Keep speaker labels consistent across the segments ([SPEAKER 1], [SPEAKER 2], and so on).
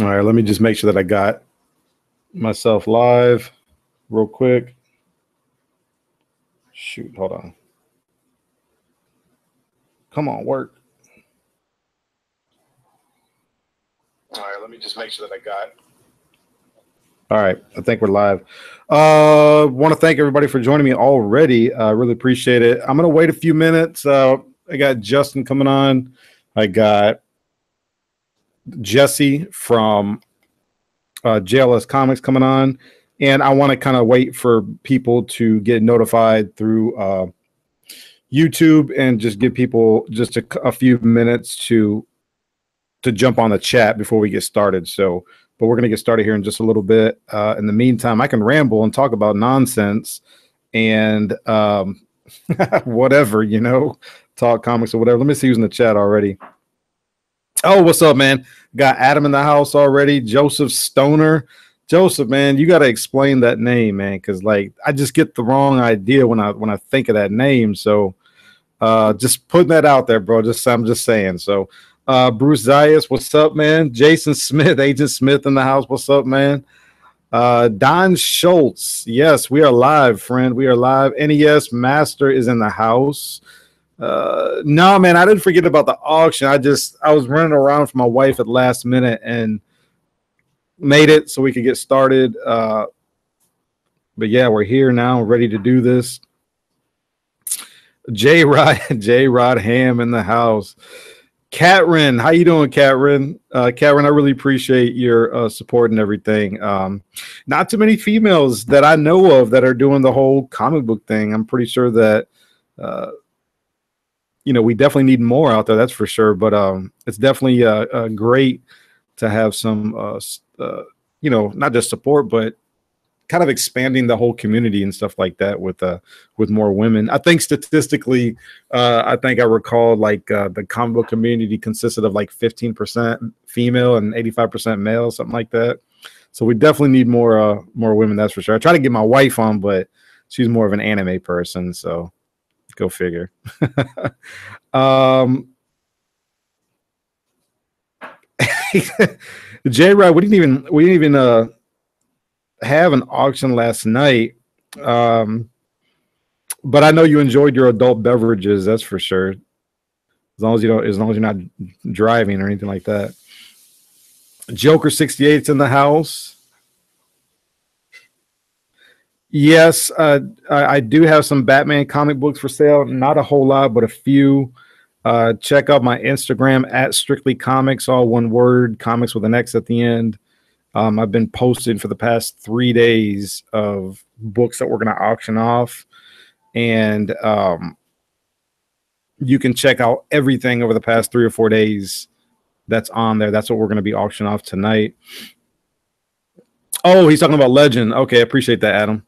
[SPEAKER 1] All right, let me just make sure that I got myself live real quick. Shoot, hold on. Come on, work. All right, let me just make sure that I got. All right, I think we're live. Want to thank everybody for joining me already. I really appreciate it. I'm going to wait a few minutes. I got Justin coming on. I got Jesse from JLS Comics coming on. And I want to kind of wait for people to get notified through YouTube and just give people just a few minutes to jump on the chat before we get started. So, but we're going to get started here in just a little bit. In the meantime, I can ramble and talk about nonsense and whatever, you know, talk comics or whatever. Let me see who's in the chat already. Oh, what's up, man? Got Adam in the house already. Joseph Stoner. Joseph, man, you got to explain that name, man, because like I just get the wrong idea when I think of that name. So just putting that out there, bro. I'm just saying. So Bruce Zayas, what's up, man? Jason Smith, Agent Smith in the house. What's up, man? Don Schultz. Yes, we are live, friend. We are live. NES Master is in the house. No, man, I didn't forget about the auction. I was running around for my wife at the last minute and made it so we could get started. But yeah, we're here now, ready to do this. J-Rod Ham in the house. Catrin, how you doing, Catrin? Catrin, I really appreciate your support and everything. Not too many females that I know of that are doing the whole comic book thing. I'm pretty sure that you know, we definitely need more out there, that's for sure. But it's definitely great to have some you know, not just support, but kind of expanding the whole community and stuff like that with more women. I think statistically, I think I recall like the comic book community consisted of like 15% female and 85% male, something like that. So we definitely need more women, that's for sure. I try to get my wife on, but she's more of an anime person, so go figure. J-Rod, we didn't even have an auction last night, but I know you enjoyed your adult beverages, that's for sure. As long as you're not driving or anything like that. Joker 68's in the house. Yes, I do have some Batman comic books for sale. Not a whole lot, but a few. Check out my Instagram at Strictly Comics, all one word, comics with an X at the end. I've been posting for the past 3 days of books that we're going to auction off. And you can check out everything over the past 3 or 4 days that's on there. That's what we're going to be auctioning off tonight. Oh, he's talking about Legend. Okay, I appreciate that, Adam.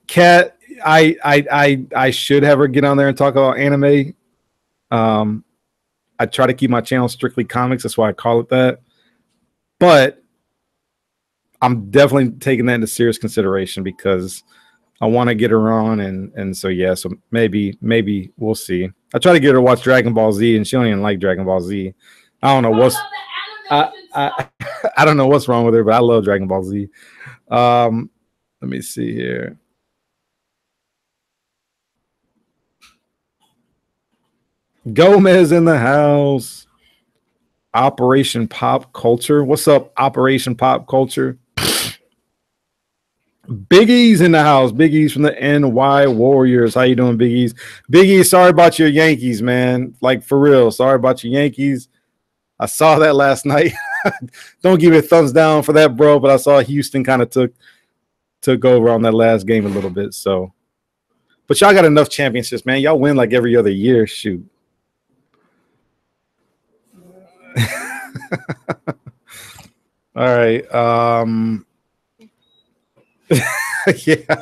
[SPEAKER 1] Kat, I should have her get on there and talk about anime. I try to keep my channel Strictly Comics. That's why I call it that. But I'm definitely taking that into serious consideration because I want to get her on, and so yeah, so maybe we'll see. I try to get her to watch Dragon Ball Z, and she don't even like Dragon Ball Z. I don't know what's I don't know what's wrong with her, but I love Dragon Ball Z. Let me see here. Gomez in the house. Operation Pop Culture. What's up, Operation Pop Culture? Big E's in the house. Big E's from the NY Warriors. How you doing, Big E's? Big E, sorry about your Yankees, man. Like, for real. Sorry about your Yankees. I saw that last night. Don't give me a thumbs down for that, bro, but I saw Houston kind of took over on that last game a little bit. So, but y'all got enough championships, man. Y'all win like every other year. Shoot. All right. Yeah.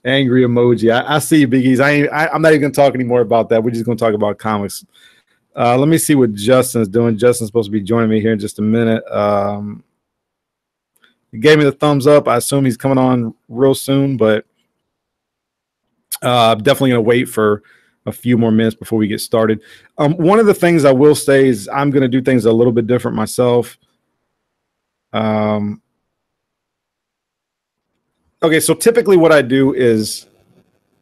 [SPEAKER 1] Angry emoji. I see you, Biggies. I'm not even gonna talk anymore about that. We're just gonna talk about comics. Let me see what Justin's doing. Justin's supposed to be joining me here in just a minute. He gave me the thumbs up. I assume he's coming on real soon, but I'm definitely gonna wait for a few more minutes before we get started. One of the things I will say is I'm gonna do things a little bit different myself. Okay, so typically what I do is,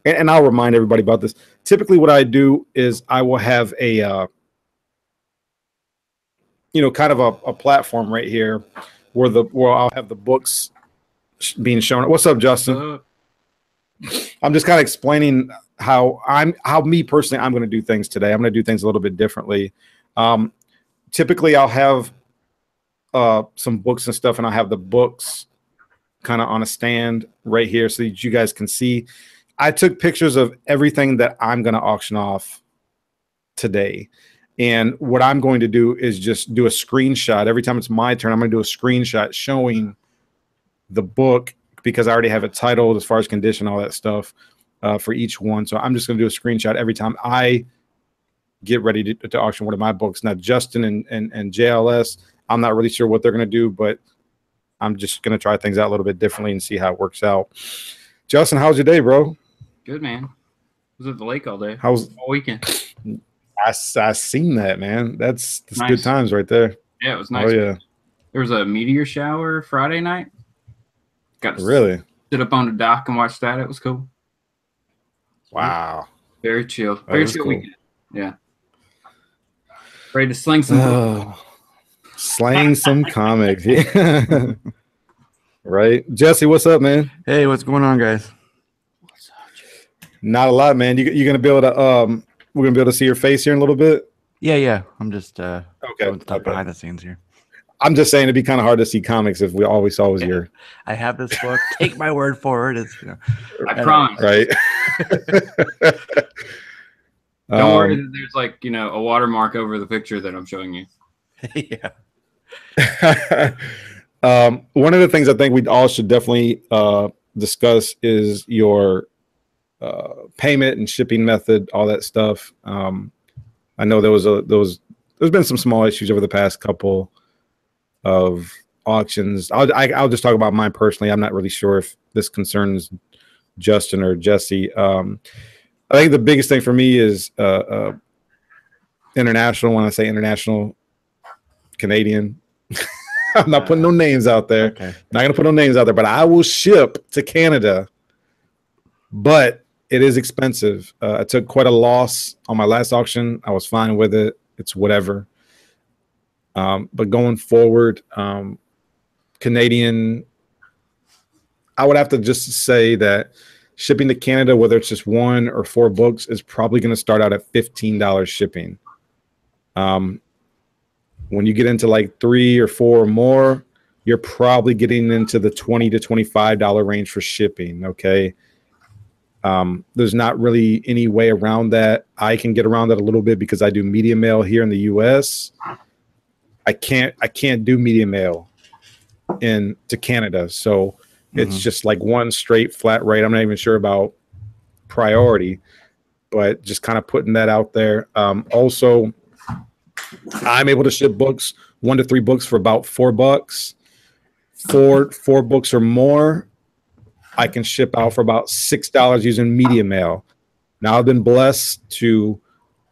[SPEAKER 1] and I'll remind everybody about this. Typically, what I do is I will have a, kind of a platform right here where I'll have the books being shown. What's up, Justin? I'm just kind of explaining how me personally, I'm going to do things today. I'm going to do things a little bit differently. Typically, I'll have some books and stuff, and I'll have the books kind of on a stand right here so that you guys can see. I took pictures of everything that I'm going to auction off today. And what I'm going to do is just do a screenshot. Every time it's my turn, I'm going to do a screenshot showing the book, because I already have it titled as far as condition, all that stuff for each one. So I'm just going to do a screenshot every time I get ready to auction one of my books. Now, Justin and JLS, I'm not really sure what they're going to do, but I'm just going to try things out a little bit differently and see how it works out. Justin, how's your day, bro?
[SPEAKER 2] Good, man. I was at the lake all day.
[SPEAKER 1] How's
[SPEAKER 2] all weekend?
[SPEAKER 1] I seen that, man. That's
[SPEAKER 2] nice.
[SPEAKER 1] Good times right there.
[SPEAKER 2] Yeah, it was nice.
[SPEAKER 1] Oh, yeah.
[SPEAKER 2] There was a meteor shower Friday night. Got to
[SPEAKER 1] really
[SPEAKER 2] sit up on the dock and watch that. It was cool.
[SPEAKER 1] Wow.
[SPEAKER 2] Very chill. Very chill
[SPEAKER 1] cool.
[SPEAKER 2] weekend. Yeah. Ready to sling some
[SPEAKER 1] slang some comics. Yeah. Right. Jesse, what's up, man?
[SPEAKER 3] Hey, what's going on, guys?
[SPEAKER 2] What's up,
[SPEAKER 1] Not a lot, man. You're gonna be able to we're gonna be able to see your face here in a little bit.
[SPEAKER 3] Yeah. I'm just
[SPEAKER 1] okay.
[SPEAKER 3] Stuff behind the scenes here.
[SPEAKER 1] I'm just saying it'd be kind of hard to see comics if we always saw was your.
[SPEAKER 3] I have this book. Take my word for it. It's
[SPEAKER 2] I promise.
[SPEAKER 1] Right.
[SPEAKER 2] Don't worry that there's like, a watermark over the picture that I'm showing you.
[SPEAKER 3] Yeah.
[SPEAKER 1] One of the things I think we all should definitely discuss is your payment and shipping method, all that stuff. I know there's been some small issues over the past couple of auctions. I'll just talk about mine personally. I'm not really sure if this concerns Justin or Jesse. I think the biggest thing for me is international. When I say international, Canadian. I'm not putting no names out there.
[SPEAKER 3] Okay.
[SPEAKER 1] Not gonna put no names out there, but I will ship to Canada. But it is expensive. I took quite a loss on my last auction. I was fine with it. It's whatever. But going forward, Canadian, I would have to just say that shipping to Canada, whether it's just 1 or 4 books, is probably going to start out at $15 shipping. When you get into like 3 or 4 or more, you're probably getting into the $20 to $25 range for shipping. Okay. There's not really any way around that. I can get around that a little bit because I do media mail here in the US. I can't do media mail to Canada. So it's just like one straight flat rate. I'm not even sure about priority, but just kind of putting that out there. Also, I'm able to ship books, 1 to 3 books for about $4. 4 books or more, I can ship out for about $6 using media mail. Now I've been blessed to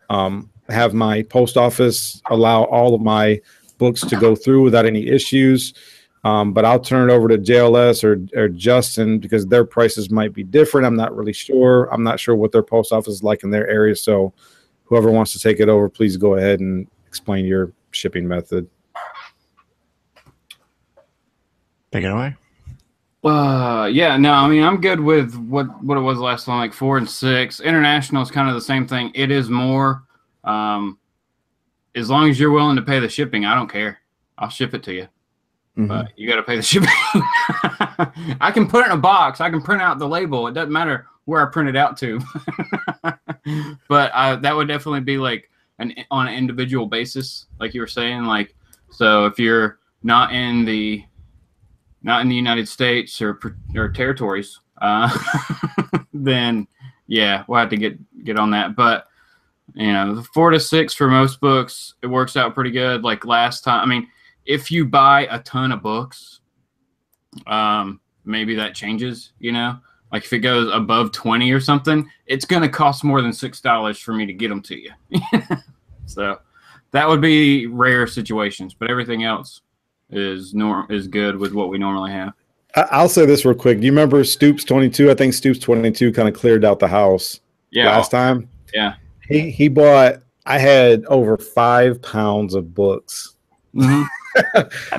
[SPEAKER 1] have my post office allow all of my books to go through without any issues. But I'll turn it over to JLS or Justin because their prices might be different. I'm not really sure. I'm not sure what their post office is like in their area. So whoever wants to take it over, please go ahead and explain your shipping method.
[SPEAKER 3] Take it away.
[SPEAKER 2] Yeah, no, I mean, I'm good with what it was last time, like 4 and 6. International is kind of the same thing. It is more, as long as you're willing to pay the shipping, I don't care. I'll ship it to you. But you got to pay the shipping. I can put it in a box. I can print out the label. It doesn't matter where I print it out to. But that would definitely be like on an individual basis, like you were saying. Like, so if you're not in the United States or territories, then yeah, we'll have to get on that. But the 4 to 6 for most books, it works out pretty good. Like last time, I mean, if you buy a ton of books, maybe that changes, like if it goes above 20 or something, it's going to cost more than $6 for me to get them to you. So that would be rare situations, but everything else, is good with what we normally have.
[SPEAKER 1] I'll say this real quick. Do you remember Stoops 22? I think Stoops 22 kind of cleared out the house last time.
[SPEAKER 2] Yeah.
[SPEAKER 1] He bought, I had over 5 pounds of books.
[SPEAKER 2] Mm-hmm.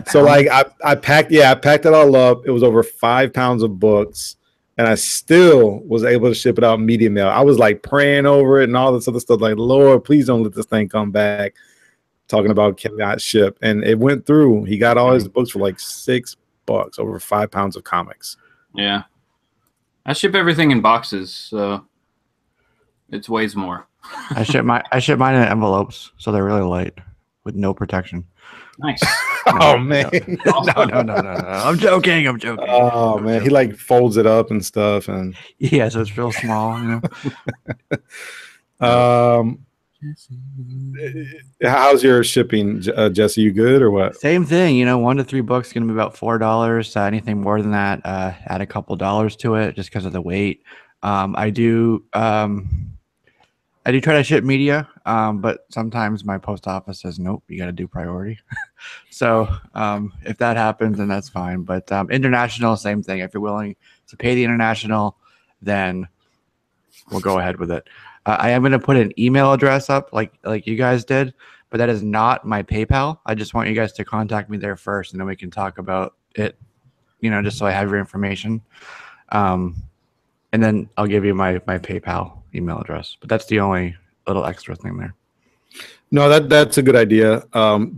[SPEAKER 1] So like I packed it all up. It was over 5 pounds of books, and I still was able to ship it out media mail. I was like praying over it and all this other stuff, like, Lord, please don't let this thing come back. Talking about cannot ship, and it went through. He got all his books for like $6, over 5 pounds of comics.
[SPEAKER 2] Yeah, I ship everything in boxes, so it weighs more.
[SPEAKER 3] I ship mine in envelopes, so they're really light with no protection.
[SPEAKER 2] Nice.
[SPEAKER 1] Oh man,
[SPEAKER 3] no. I'm joking.
[SPEAKER 1] Oh man, he like folds it up and stuff, and
[SPEAKER 3] yeah, so it's real small, you
[SPEAKER 1] know. How's your shipping, Jesse? You good or what?
[SPEAKER 3] Same thing, you know. 1 to 3 books going to be about $4. Anything more than that, add a couple dollars to it just because of the weight. I do try to ship media, but sometimes my post office says nope, you got to do priority. So if that happens, then that's fine. But international, same thing. If you're willing to pay the international, then we'll go ahead with it. I am going to put an email address up like you guys did, but that is not my PayPal. I just want you guys to contact me there first, and then we can talk about it, you know, just so I have your information. And then I'll give you my PayPal email address. But that's the only little extra thing there.
[SPEAKER 1] No, that's a good idea,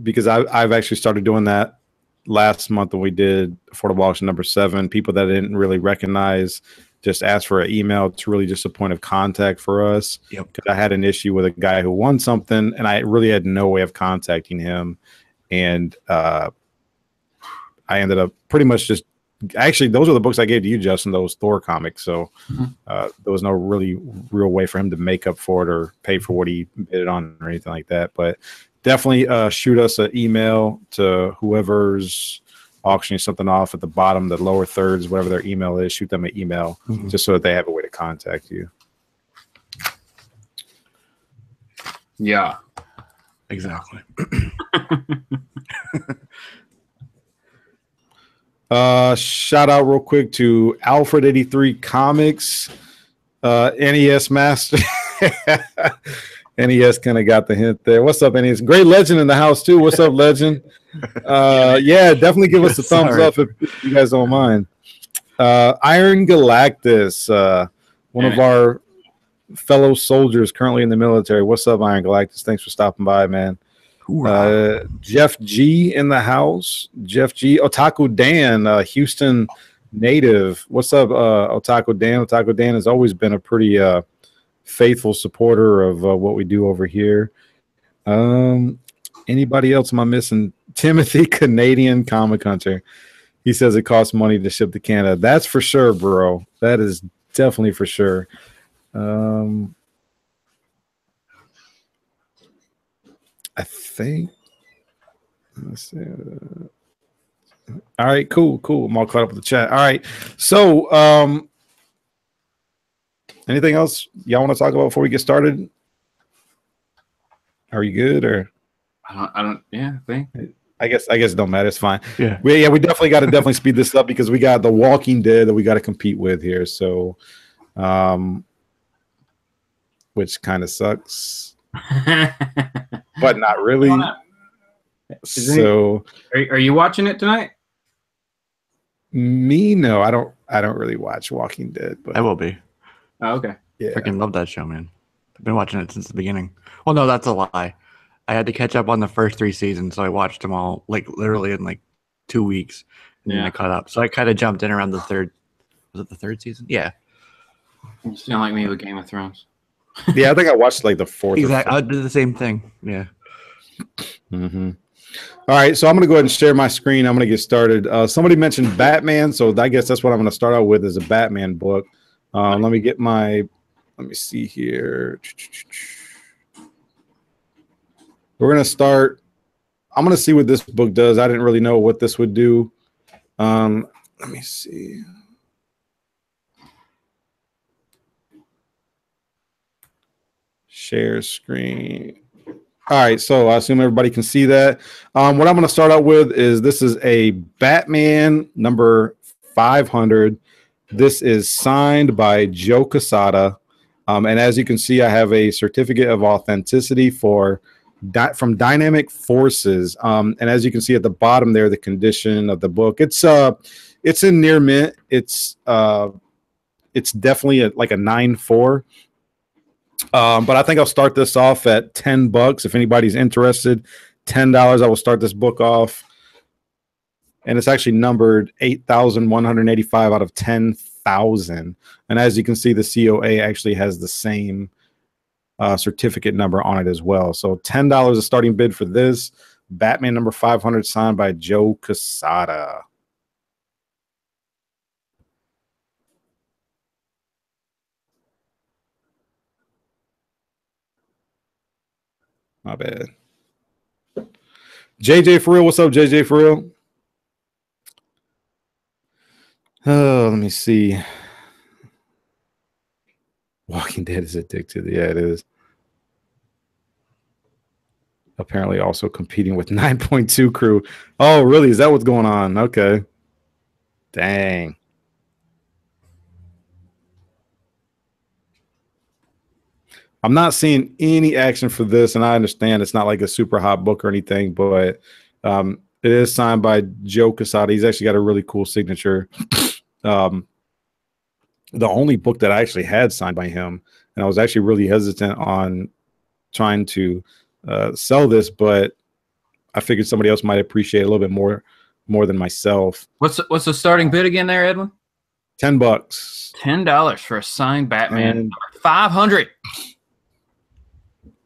[SPEAKER 1] because I've actually started doing that last month when we did Affordable Auction number 7. People that I didn't really recognize just asked for an email. It's really just a point of contact for us.
[SPEAKER 3] Yep.
[SPEAKER 1] Because I had an issue with a guy who won something, and I really had no way of contacting him. And I ended up pretty much just actually, those are the books I gave to you, Justin, those Thor comics. So there was no real way for him to make up for it or pay for what he bid it on or anything like that. But definitely shoot us an email to whoever's auctioning something off at the bottom, the lower thirds, whatever their email is. Shoot them an email just so that they have a way to contact you.
[SPEAKER 2] Yeah,
[SPEAKER 3] exactly.
[SPEAKER 1] Shout out real quick to Alfred 83 Comics, NES Master. NES kind of got the hint there. What's up, NES? Great Legend in the house too. What's up, Legend? Yeah, definitely give us a thumbs up if you guys don't mind. Iron Galactus, one of our fellow soldiers currently in the military. What's up, Iron Galactus? Thanks for stopping by, man. Jeff G in the house. Jeff G. Otaku Dan, Houston native. What's up, Otaku Dan? Otaku Dan has always been a pretty faithful supporter of what we do over here. Anybody else am I missing? Timothy, Canadian Comic Hunter. He says it costs money to ship to Canada. That's for sure, bro. That is definitely for sure. I think. Let's see. All right, cool. I'm all caught up with the chat. All right, so anything else y'all want to talk about before we get started? Are you good or?
[SPEAKER 2] I don't. Yeah, I think.
[SPEAKER 1] I guess it don't matter. It's fine.
[SPEAKER 3] Yeah.
[SPEAKER 1] We definitely got to speed this up because we got The Walking Dead that we got to compete with here. So, which kind of sucks, but not really. So,
[SPEAKER 2] are you watching it tonight?
[SPEAKER 1] Me, no, I don't really watch Walking Dead, but
[SPEAKER 3] I will be.
[SPEAKER 2] Oh, okay.
[SPEAKER 1] Yeah,
[SPEAKER 3] I freaking love that show, man. I've been watching it since the beginning. Well, no, that's a lie. I had to catch up on the first 3 seasons, so I watched them all like literally in like 2 weeks, and then I caught up. So I kind of jumped in around the third. Was it the 3rd season? Yeah.
[SPEAKER 2] You sound like me with Game of Thrones.
[SPEAKER 1] Yeah, I think I watched like the 4th.
[SPEAKER 3] Exactly. I did the same thing. Yeah.
[SPEAKER 1] All right, so I'm going to go ahead and share my screen. I'm going to get started. Somebody mentioned Batman, so I guess that's what I'm going to start out with is a Batman book. Let me see here. We're going to start. I'm going to see what this book does. I didn't really know what this would do. Let me see. Share screen. All right, so I assume everybody can see that. What I'm going to start out with is this is a Batman number 500. This is signed by Joe Quesada. And as you can see, I have a certificate of authenticity from Dynamic Forces. And as you can see at the bottom there, the condition of the book, it's in near mint. It's definitely like a 9.4. But I think I'll start this off at $10. If anybody's interested, $10. I will start this book off. And it's actually numbered 8,185 out of 10,000. And as you can see, the COA actually has the same certificate number on it as well. So $10 is a starting bid for this. Batman number 500 signed by Joe Quesada. My bad. JJ for real. What's up, JJ for real? Oh, let me see. Walking Dead is addicted. Yeah, it is. Apparently also competing with 9.2 crew. Oh, really? Is that what's going on? Okay. Dang. I'm not seeing any action for this, and I understand it's not like a super hot book or anything, but it is signed by Joe Quesada. He's actually got a really cool signature. The only book that I actually had signed by him, and I was actually really hesitant on trying to sell this, but I figured somebody else might appreciate it a little bit more than myself.
[SPEAKER 2] What's the starting bid again there, Edwin?
[SPEAKER 1] $10.
[SPEAKER 2] $10 for a signed Batman number 500.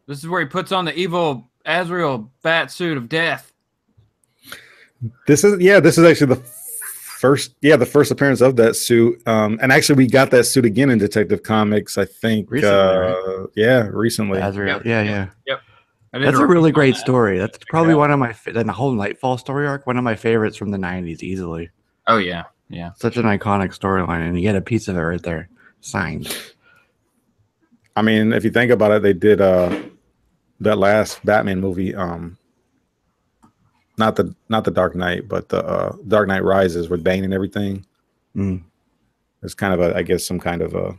[SPEAKER 2] This is where he puts on the evil Azrael bat suit of death.
[SPEAKER 1] This is actually the first appearance of that suit. And actually we got that suit again in Detective Comics, I think.
[SPEAKER 3] Recently,
[SPEAKER 1] right? Recently.
[SPEAKER 3] Azrael. Yep.
[SPEAKER 2] That's
[SPEAKER 3] a really great story. That's probably one of my the whole Nightfall story arc, one of my favorites from the 90s easily.
[SPEAKER 2] Oh yeah.
[SPEAKER 3] Such an iconic storyline, and you get a piece of it right there signed.
[SPEAKER 1] I mean, if you think about it, they did that last Batman movie, not the Dark Knight, but the Dark Knight Rises with Bane and everything. It's kind of I guess some kind of a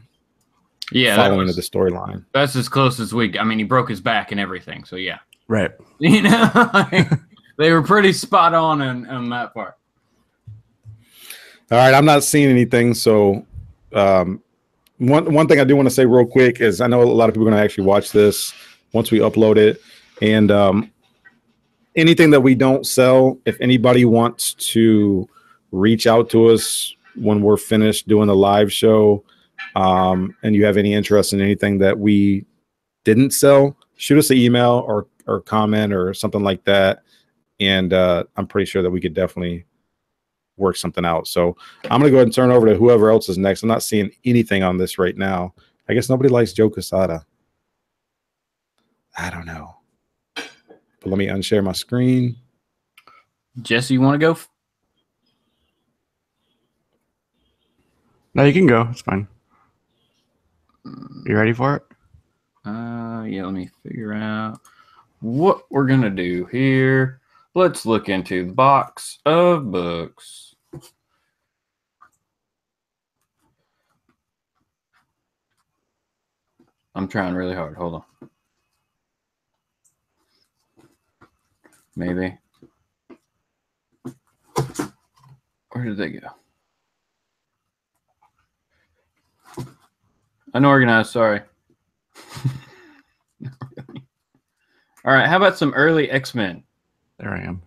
[SPEAKER 1] following of the storyline.
[SPEAKER 2] That's as close as I mean, he broke his back and everything, so yeah.
[SPEAKER 3] Right.
[SPEAKER 2] You know, they were pretty spot on that part.
[SPEAKER 1] All right, I'm not seeing anything, so one thing I do want to say real quick is I know a lot of people are going to actually watch this once we upload it, and anything that we don't sell, if anybody wants to reach out to us when we're finished doing the live show, and you have any interest in anything that we didn't sell, shoot us an email or comment or something like that, and I'm pretty sure that we could definitely work something out. So I'm gonna go ahead and turn over to whoever else is next. I'm not seeing anything on this right now. I guess nobody likes Joe Quesada. I don't know. But let me unshare my screen.
[SPEAKER 2] Jesse, you want to go?
[SPEAKER 3] No, you can go. It's fine. You ready for it?
[SPEAKER 2] Yeah, let me figure out what we're gonna do here. Let's look into the box of books. I'm trying really hard. Hold on. Maybe. Where did they go? Unorganized, sorry. All right, how about some early X-Men?
[SPEAKER 3] There I am.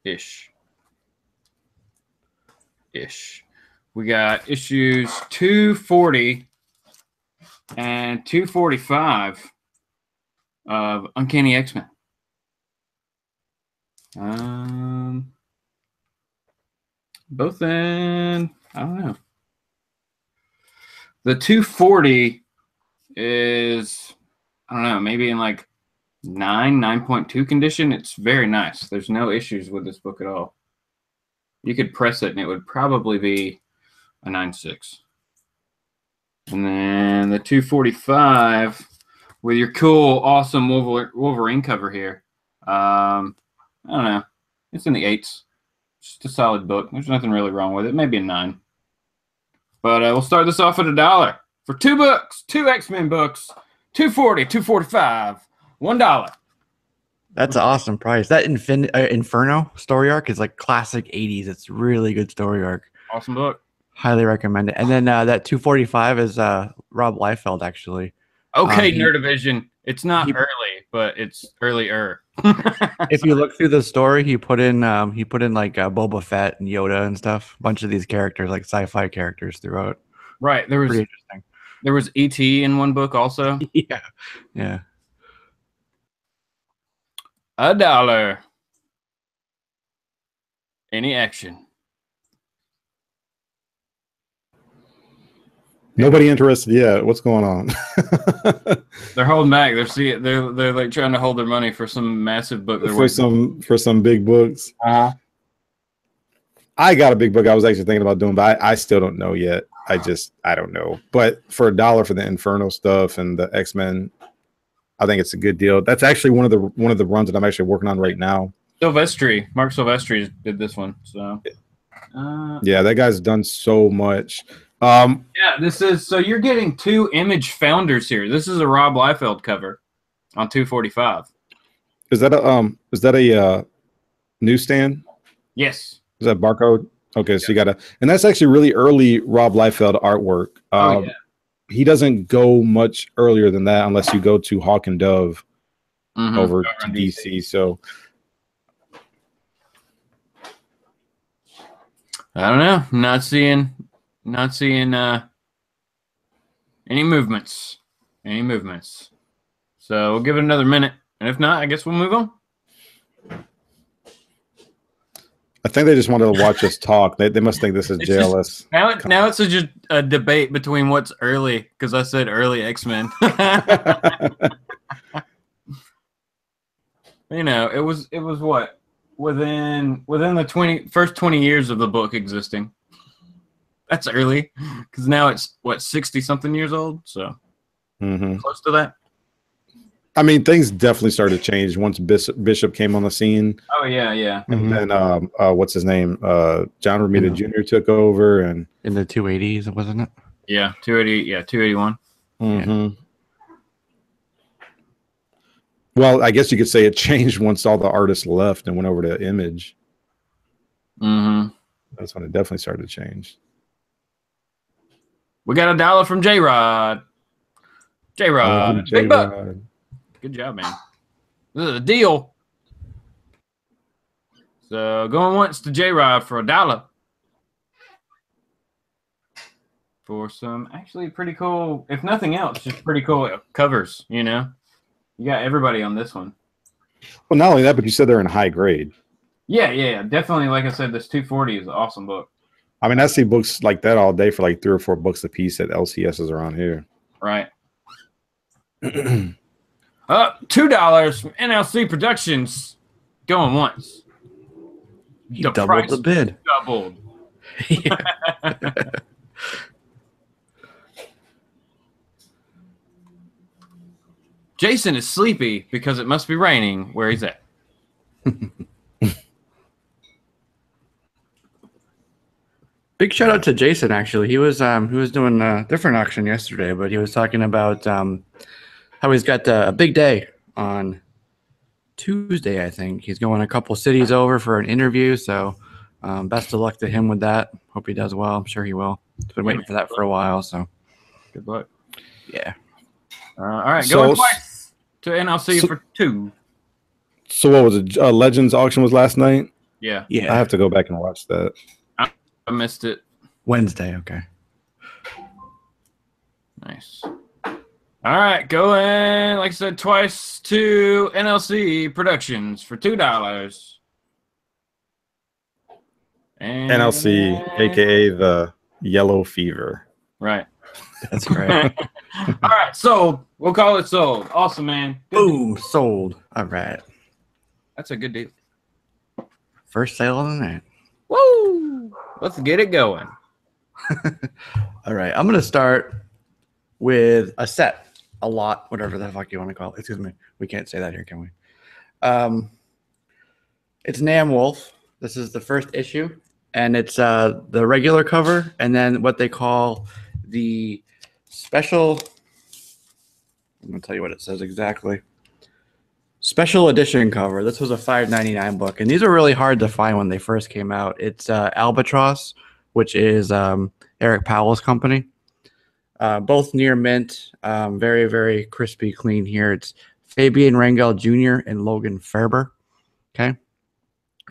[SPEAKER 2] Ish. We got issues 240 and 245 of Uncanny X-Men. Both in, I don't know. The 240 is, I don't know, maybe in like 9.2 condition. It's very nice. There's no issues with this book at all. You could press it and it would probably be a 9.6. And then the 245 with your cool, awesome Wolverine cover here. I don't know. It's in the 8s. Just a solid book. There's nothing really wrong with it. Maybe a 9. But we'll start this off at $1 for 2 books, 2 X-Men books, $2.40, $2.45, $1.
[SPEAKER 3] That's an awesome price. That Inferno story arc is like classic 80s. It's really good story arc.
[SPEAKER 2] Awesome book.
[SPEAKER 3] Highly recommend it. And then that 245 is Rob Liefeld, actually.
[SPEAKER 2] Okay, Nerdivision. It's not early, but it's earlier.
[SPEAKER 3] If you look through the story, he put in like Boba Fett and Yoda and stuff. A bunch of these characters, like sci-fi characters throughout.
[SPEAKER 2] Right. There was
[SPEAKER 3] pretty interesting.
[SPEAKER 2] There was E.T. in one book also.
[SPEAKER 3] Yeah. Yeah.
[SPEAKER 2] $1. Any action?
[SPEAKER 1] Nobody interested yet. What's going on?
[SPEAKER 2] They're holding back. They're like trying to hold their money for some massive book.
[SPEAKER 1] For some big books. I got a big book I was actually thinking about doing, but I still don't know yet. I don't know. But for $1 for the Inferno stuff and the X-Men, I think it's a good deal. That's actually one of the runs that I'm actually working on right now.
[SPEAKER 2] Mark Silvestri did this one. So
[SPEAKER 1] yeah, that guy's done so much.
[SPEAKER 2] Yeah, this is so you're getting 2 Image founders here. This is a Rob Liefeld cover on 245.
[SPEAKER 1] Is that a newsstand?
[SPEAKER 2] Yes.
[SPEAKER 1] Is that barcode? Okay, so you gotta, and that's actually really early Rob Liefeld artwork.
[SPEAKER 2] Yeah.
[SPEAKER 1] He doesn't go much earlier than that unless you go to Hawk and Dove over to DC. So
[SPEAKER 2] I don't know. Not seeing any movements. So we'll give it another minute, and if not, I guess we'll move on.
[SPEAKER 1] I think they just wanted to watch us talk. They must think this is JLS.
[SPEAKER 2] Now it's just a debate between what's early, because I said early X-Men. You know, it was what within the first 20 years of the book existing. That's early, because now it's what 60-something years old, so close to that.
[SPEAKER 1] I mean, things definitely started to change once Bishop came on the scene.
[SPEAKER 2] Oh yeah.
[SPEAKER 1] And then what's his name? John Romita Jr. took over, and
[SPEAKER 3] in the 280s, wasn't it?
[SPEAKER 2] Yeah, 280. Yeah, 281.
[SPEAKER 1] Yeah. Well, I guess you could say it changed once all the artists left and went over to Image. That's when it definitely started to change.
[SPEAKER 2] We got $1 from J-Rod. J-Rod, big buck. Good job, man. This is a deal. So going once to J-Rod for $1 for some actually pretty cool, if nothing else, just pretty cool covers. You know, you got everybody on this one.
[SPEAKER 1] Well, not only that, but you said they're in high grade.
[SPEAKER 2] Yeah, definitely. Like I said, this 240 is an awesome book.
[SPEAKER 1] I mean, I see books like that all day for like 3 or 4 books a piece at LCSs around here.
[SPEAKER 2] Right. $2 from NLC Productions. Going once.
[SPEAKER 3] He doubled the bid.
[SPEAKER 2] Doubled. Jason is sleepy because it must be raining where he's at.
[SPEAKER 3] Big shout out to Jason. Actually, he was doing a different auction yesterday, but he was talking about how he's got a big day on Tuesday. I think he's going a couple cities over for an interview. So best of luck to him with that. Hope he does well. I'm sure he will. He's been waiting for that for a while. So
[SPEAKER 2] good luck.
[SPEAKER 3] Yeah.
[SPEAKER 2] All right, going twice to NLC for 2.
[SPEAKER 1] So what was it? Legends auction was last night.
[SPEAKER 2] Yeah.
[SPEAKER 1] I have to go back and watch that.
[SPEAKER 2] I missed it.
[SPEAKER 3] Wednesday. Okay.
[SPEAKER 2] Nice. All right, going, like I said, twice to NLC Productions for $2. And
[SPEAKER 1] NLC, aka the Yellow Fever.
[SPEAKER 2] Right.
[SPEAKER 3] That's right.
[SPEAKER 2] All right, sold. We'll call it sold. Awesome, man.
[SPEAKER 3] Boom, sold. All right.
[SPEAKER 2] That's a good deal.
[SPEAKER 3] First sale of the night.
[SPEAKER 2] Woo! Let's get it going.
[SPEAKER 3] All right, I'm going to start with a set, a lot, whatever the fuck you want to call it. Excuse me. We can't say that here, can we? It's Mammal Wolf. This is the first issue, and it's the regular cover, and then what they call the special. I'm gonna tell you what it says exactly. Special edition cover. This was a $5.99 book, and these are really hard to find when they first came out. It's Albatross, which is Eric Powell's company. Both near mint, very, very crispy clean here. It's Fabian Rangel Jr. and Logan Ferber. Okay,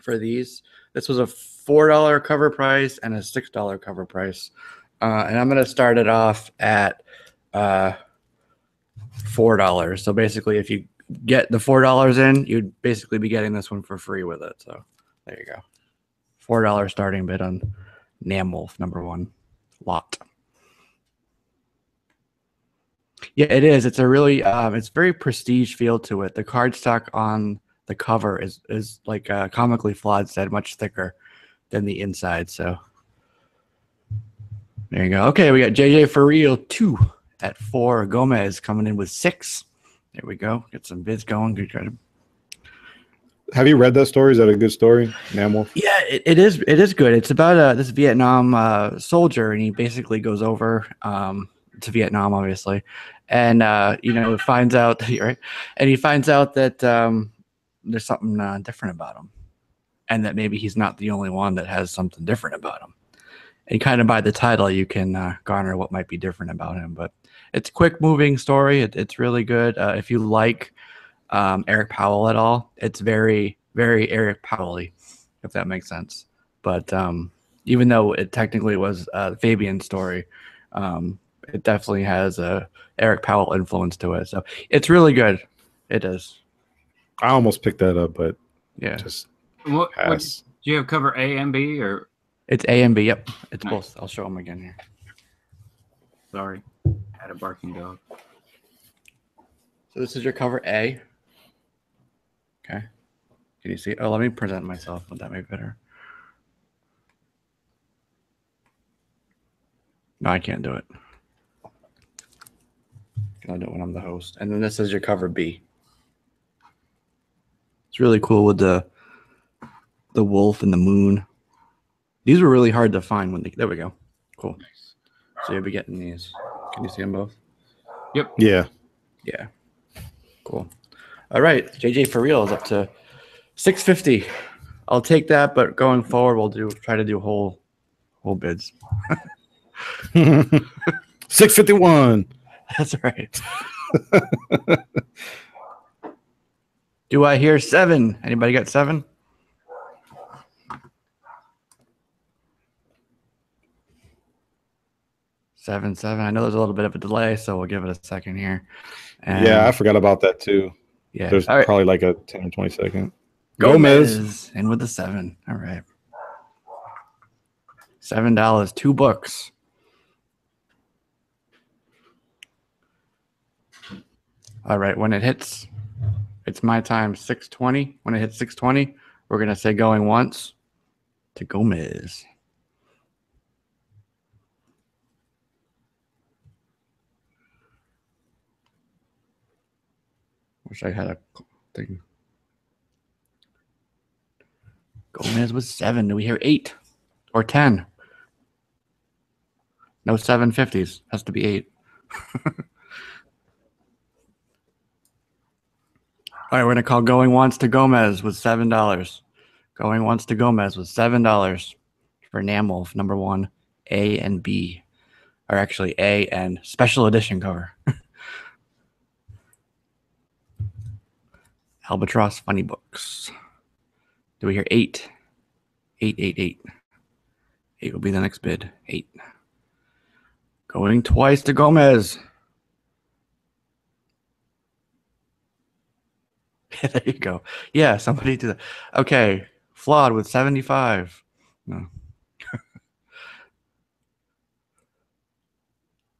[SPEAKER 3] for these, this was a $4 cover price and a $6 cover price, and I'm gonna start it off at $4. So basically, if you get the $4 in, you'd basically be getting this one for free with it. So there you go, $4 starting bid on Mammal Wolf #1 lot. Yeah, it is. It's a really it's very prestige feel to it. The cardstock on the cover is like Comically Flawed said, much thicker than the inside. So there you go. Okay, we got JJ for real 2 at 4. Gomez coming in with 6. There we go. Get some bids going. Good job.
[SPEAKER 1] Have you read that story? Is that a good story, Mammal Wolf?
[SPEAKER 3] Yeah, it is. It is good. It's about this Vietnam soldier, and he basically goes over to Vietnam, obviously, and finds out right, and he finds out that there's something different about him, and that maybe he's not the only one that has something different about him. And kind of by the title, you can garner what might be different about him. But it's a quick moving story. It's really good. If you like Eric Powell at all, it's very, very Eric Powell-y, if that makes sense. But even though it technically was Fabian's story, it definitely has a Eric Powell influence to it. So it's really good. It is.
[SPEAKER 1] I almost picked that up, but
[SPEAKER 3] yeah,
[SPEAKER 1] just
[SPEAKER 2] what do
[SPEAKER 1] pass.
[SPEAKER 2] you have cover A and B or?
[SPEAKER 3] It's A and B. Yep, it's
[SPEAKER 2] Nice.
[SPEAKER 3] both. I'll show them again here.
[SPEAKER 2] Sorry, had a barking dog.
[SPEAKER 3] So this is your cover A. Okay. Can you see it? Oh, let me present myself. Would that make better? No, I can't do it. Can I do it when I'm the host? And then this is your cover B. It's really cool with the wolf and the moon. These were really hard to find when there we go. Cool. So you'll be getting these. Can you see them both?
[SPEAKER 2] Yep.
[SPEAKER 1] Yeah.
[SPEAKER 3] Yeah. Cool. All right. JJ for real is up to $650. I'll take that, but going forward, we'll try to do whole bids.
[SPEAKER 1] 651.
[SPEAKER 3] That's right. Do I hear 7? Anybody got 7? Seven. I know there's a little bit of a delay, so we'll give it a second here. And
[SPEAKER 1] Yeah, I forgot about that too.
[SPEAKER 3] yeah,
[SPEAKER 1] There's
[SPEAKER 3] all right.
[SPEAKER 1] probably like a 10 or 20 second.
[SPEAKER 3] Gomez in with the 7. All right. $7, 2 books. All right, when it hits, it's my time, 620. When it hits 620, we're going to say going once to Gomez. Wish I had a thing. Gomez was 7. Do we hear 8 or 10? No 750s. Has to be 8. All right, we're going to call going once to Gomez with $7. Going once to Gomez with $7 for Mammal Wolf #1, A and B. Or actually A and special edition cover. Albatross Funny Books. Do we hear 8? 8. 8 will be the next bid. 8. Going twice to Gomez. There you go. Yeah, somebody do that. Okay, Flawed with 75. No.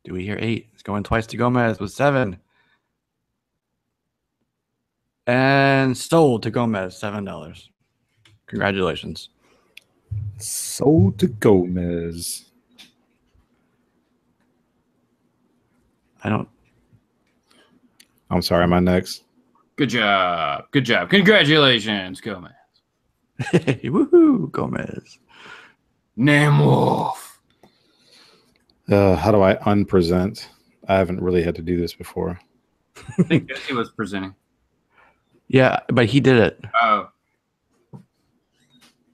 [SPEAKER 3] Do we hear 8? It's going twice to Gomez with 7. And sold to Gomez, $7. Congratulations.
[SPEAKER 1] Sold to Gomez.
[SPEAKER 3] I don't.
[SPEAKER 1] I'm sorry, am I next?
[SPEAKER 2] Good job. Good job. Congratulations, Gomez.
[SPEAKER 3] Woohoo, Gomez.
[SPEAKER 2] Mammal Wolf.
[SPEAKER 1] How do I unpresent? I haven't really had to do this before.
[SPEAKER 2] I think Jesse was presenting.
[SPEAKER 3] Yeah, but he did it.
[SPEAKER 2] Oh.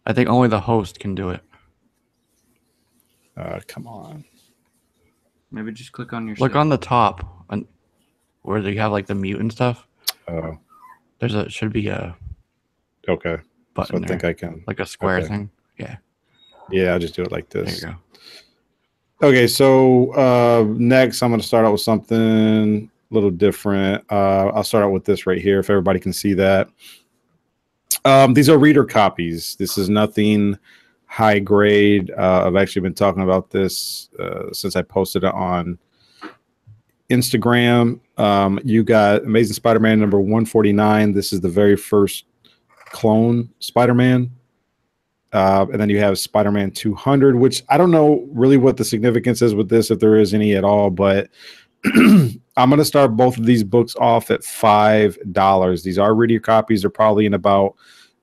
[SPEAKER 3] I think only the host can do it.
[SPEAKER 1] Come on.
[SPEAKER 2] Maybe just click on your
[SPEAKER 3] Look
[SPEAKER 2] stuff.
[SPEAKER 3] on the top where they have like the mute and stuff.
[SPEAKER 1] Oh.
[SPEAKER 3] Should be a
[SPEAKER 1] Okay.
[SPEAKER 3] button
[SPEAKER 1] So I think I can.
[SPEAKER 3] like a square
[SPEAKER 1] okay.
[SPEAKER 3] thing. Yeah.
[SPEAKER 1] Yeah, I'll just do it like
[SPEAKER 3] There
[SPEAKER 1] this.
[SPEAKER 3] you go.
[SPEAKER 1] Okay, so next I'm going to start out with something a little different. I'll start out with this right here if everybody can see that. These are reader copies. This is nothing high grade. I've actually been talking about this since I posted it on Instagram. You got Amazing Spider-Man number 149. This is the very first clone Spider-Man. And then you have Spider-Man 200, which I don't know really what the significance is with this, if there is any at all, but I'm going to start both of these books off at $5. These are reader copies. They're probably in about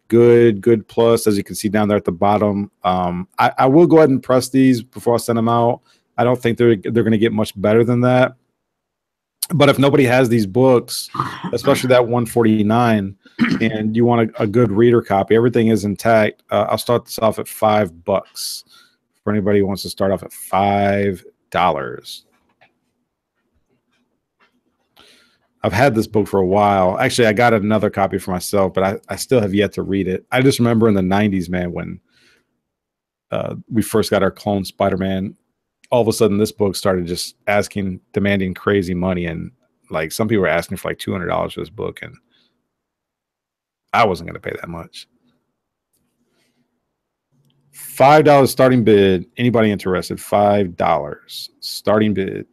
[SPEAKER 1] good plus, as you can see down there at the bottom. I will go ahead and press these before I send them out. I don't think they're going to get much better than that. But if nobody has these books, especially that 149, and you want a good reader copy, everything is intact. I'll start this off at $5 for anybody who wants to start off at $5. I've had this book for a while. Actually, I got another copy for myself, but I still have yet to read it. I just remember in the 90s, man, when we first got our clone Spider-Man, all of a sudden this book started just demanding crazy money. And like some people were asking for like $200 for this book. And I wasn't going to pay that much. $5 starting bid. Anybody interested? $5 starting bid.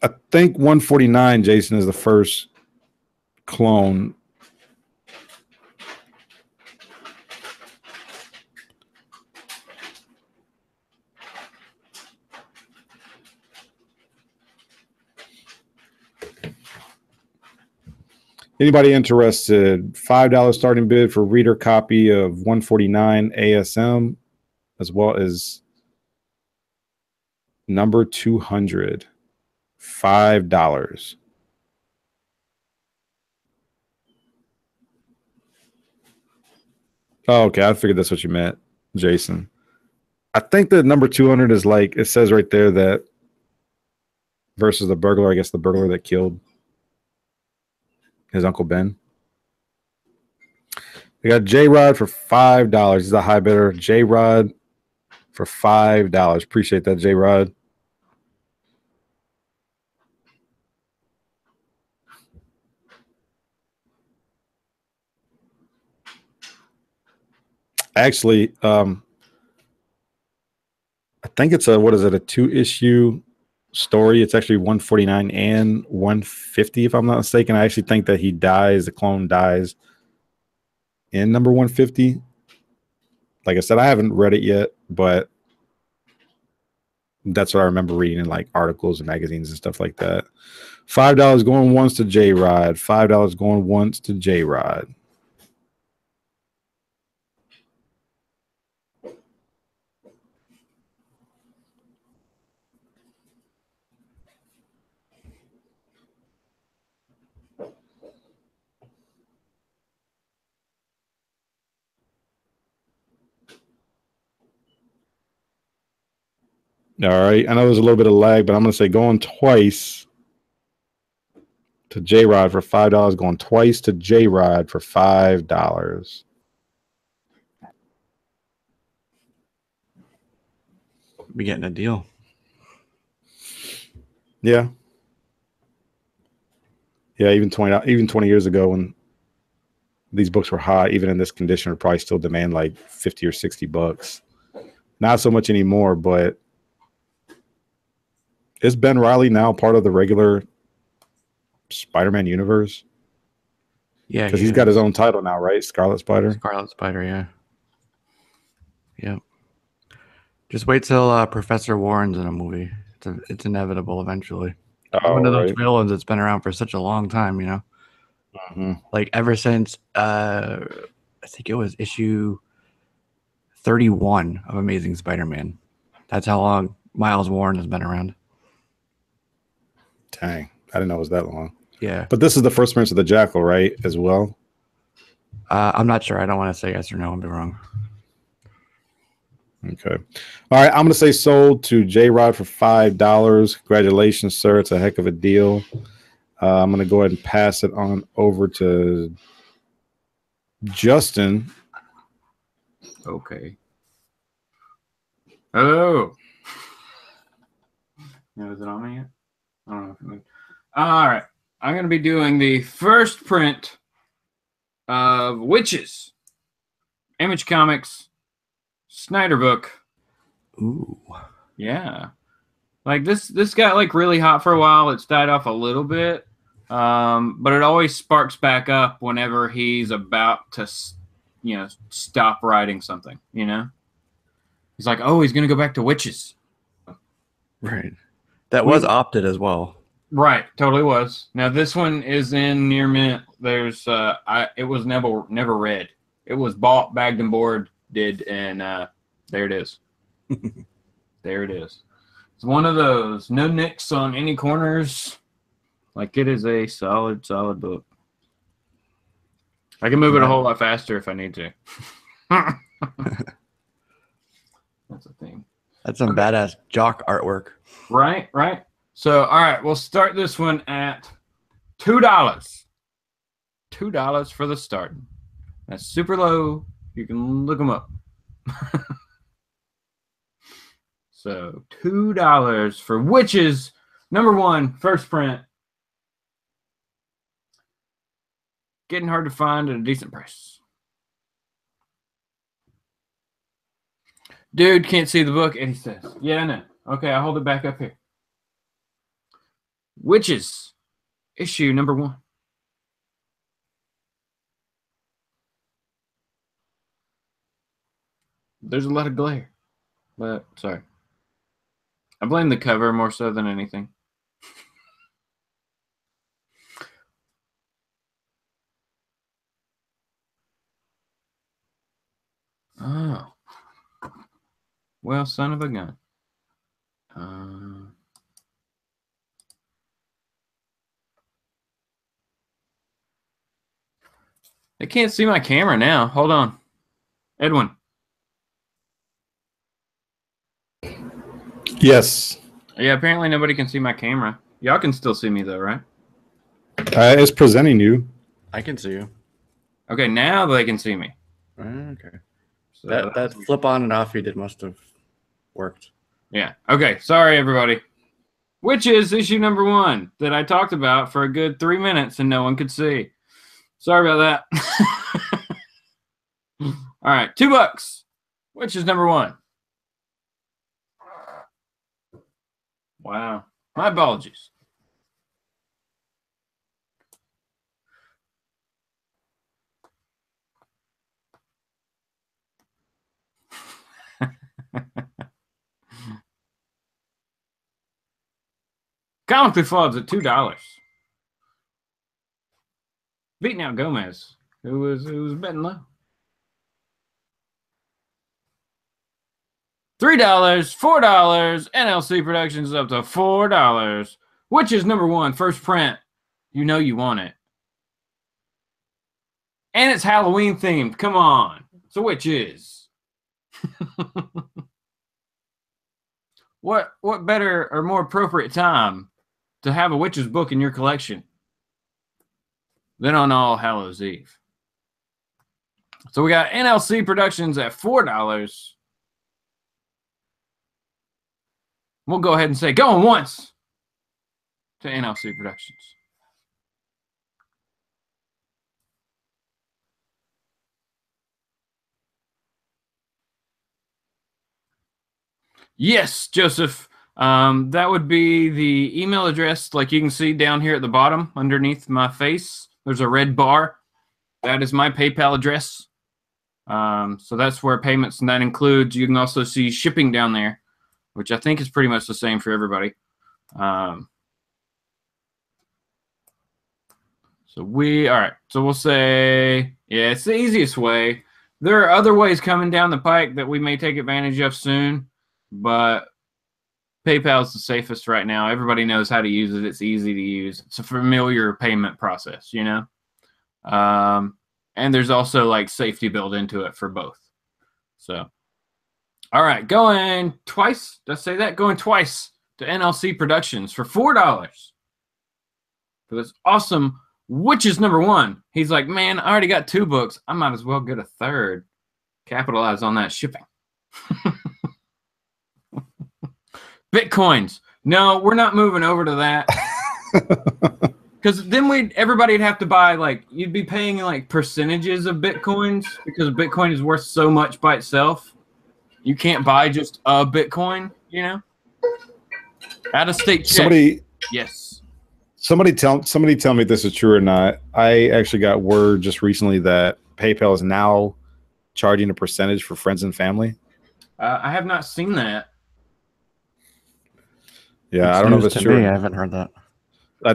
[SPEAKER 1] I think 149, Jason, is the first clone. Anybody interested? $5 starting bid for reader copy of 149 ASM, as well as number 200. $5. Oh, okay. I figured that's what you meant, Jason. I think that number 200 is like, it says right there that versus the burglar, I guess the burglar that killed his Uncle Ben. We got J-Rod for $5. He's a high bidder. J-Rod for $5. Appreciate that, J-Rod. Actually, I think it's a 2-issue story. It's actually 149 and 150, if I'm not mistaken. I actually think that he dies, the clone dies in number 150. Like I said, I haven't read it yet, but that's what I remember reading in like articles and magazines and stuff like that. $5 going once to J-Rod. $5 going once to J-Rod. All right. I know there's a little bit of lag, but I'm going to say going twice to J-Rod for $5. Going twice to J-Rod for $5.
[SPEAKER 3] Be getting a deal.
[SPEAKER 1] Yeah. Yeah, even 20 years ago when these books were hot, even in this condition, would probably still demand like $50 or $60. Not so much anymore, but is Ben Reilly now part of the regular Spider-Man universe?
[SPEAKER 3] Yeah,
[SPEAKER 1] because he's got his own title now, right? Scarlet Spider.
[SPEAKER 3] Scarlet Spider, yeah. Yep. Just wait till Professor Warren's in a movie. It's inevitable eventually.
[SPEAKER 1] Oh,
[SPEAKER 3] One of those
[SPEAKER 1] right.
[SPEAKER 3] villains that's been around for such a long time, you know. Like ever since I think it was issue 31 of Amazing Spider-Man. That's how long Miles Warren has been around.
[SPEAKER 1] Dang, I didn't know it was that long.
[SPEAKER 3] Yeah,
[SPEAKER 1] but this is the first appearance of the Jackal, right? As well.
[SPEAKER 3] I'm not sure. I don't want to say yes or no. I'll be wrong.
[SPEAKER 1] Okay. All right. I'm going to say sold to J Rod for $5. Congratulations, sir. It's a heck of a deal. I'm going to go ahead and pass it on over to Justin.
[SPEAKER 2] Okay. Hello. Now, is it on me yet? I don't know if it moved. All right. I'm going to be doing the first print of Witches. Image Comics. Snyder book.
[SPEAKER 3] Ooh.
[SPEAKER 2] Yeah. Like this got like really hot for a while. It's died off a little bit. But it always sparks back up whenever he's about to, stop writing something, He's like, oh, he's going to go back to Witches.
[SPEAKER 3] Right. That was opted as well.
[SPEAKER 2] Right. Totally was. Now this one is in near mint. There's, it was never read. It was bought, bagged and board, and there it is. There it is. It's one of those. No nicks on any corners. Like it is a solid book. I can move it a whole lot faster if I need to. That's a thing.
[SPEAKER 3] That's some badass jock artwork.
[SPEAKER 2] Right. So, all right, we'll start this one at $2. $2 for the start. That's super low. You can look them up. So, $2 for Witches, #1, first print. Getting hard to find at a decent price. Dude can't see the book, and he says, yeah, I know. Okay, I'll hold it back up here. Witches, issue #1. There's a lot of glare, but sorry. I blame the cover more so than anything. Oh. Well, son of a gun. They can't see my camera now. Hold on. Edwin.
[SPEAKER 1] Yes.
[SPEAKER 2] Yeah, apparently nobody can see my camera. Y'all can still see me though, right?
[SPEAKER 1] It's presenting you.
[SPEAKER 3] I can see you.
[SPEAKER 2] Okay, now they can see me.
[SPEAKER 3] Okay.
[SPEAKER 2] So
[SPEAKER 3] That flip on and off you did must have worked.
[SPEAKER 2] Yeah. Okay. Sorry, everybody. Witches, issue #1 that I talked about for a good 3 minutes and no one could see. Sorry about that. All right. $2. Witches #1. Wow. My apologies. Comically Flawed's at $2. Beating out Gomez, who was betting low. $3, $4. NLC Productions up to $4. Witches #1, first print. You know you want it. And it's Halloween themed. Come on. So Witches. What better or more appropriate time to have a Witches book in your collection than on All Hallows Eve? So we got NLC Productions at $4. We'll go ahead and say going once to NLC Productions. Yes, Joseph. That would be the email address. Like you can see down here at the bottom underneath my face, there's a red bar. That is my PayPal address. So that's where payments, and that includes, you can also see shipping down there, which I think is pretty much the same for everybody. So we'll say, yeah, it's the easiest way. There are other ways coming down the pike that we may take advantage of soon, but PayPal is the safest right now. Everybody knows how to use it. It's easy to use. It's a familiar payment process, you know? And there's also like safety built into it for both. So, all right, going twice. Did I say that? Going twice to NLC Productions for $4 for this awesome Witches #1. He's like, man, I already got 2 books. I might as well get a 3rd. Capitalize on that shipping. Bitcoins. No, we're not moving over to that. Because then everybody'd have to buy, like, you'd be paying like percentages of Bitcoins because Bitcoin is worth so much by itself. You can't buy just a Bitcoin, you know? Out of state check. Yes.
[SPEAKER 1] Somebody tell me if this is true or not. I actually got word just recently that PayPal is now charging a percentage for friends and family.
[SPEAKER 2] I have not seen that.
[SPEAKER 1] Yeah, I don't know if it's true.
[SPEAKER 3] I haven't heard that.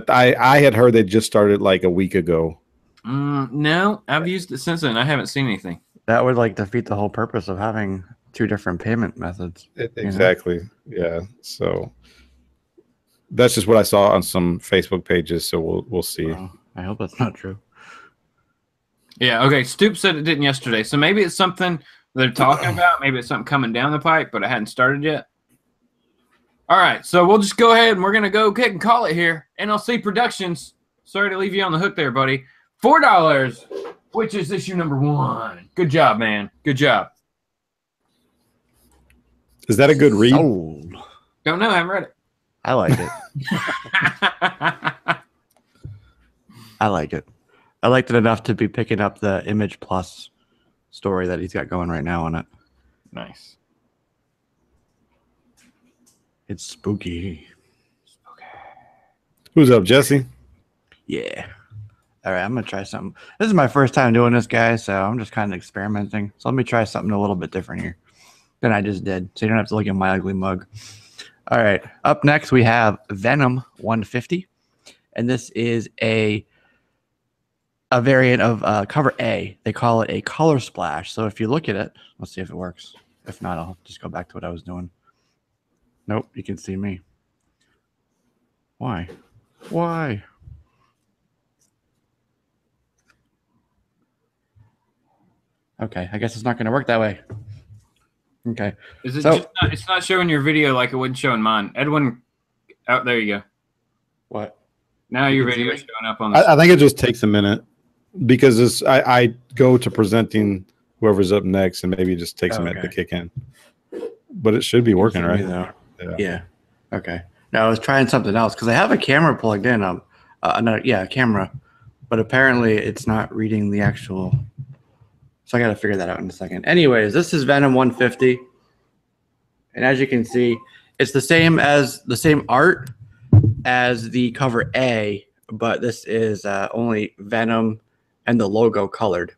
[SPEAKER 1] I had heard they just started like a week ago.
[SPEAKER 2] No, I've used it since then. I haven't seen anything.
[SPEAKER 3] That would like defeat the whole purpose of having 2 different payment methods.
[SPEAKER 1] Exactly. Yeah. So that's just what I saw on some Facebook pages. So we'll see.
[SPEAKER 3] Well, I hope that's not true.
[SPEAKER 2] Yeah. Okay. Stoop said it didn't yesterday, so maybe it's something they're talking about. Maybe it's something coming down the pipe, but it hadn't started yet. All right, so we'll just go ahead and we're gonna go kick and call it here. NLC Productions. Sorry to leave you on the hook there, buddy. $4, which is issue #1. Good job, man. Good job.
[SPEAKER 1] Is that a good read?
[SPEAKER 3] Sold.
[SPEAKER 2] Don't know. I haven't read it.
[SPEAKER 3] I like it. I like it. I liked it enough to be picking up the Image Plus story that he's got going right now on it.
[SPEAKER 2] Nice.
[SPEAKER 3] It's spooky.
[SPEAKER 1] Who's up, Jesse?
[SPEAKER 3] Yeah. All right, I'm going to try something. This is my first time doing this, guys, so I'm just kind of experimenting. So let me try something a little bit different here than I just did, so you don't have to look at my ugly mug. All right, up next we have Venom 150, and this is a variant of cover A. They call it a color splash. So if you look at it, let's see if it works. If not, I'll just go back to what I was doing. Nope, you can see me. Why? Why? Okay, I guess it's not going to work that way. Okay.
[SPEAKER 2] Is it just not, it's not showing your video like it wouldn't show in mine. Edwin, oh, there you go.
[SPEAKER 3] What?
[SPEAKER 2] Now your video is showing up on the
[SPEAKER 1] I think it just takes a minute because I go to presenting whoever's up next and maybe it just takes a minute to kick in. But it should be working, right?
[SPEAKER 3] Yeah. Okay. Now I was trying something else because I have a camera plugged in. A camera, but apparently it's not reading the actual. So I got to figure that out in a second. Anyways, this is Venom 150, and as you can see, it's the same art as the cover A, but this is only Venom and the logo colored.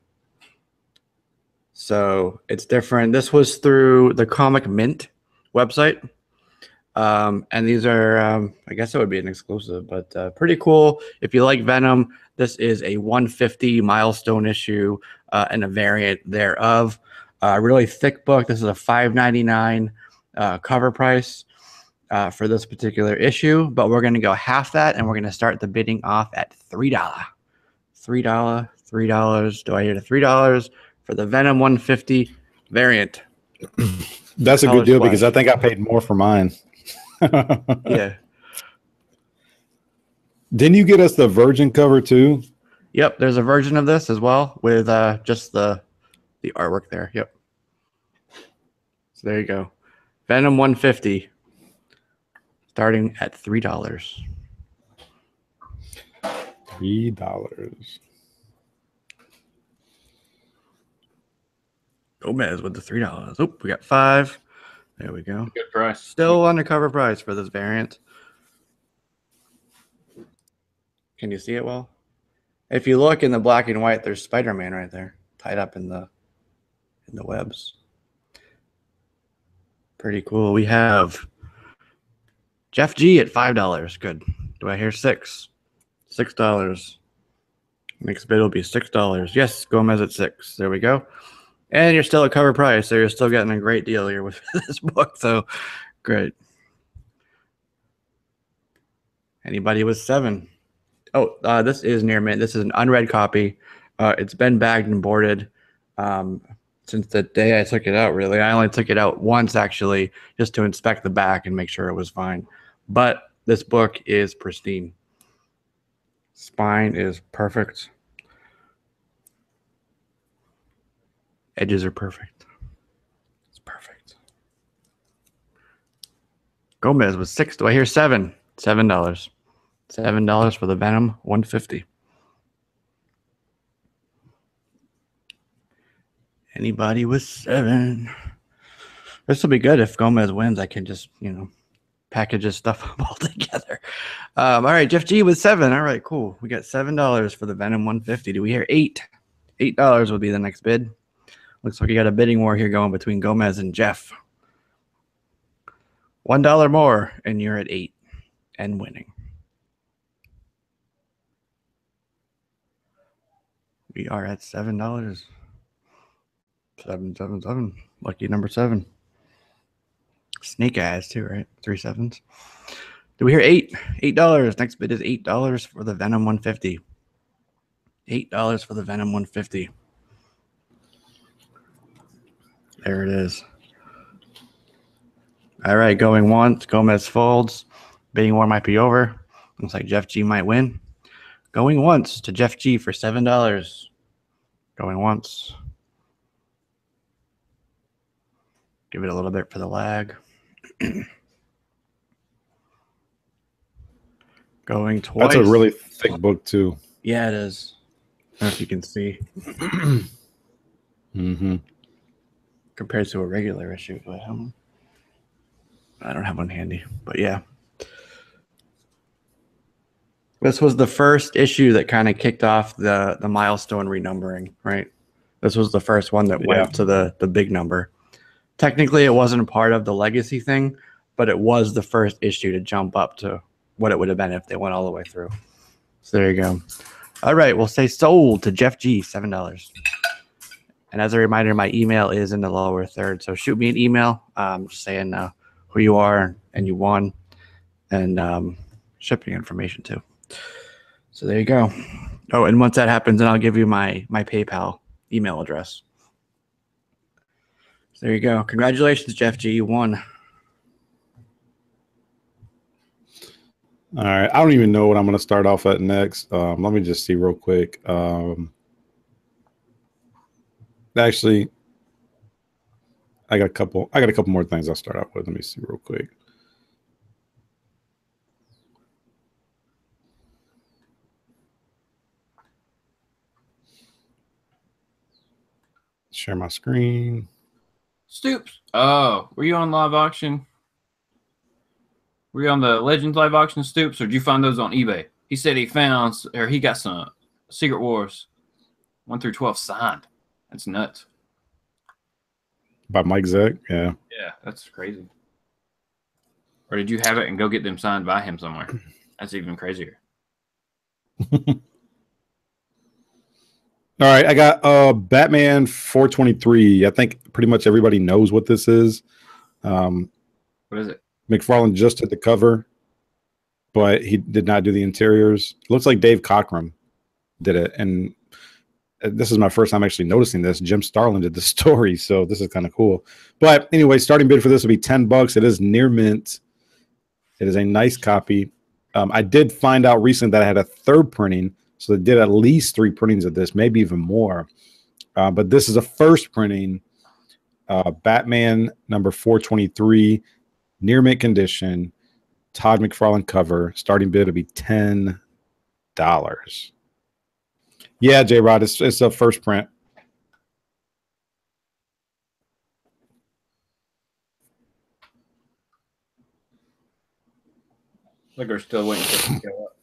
[SPEAKER 3] So it's different. This was through the Comic Mint website. And these are, I guess it would be an exclusive, but pretty cool. If you like Venom, this is a 150 milestone issue and a variant thereof. Really thick book. This is a $5.99 cover price for this particular issue, but we're going to go half that, and we're going to start the bidding off at $3. $3. Do I hear the $3 for the Venom 150 variant?
[SPEAKER 1] That's a good deal because I think I paid more for mine.
[SPEAKER 3] Yeah.
[SPEAKER 1] Didn't you get us the Virgin cover too?
[SPEAKER 3] Yep, there's a version of this as well with just the artwork there. Yep. So there you go. Venom 150 starting at $3.
[SPEAKER 1] $3.
[SPEAKER 3] Gomez with the $3. Oh, we got 5. There we go.
[SPEAKER 2] good price.
[SPEAKER 3] Still undercover price for this variant. Can you see it well? If you look in the black and white, there's Spider-Man right there, tied up in the in the webs. Pretty cool. We have Jeff G at $5. Good. Do I hear $6? $6. Next bid will be $6. Yes, Gomez at 6. There we go. And you're still at cover price, so you're still getting a great deal here with this book. So great. Anybody with 7? Oh, this is near mint. This is an unread copy. It's been bagged and boarded since the day I took it out, really. I only took it out once, actually, just to inspect the back and make sure it was fine. But this book is pristine. Spine is perfect. Edges are perfect. It's perfect. Gomez was 6. Do I hear 7? $7. $7 for the Venom 150. Anybody with 7? This will be good if Gomez wins. I can just, package his stuff up all together. All right, Jeff G with 7. All right, cool. We got $7 for the Venom 150. Do we hear 8? $8 would be the next bid. Looks like you got a bidding war here going between Gomez and Jeff. $1 more, and you're at 8 and winning. We are at $7. 777. Lucky number 7. Snake eyes too, right? 3 7s. Do we hear 8? $8. Next bid is $8 for the Venom 150. $8 for the Venom 150. There it is. All right, going once. Gomez folds. Bidding war might be over. Looks like Jeff G might win. Going once to Jeff G for $7. Going once. Give it a little bit for the lag. Going twice.
[SPEAKER 1] That's a really thick book, too.
[SPEAKER 3] Yeah, it is. I don't know if you can see.
[SPEAKER 1] Mm-hmm.
[SPEAKER 3] Compared to a regular issue. Do I have one? I don't have one handy, but yeah. This was the first issue that kind of kicked off the milestone renumbering, right? This was the first one that went to the big number. Technically, it wasn't a part of the legacy thing, but it was the first issue to jump up to what it would have been if they went all the way through. So there you go. All right, we'll say sold to Jeff G, $7. And as a reminder, my email is in the lower third. So shoot me an email just saying who you are and you won, and shipping information too. So there you go. Oh, and once that happens, then I'll give you my PayPal email address. So there you go. Congratulations, Jeff G. You won.
[SPEAKER 1] All right. I don't even know what I'm going to start off at next. Let me just see real quick. Actually, I got a couple more things I'll start out with. Let me see real quick. Share my screen.
[SPEAKER 2] Stoops. Oh, were you on live auction? Were you on the Legends live auction, Stoops, or did you find those on eBay? He said he got some Secret Wars 1 through 12 signed. That's nuts.
[SPEAKER 1] By Mike Zeck? Yeah.
[SPEAKER 2] Yeah, that's crazy. Or did you have it and go get them signed by him somewhere? That's even crazier.
[SPEAKER 1] All right, I got Batman 423. I think pretty much everybody knows what this is.
[SPEAKER 2] What is it?
[SPEAKER 1] McFarlane just did the cover, but he did not do the interiors. It looks like Dave Cockrum did it, and this is my first time actually noticing this. Jim Starlin did the story, so this is kind of cool. But anyway, starting bid for this will be $10. It is near mint. It is a nice copy. I did find out recently that I had a third printing, so they did at least 3 printings of this, maybe even more. But this is a first printing. Batman number 423, near mint condition, Todd McFarlane cover. Starting bid will be $10. Yeah, J-Rod, it's a first print.
[SPEAKER 2] Like we're still waiting for it to go up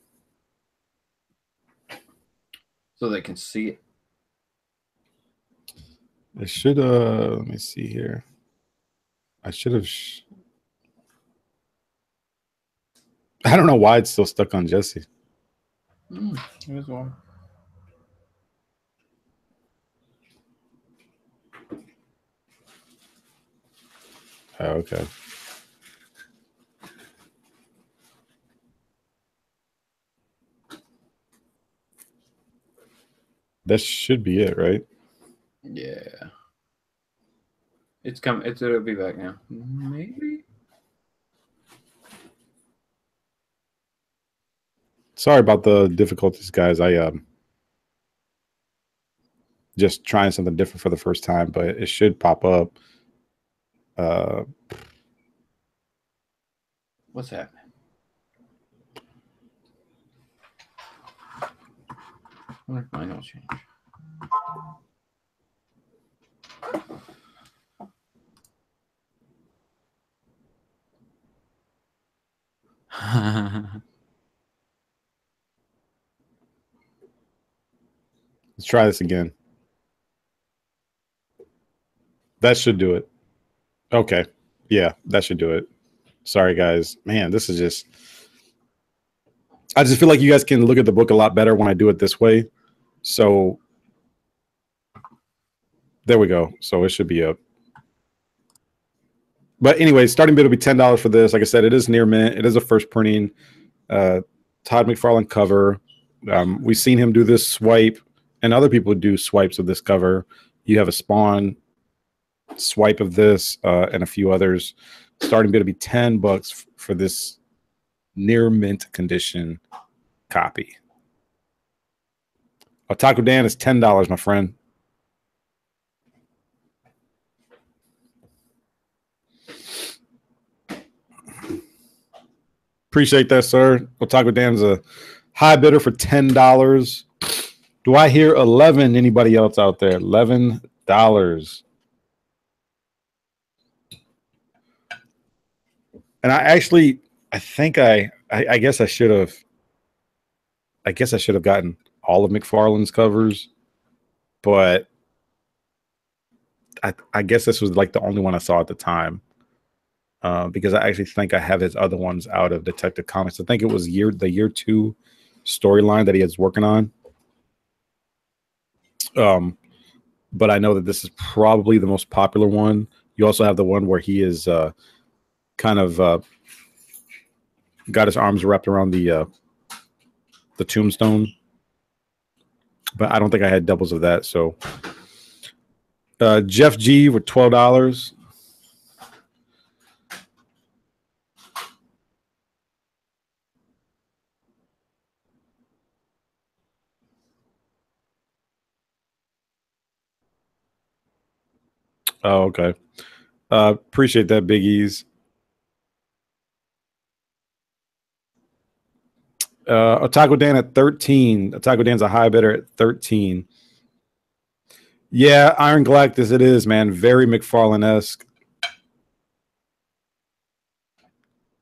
[SPEAKER 2] so they can see it.
[SPEAKER 1] It should let me see here. I should have I don't know why it's still stuck on Jesse.
[SPEAKER 2] Here's one.
[SPEAKER 1] Oh, okay. That should be it, right?
[SPEAKER 2] Yeah. It's coming. It'll be back now. Maybe.
[SPEAKER 1] Sorry about the difficulties, guys. I just trying something different for the first time, but it should pop up.
[SPEAKER 2] What's happening? I wonder if mine will change.
[SPEAKER 1] Let's try this again. That should do it. Okay. Yeah, that should do it. Sorry, guys. Man, this is just... I just feel like you guys can look at the book a lot better when I do it this way. So there we go. So it should be up. But anyway, starting bid will be $10 for this. Like I said, it is near mint. It is a first printing. Todd McFarlane cover. We've seen him do this swipe, and other people do swipes of this cover. You have a Spawn swipe of this and a few others. Starting bid will be $10 for this near mint condition copy. Taco Dan is $10, my friend. Appreciate that, sir. Taco Dan's a high bidder for $10. Do I hear 11? Anybody else out there? $11. And I think I guess I should have. I guess I should have gotten all of McFarlane's covers, but I guess this was like the only one I saw at the time. Because I actually think I have his other ones out of Detective Comics. I think it was the year 2 storyline that he is working on. But I know that this is probably the most popular one. You also have the one where he is kind of got his arms wrapped around the tombstone. But I don't think I had doubles of that. So Jeff G with $12. Oh, okay. Appreciate that, Big E's. Taco Dan at 13. Taco Dan's a high bidder at 13. Yeah, Iron Galactus, it is, man. Very McFarlane-esque.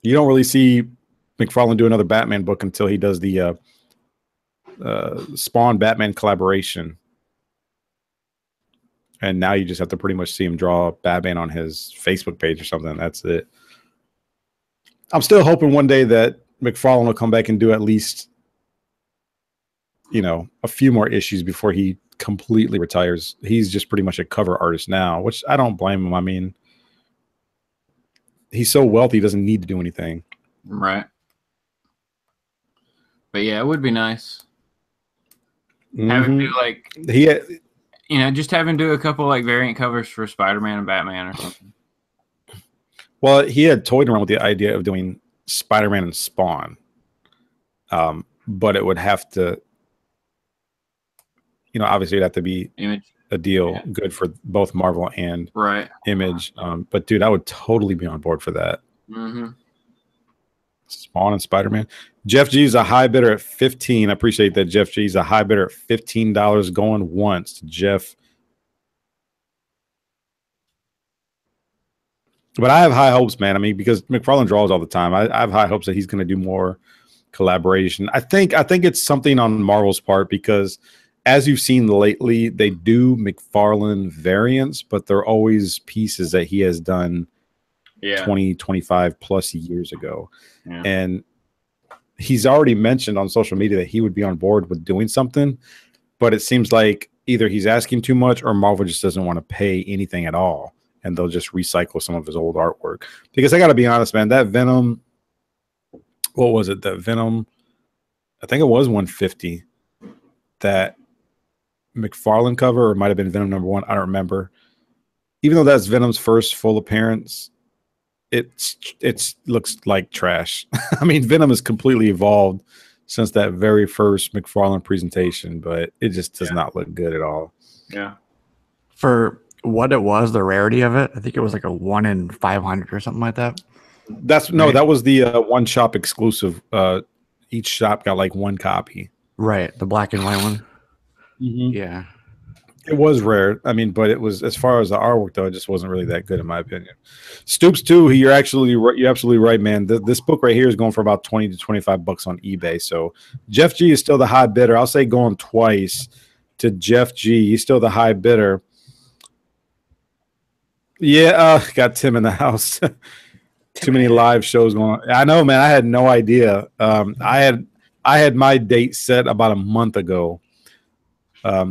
[SPEAKER 1] You don't really see McFarlane do another Batman book until he does the Spawn Batman collaboration. And now you just have to pretty much see him draw Batman on his Facebook page or something. That's it. I'm still hoping one day that McFarlane will come back and do at least, you know, a few more issues before he completely retires. He's just pretty much a cover artist now, which I don't blame him. I mean, he's so wealthy, he doesn't need to do anything.
[SPEAKER 2] Right. But yeah, it would be nice. Have him do like you know, just have him do a couple like variant covers for Spider-Man and Batman or something.
[SPEAKER 1] Well, he had toyed around with the idea of doing Spider-Man and Spawn, but it would have to, you know, obviously it'd have to be
[SPEAKER 2] Image.
[SPEAKER 1] A deal good for both Marvel and Image. But dude, I would totally be on board for that. Spawn and Spider-Man. Jeff G's a high bidder at 15. I appreciate that. Jeff G's a high bidder at $15 going once to Jeff. But I have high hopes, man. I mean, because McFarlane draws all the time. I have high hopes that he's going to do more collaboration. I think it's something on Marvel's part, because as you've seen lately, they do McFarlane variants, but they're always pieces that he has done 20, 25 plus years ago.
[SPEAKER 2] Yeah.
[SPEAKER 1] And he's already mentioned on social media that he would be on board with doing something, but it seems like either he's asking too much or Marvel just doesn't want to pay anything at all, and they'll just recycle some of his old artwork. Because I got to be honest, man, that Venom, what was it? That Venom, I think it was 150. That McFarlane cover, or it might have been Venom #1. I don't remember. Even though that's Venom's first full appearance, it looks like trash. I mean, Venom has completely evolved since that very first McFarlane presentation, but it just does not look good at all.
[SPEAKER 2] Yeah.
[SPEAKER 3] For what it was, the rarity of it, I think it was like a 1 in 500 or something like that.
[SPEAKER 1] That was the one shop exclusive. Each shop got like one copy.
[SPEAKER 3] Right, the black and white one.
[SPEAKER 1] Mm-hmm.
[SPEAKER 3] Yeah.
[SPEAKER 1] It was rare. I mean, but it was, as far as the artwork though, it just wasn't really that good in my opinion. Stoops too. You're absolutely right, man. This book right here is going for about $20 to $25 on eBay. So Jeff G is still the high bidder. I'll say going twice to Jeff G. He's still the high bidder. Yeah, got Tim in the house. Too many live shows going on. I know, man. I had no idea. I had my date set about a month ago.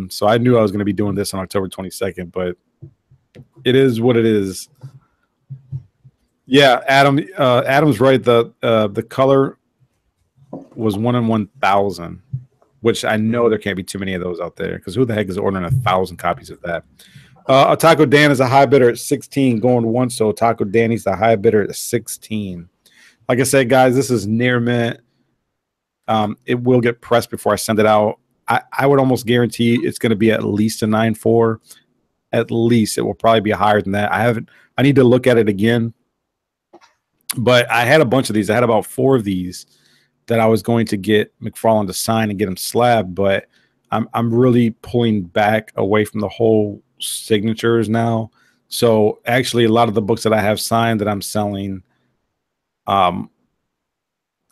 [SPEAKER 1] So I knew I was going to be doing this on October 22nd, but it is what it is. Yeah, Adam's right. The color was 1 in 1,000, which I know there can't be too many of those out there, because who the heck is ordering 1,000 copies of that? Otaku Dan is a high bidder at 16 going once, so Otaku Danny's the high bidder at 16. Like I said, guys, this is near mint. It will get pressed before I send it out. I would almost guarantee it's going to be at least a 9.4. At least it will probably be higher than that. I need to look at it again. But I had a bunch of these. I had about 4 of these that I was going to get McFarlane to sign and get them slabbed. But I'm really pulling back away from the whole signatures now. So actually, a lot of the books that I have signed that I'm selling, I'm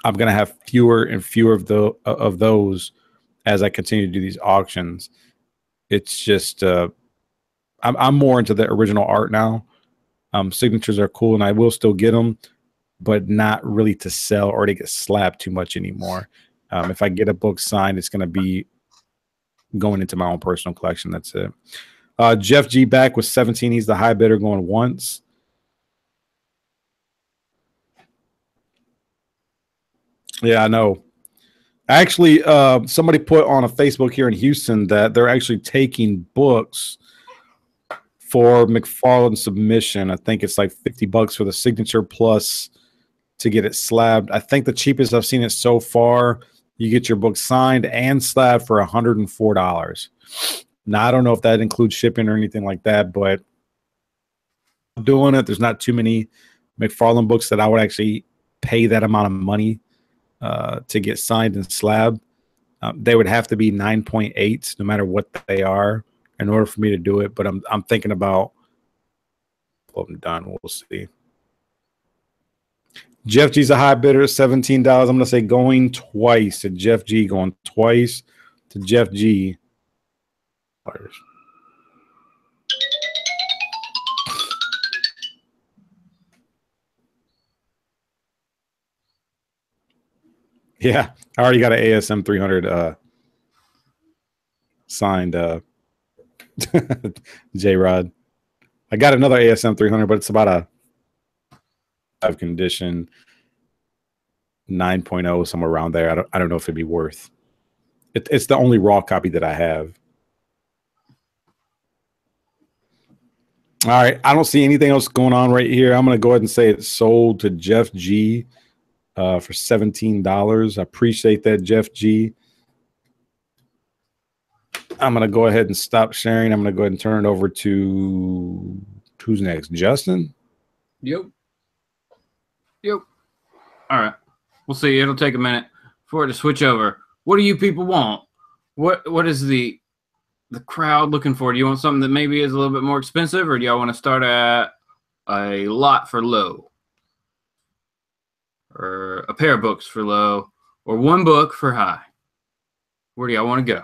[SPEAKER 1] going to have fewer and fewer of those as I continue to do these auctions. It's just I'm more into the original art now. Signatures are cool, and I will still get them, but not really to sell or to get slapped too much anymore. If I get a book signed, it's going to be going into my own personal collection. That's it. Jeff G back with 17. He's the high bidder going once. Yeah, I know. Actually, somebody put on a Facebook here in Houston that they're actually taking books for McFarlane submission. I think it's like $50 for the signature plus to get it slabbed. I think the cheapest I've seen it so far, you get your book signed and slabbed for $104. Now, I don't know if that includes shipping or anything like that, but doing it, there's not too many McFarlane books that I would actually pay that amount of money to get signed and slabbed. They would have to be 9.8 no matter what they are in order for me to do it. But I'm thinking about what I'm done. We'll see. Jeff G's a high bidder, $17. I'm going to say going twice to Jeff G. Going twice to Jeff G. Yeah, I already got an ASM 300 signed. J-Rod. I got another ASM 300, but it's about a 5 condition 9.0, somewhere around there. I don't know if it'd be worth. It's the only raw copy that I have. All right, I don't see anything else going on right here. I'm going to go ahead and say it's sold to Jeff G for $17. I appreciate that, Jeff G. I'm going to go ahead and stop sharing. I'm going to go ahead and turn it over to who's next? Justin?
[SPEAKER 2] Yep. All right. We'll see. It'll take a minute for it to switch over. What do you people want? What is the crowd looking for? Do you want something that maybe is a little bit more expensive, or do y'all want to start at a lot for low? Or a pair of books for low? Or one book for high? Where do y'all want to go?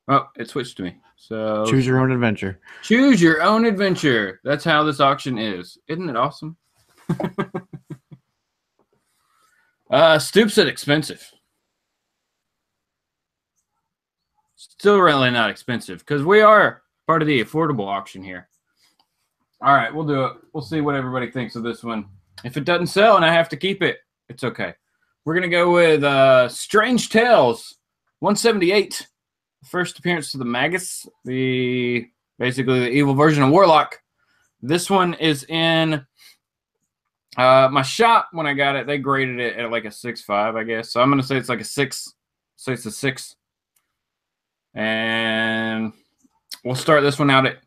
[SPEAKER 2] Oh, it switched to me. So
[SPEAKER 3] Choose your own adventure.
[SPEAKER 2] choose your own adventure. That's how this auction is. Isn't it awesome? Stoop said expensive. Still really not expensive because we are part of the affordable auction here. All right, we'll do it. We'll see what everybody thinks of this one. If it doesn't sell and I have to keep it, it's okay. We're going to go with Strange Tales 178. First appearance to the Magus, basically the evil version of Warlock. This one is in my shop. When I got it, they graded it at like a 6.5, I guess. So I'm going to say it's like a 6. So it's a 6. And we'll start this one out at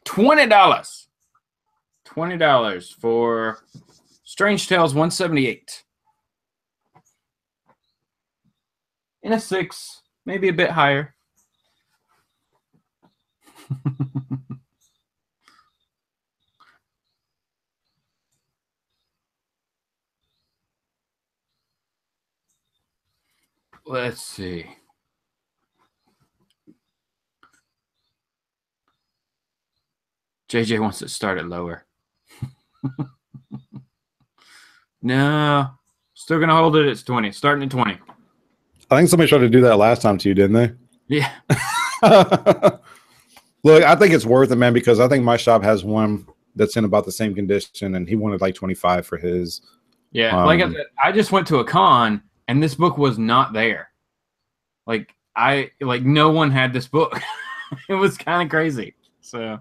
[SPEAKER 2] $20. $20 for Strange Tales 178. In a 6, maybe a bit higher. Let's see. JJ wants it started lower. No, still gonna hold it. It's 20. Starting at 20.
[SPEAKER 1] I think somebody tried to do that last time to you, didn't they?
[SPEAKER 2] Yeah.
[SPEAKER 1] Look, I think it's worth it, man, because I think my shop has one that's in about the same condition, and he wanted like 25 for his.
[SPEAKER 2] Yeah, like I just went to a con, and this book was not there. Like no one had this book. It was kind of crazy. So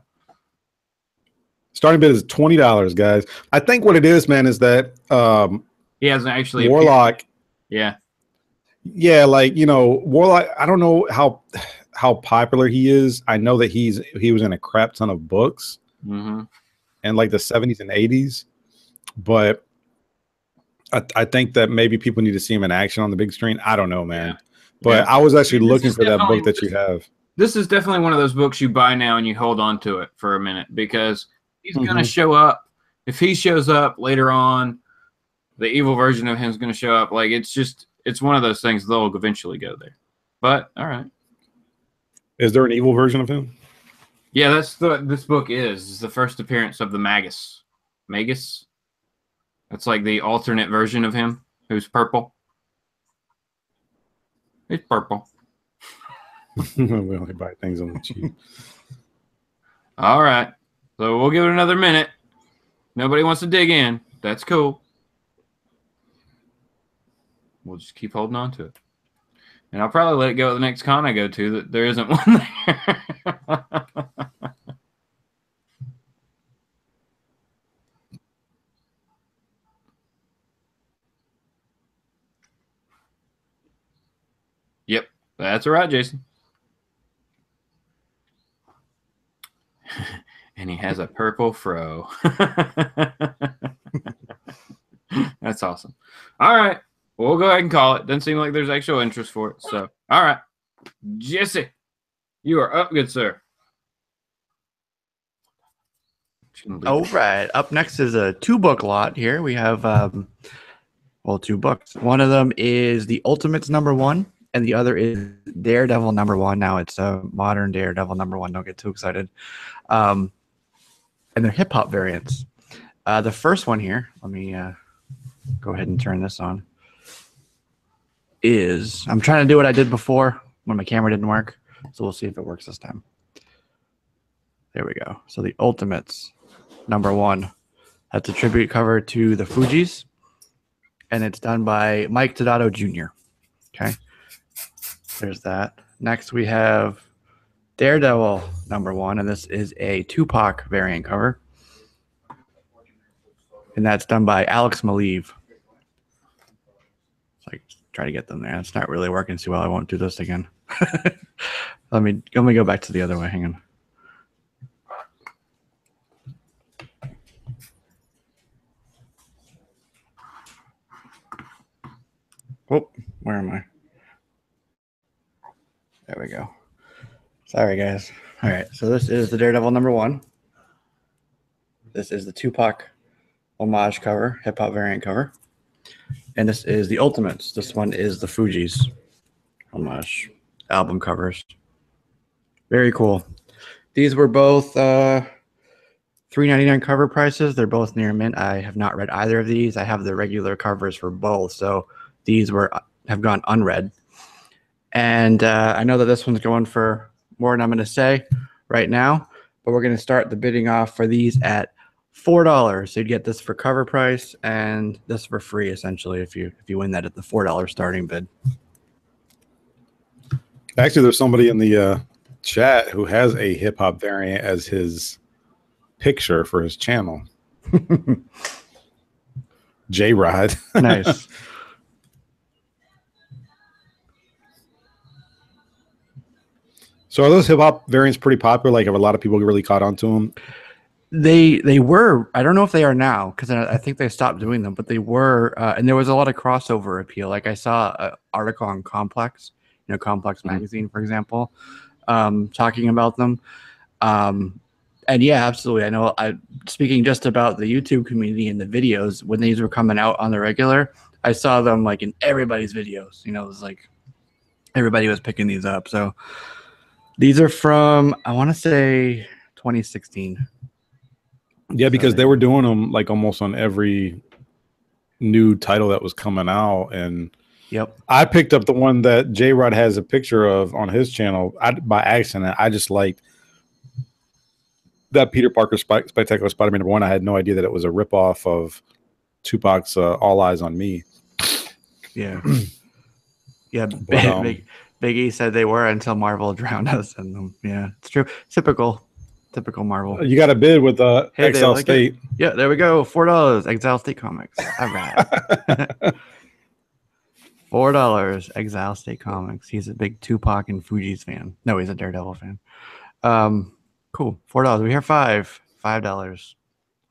[SPEAKER 1] starting bid is $20, guys. I think what it is, man, is that
[SPEAKER 2] he hasn't actually
[SPEAKER 1] Warlock.
[SPEAKER 2] Appeared. Yeah.
[SPEAKER 1] Yeah, like, you know, Warlock, I don't know how popular he is. I know that he was in a crap ton of books in like the 70s and 80s, but I think that maybe people need to see him in action on the big screen. I don't know, man. Yeah. But I was actually looking for that book that you have.
[SPEAKER 2] This is definitely one of those books you buy now and you hold on to it for a minute because he's going to show up. If he shows up later on, the evil version of him is going to show up. Like, it's one of those things they'll eventually go there. But all right.
[SPEAKER 1] Is there an evil version of him?
[SPEAKER 2] Yeah, that's this book is. It's the first appearance of the Magus. Magus? That's like the alternate version of him who's purple. He's purple.
[SPEAKER 1] We only buy things on the cheap.
[SPEAKER 2] All right. So we'll give it another minute. Nobody wants to dig in. That's cool. We'll just keep holding on to it. And I'll probably let it go at the next con I go to that there isn't one there. Yep, that's all right, Jason. And he has a purple fro. That's awesome. All right. We'll go ahead and call it. Doesn't seem like there's actual interest for it. So, all right. Jesse, you are up, good sir.
[SPEAKER 3] All right. Up next is a 2-book lot here. We have, 2 books. One of them is The Ultimates #1, and the other is Daredevil #1. Now it's a modern Daredevil #1. Don't get too excited. And they're hip-hop variants. The first one here, let me go ahead and turn this on. I'm trying to do what I did before when my camera didn't work, so we'll see if it works this time. There we go. So The Ultimates #1. That's a tribute cover to the Fugees, and it's done by Mike Tadato Jr. Okay, there's that. Next we have Daredevil #1, and this is a Tupac variant cover, and that's done by Alex Maleev. Try to get them there. It's not really working too well. I won't do this again. Let me go back to the other way. Hang on. Oh, where am I? There we go. Sorry, guys. All right. So this is the Daredevil #1. This is the Tupac homage cover, hip hop variant cover. And this is The Ultimates. This one is the Fugees homage album covers. Very cool. These were both $3.99 cover prices. They're both near mint. I have not read either of these. I have the regular covers for both, so these have gone unread. And I know that this one's going for more than I'm going to say right now, but we're going to start the bidding off for these at $4. So you'd get this for cover price and this for free, essentially, if you win that at the $4 starting bid.
[SPEAKER 1] Actually, there's somebody in the chat who has a hip hop variant as his picture for his channel. J-Rod.
[SPEAKER 3] Nice.
[SPEAKER 1] So are those hip hop variants pretty popular? Like, have a lot of people really caught on to them?
[SPEAKER 3] They were. I don't know if they are now because I think they stopped doing them, but they were. And there was a lot of crossover appeal. Like I saw an article on Complex, Complex magazine, for example, talking about them. And yeah, absolutely. I know. Speaking just about the YouTube community and the videos when these were coming out on the regular, I saw them like in everybody's videos. It was like everybody was picking these up. So these are from, I want to say 2016.
[SPEAKER 1] Yeah, because they were doing them like almost on every new title that was coming out. And
[SPEAKER 3] yep,
[SPEAKER 1] I picked up the one that J-Rod has a picture of on his channel by accident. I just liked that Peter Parker Spectacular Spider-Man #1. I had no idea that it was a ripoff of Tupac's All Eyes on Me.
[SPEAKER 3] Yeah. Yeah, Big E said they were until Marvel drowned us in them. Yeah, it's true. Typical Marvel.
[SPEAKER 1] You got a bid with EXILESTATE.
[SPEAKER 3] Yeah, there we go. $4. EXILESTATE Comics. All right. $4. EXILESTATE Comics. He's a big Tupac and Fugees fan. No, he's a Daredevil fan. Cool. $4. We hear $5.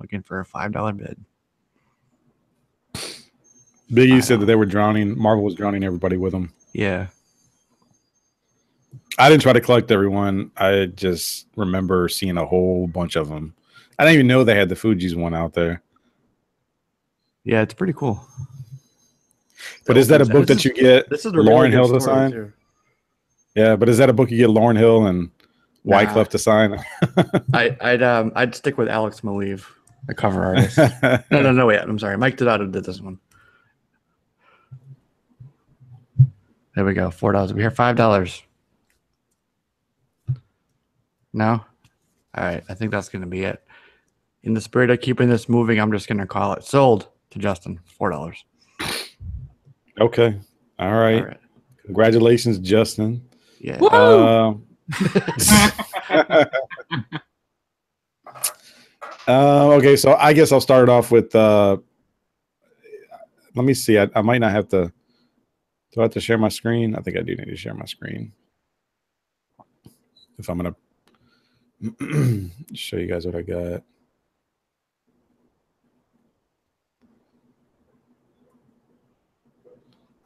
[SPEAKER 3] Looking for a $5 bid.
[SPEAKER 1] Big E said that they were drowning. Marvel was drowning everybody with them.
[SPEAKER 3] Yeah.
[SPEAKER 1] I didn't try to collect everyone. I just remember seeing a whole bunch of them. I didn't even know they had the Fugees one out there.
[SPEAKER 3] Yeah, it's pretty cool.
[SPEAKER 1] But is that a book that you get Lauryn Hill to sign?
[SPEAKER 3] Too.
[SPEAKER 1] Yeah, but is that a book you get Lauryn Hill and Wyclef to sign?
[SPEAKER 3] I'd stick with Alex Maleev, the cover artist. No, wait. I'm sorry. Mike Donato did this one. There we go. $4. We hear $5. No? All right. I think that's going to be it. In the spirit of keeping this moving, I'm just going to call it sold to Justin. $4.
[SPEAKER 1] Okay. All right. Congratulations, Justin.
[SPEAKER 3] Yeah.
[SPEAKER 1] Okay. So I guess I'll start it off with, let me see. I might not have to. Do I have to share my screen? I think I do need to share my screen. If I'm going to show you guys what I got.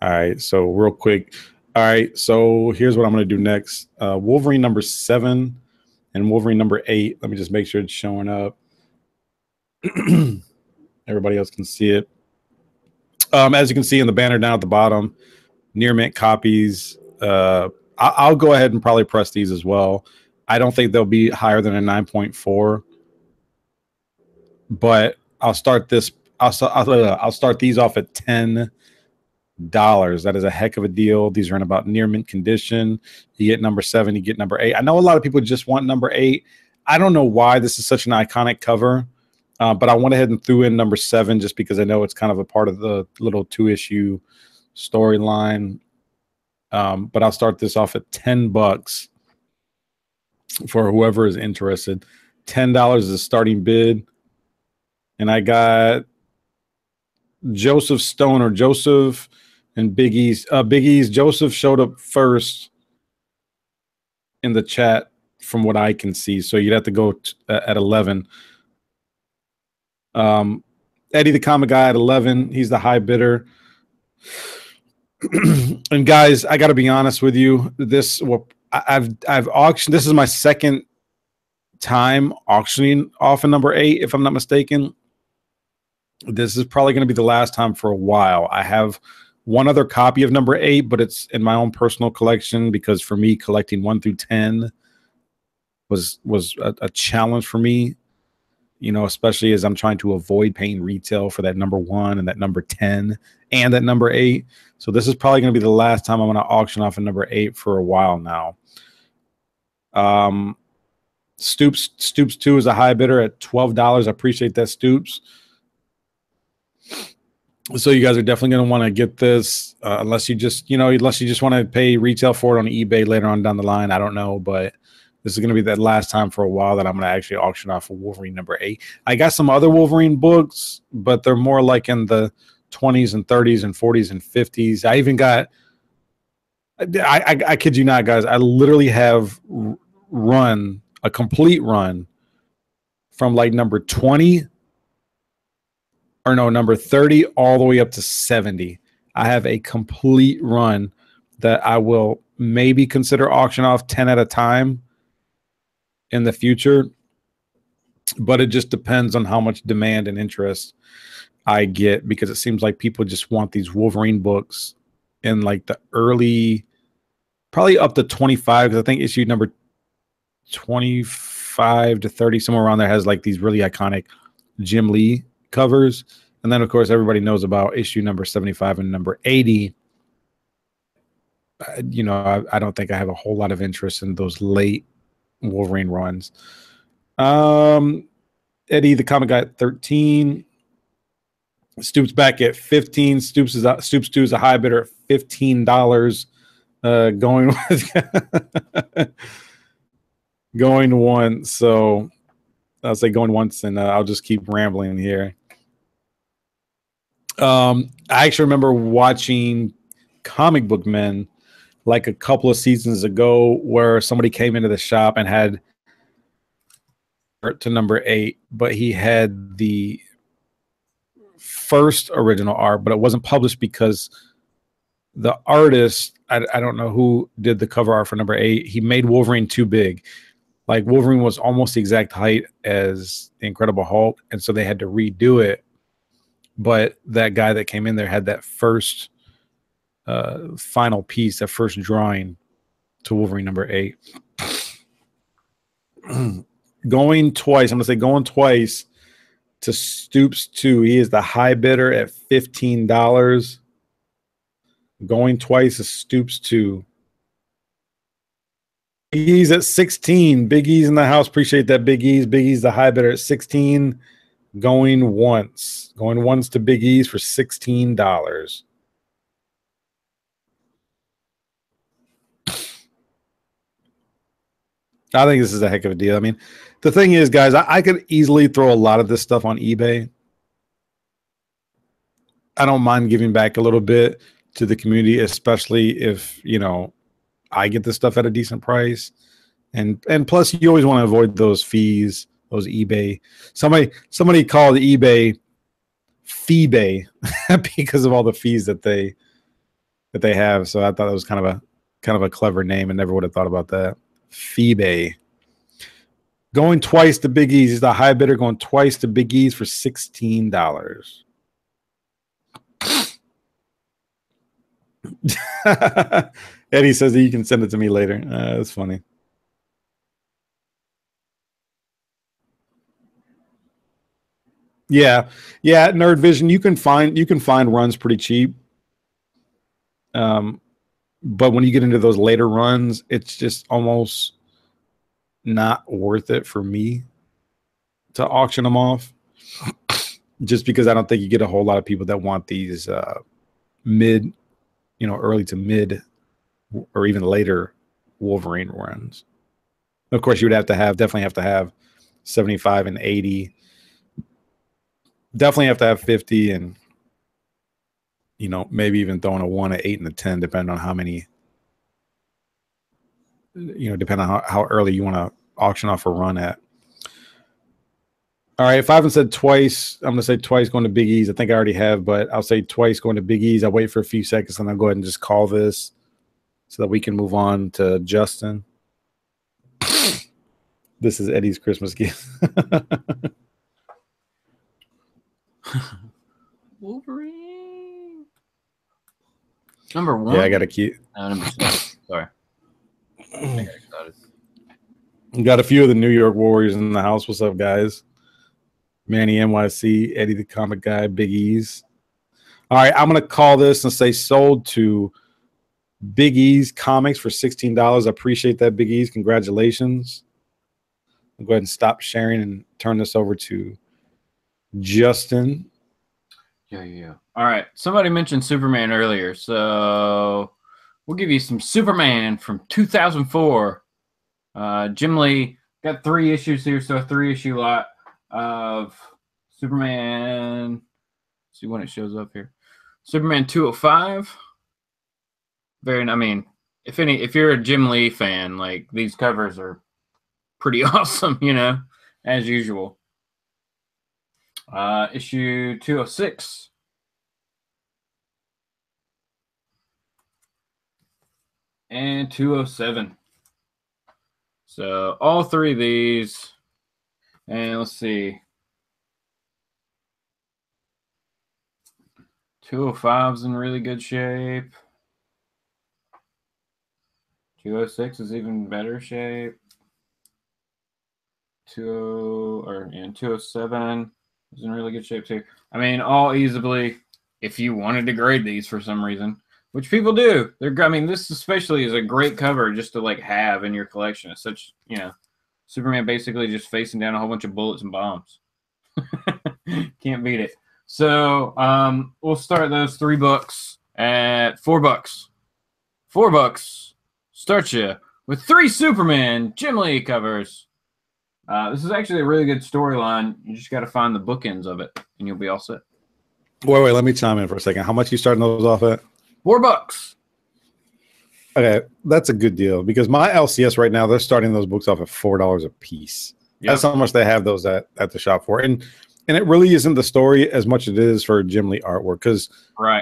[SPEAKER 1] All right, so real quick. All right, so here's what I'm going to do next. Wolverine #7 and Wolverine #8. Let me just make sure it's showing up. Everybody else can see it. As you can see in the banner down at the bottom, near mint copies. I'll go ahead and probably press these as well. I don't think they'll be higher than a 9.4, but I'll start this. I'll start these off at $10. That is a heck of a deal. These are in about near mint condition. You get #7, you get #8. I know a lot of people just want #8. I don't know why this is such an iconic cover, but I went ahead and threw in #7 just because I know it's kind of a part of the little 2-issue storyline. But I'll start this off at $10 for whoever is interested. $10 is a starting bid. And I got Joseph Stoner. Joseph and Big E's. Joseph showed up first in the chat from what I can see. So you'd have to go at 11. Eddie the Comic Guy at 11. He's the high bidder. And guys, I got to be honest with you. I've auctioned. This is my second time auctioning off a #8, if I'm not mistaken. This is probably going to be the last time for a while. I have one other copy of #8, but it's in my own personal collection because for me, collecting 1 through 10 was a challenge for me, you know, especially as I'm trying to avoid paying retail for that number 1 and that number 10 and that number 8. So this is probably going to be the last time I'm going to auction off a number 8 for a while now. Stoops 2 is a high bidder at $12. I appreciate that, Stoops. So you guys are definitely going to want to get this, unless you just want to pay retail for it on eBay later on down the line. I don't know, but this is going to be that last time for a while that I'm going to actually auction off a Wolverine number 8. I got some other Wolverine books, but they're more like in the 20s and 30s and 40s and 50s. I even got, I kid you not, guys, I literally have run a complete run from like number 20 or no, number 30 all the way up to 70. I have a complete run that I will maybe consider auction off 10 at a time in the future, but it just depends on how much demand and interest I get, because it seems like people just want these Wolverine books in like the early, probably up to 25, because I think issue number 25 to 30, somewhere around there, has like these really iconic Jim Lee covers. And then of course everybody knows about issue number 75 and number 80. You know, I don't think I have a whole lot of interest in those late Wolverine runs. Eddie the comic guy at 13. Stoops back at 15. Stoops 2 is a high bidder at $15. Going with going once. So I'll say going once, and I'll just keep rambling here. I actually remember watching Comic Book Men like a couple of seasons ago, where somebody came into the shop and had to number 8, but he had the first original art, but it wasn't published because the artist, I don't know who did the cover art for number 8, he made Wolverine too big. Like Wolverine was almost the exact height as the Incredible Hulk, and so they had to redo it. But that guy that came in there had that first final piece, that first drawing to Wolverine number 8. Going twice, I'm going to say going twice to Stoops 2. He is the high bidder at $15. Going twice to Stoops 2. Big E's at 16. Big E's in the house. Appreciate that, Big E's. Big E's the high bidder at 16. Going once. Going once to Big E's for $16. I think this is a heck of a deal. I mean, the thing is, guys, I could easily throw a lot of this stuff on eBay. I don't mind giving back a little bit to the community, especially if, you know, I get this stuff at a decent price. And plus, you always want to avoid those fees, those eBay. Somebody called eBay Feebay because of all the fees that they have. So I thought it was kind of a clever name, and never would have thought about that. Feebay. Going twice to Big E's. He's the high bidder, going twice to Big E's for $16. Eddie says that you can send it to me later. That's funny. Yeah, Nerd Vision. You can find runs pretty cheap. But when you get into those later runs, it's just almost not worth it for me to auction them off, just because I don't think you get a whole lot of people that want these mid, early to mid or even later Wolverine runs. Of course, you would definitely have to have 75 and 80. Definitely have to have 50, and maybe even throwing a 1, an 8, and a 10, depending on how many, depending on how early you want to auction off a run at. All right, if I haven't said twice, I'm going to say twice going to Big E's. I think I already have, but I'll say twice going to Big E's. I'll wait for a few seconds, and I'll go ahead and just call this so that we can move on to Justin. This is Eddie's Christmas gift.
[SPEAKER 2] Wolverine. Number 1?
[SPEAKER 1] Yeah, I got to keep.
[SPEAKER 2] Number 2. Sorry. I got excited.
[SPEAKER 1] We got a few of the New York Warriors in the house. What's up, guys? Manny NYC, Eddie the Comic Guy, Big E's. All right, I'm going to call this and say sold to Big E's Comics for $16. I appreciate that, Big E's. Congratulations. I'll go ahead and stop sharing and turn this over to Justin.
[SPEAKER 2] Yeah. All right. Somebody mentioned Superman earlier, so we'll give you some Superman from 2004. Jim Lee got 3 issues here, so a 3-issue lot of Superman. Let's see when it shows up here. Superman 205. I mean, if you're a Jim Lee fan, like, these covers are pretty awesome, you know, as usual. Issue 206. And 207. So all 3 of these. And let's see. 205's in really good shape. 206 is even better shape. 207 is in really good shape too. I mean, all easily, if you wanted to grade these for some reason, which people do. I mean, this especially is a great cover just to like have in your collection. It's such, you know, Superman basically just facing down a whole bunch of bullets and bombs. Can't beat it. So we'll start those 3 books at $4. $4 starts you with 3 Superman Jim Lee covers. This is actually a really good storyline. You just got to find the bookends of it, and you'll be all set.
[SPEAKER 1] Wait, let me chime in for a second. How much are you starting those off at?
[SPEAKER 2] $4.
[SPEAKER 1] Okay, that's a good deal because my LCS right now, they're starting those books off at $4 a piece. Yep. That's how much they have those at the shop for. And it really isn't the story as much as it is for Jim Lee artwork because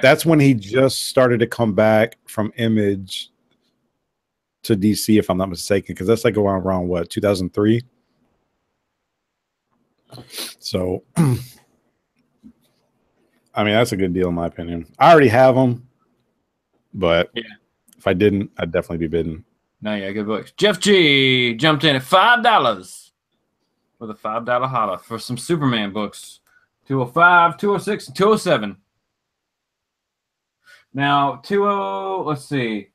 [SPEAKER 1] that's when he just started to come back from Image to DC, if I'm not mistaken, because that's like around what, 2003? So, I mean, that's a good deal in my opinion. I already have them, but if I didn't, I'd definitely be bidding.
[SPEAKER 2] No, yeah, good books. Jeff G jumped in at $5 with a $5 holla for some Superman books. 205, 206, and 207. Now, let's see.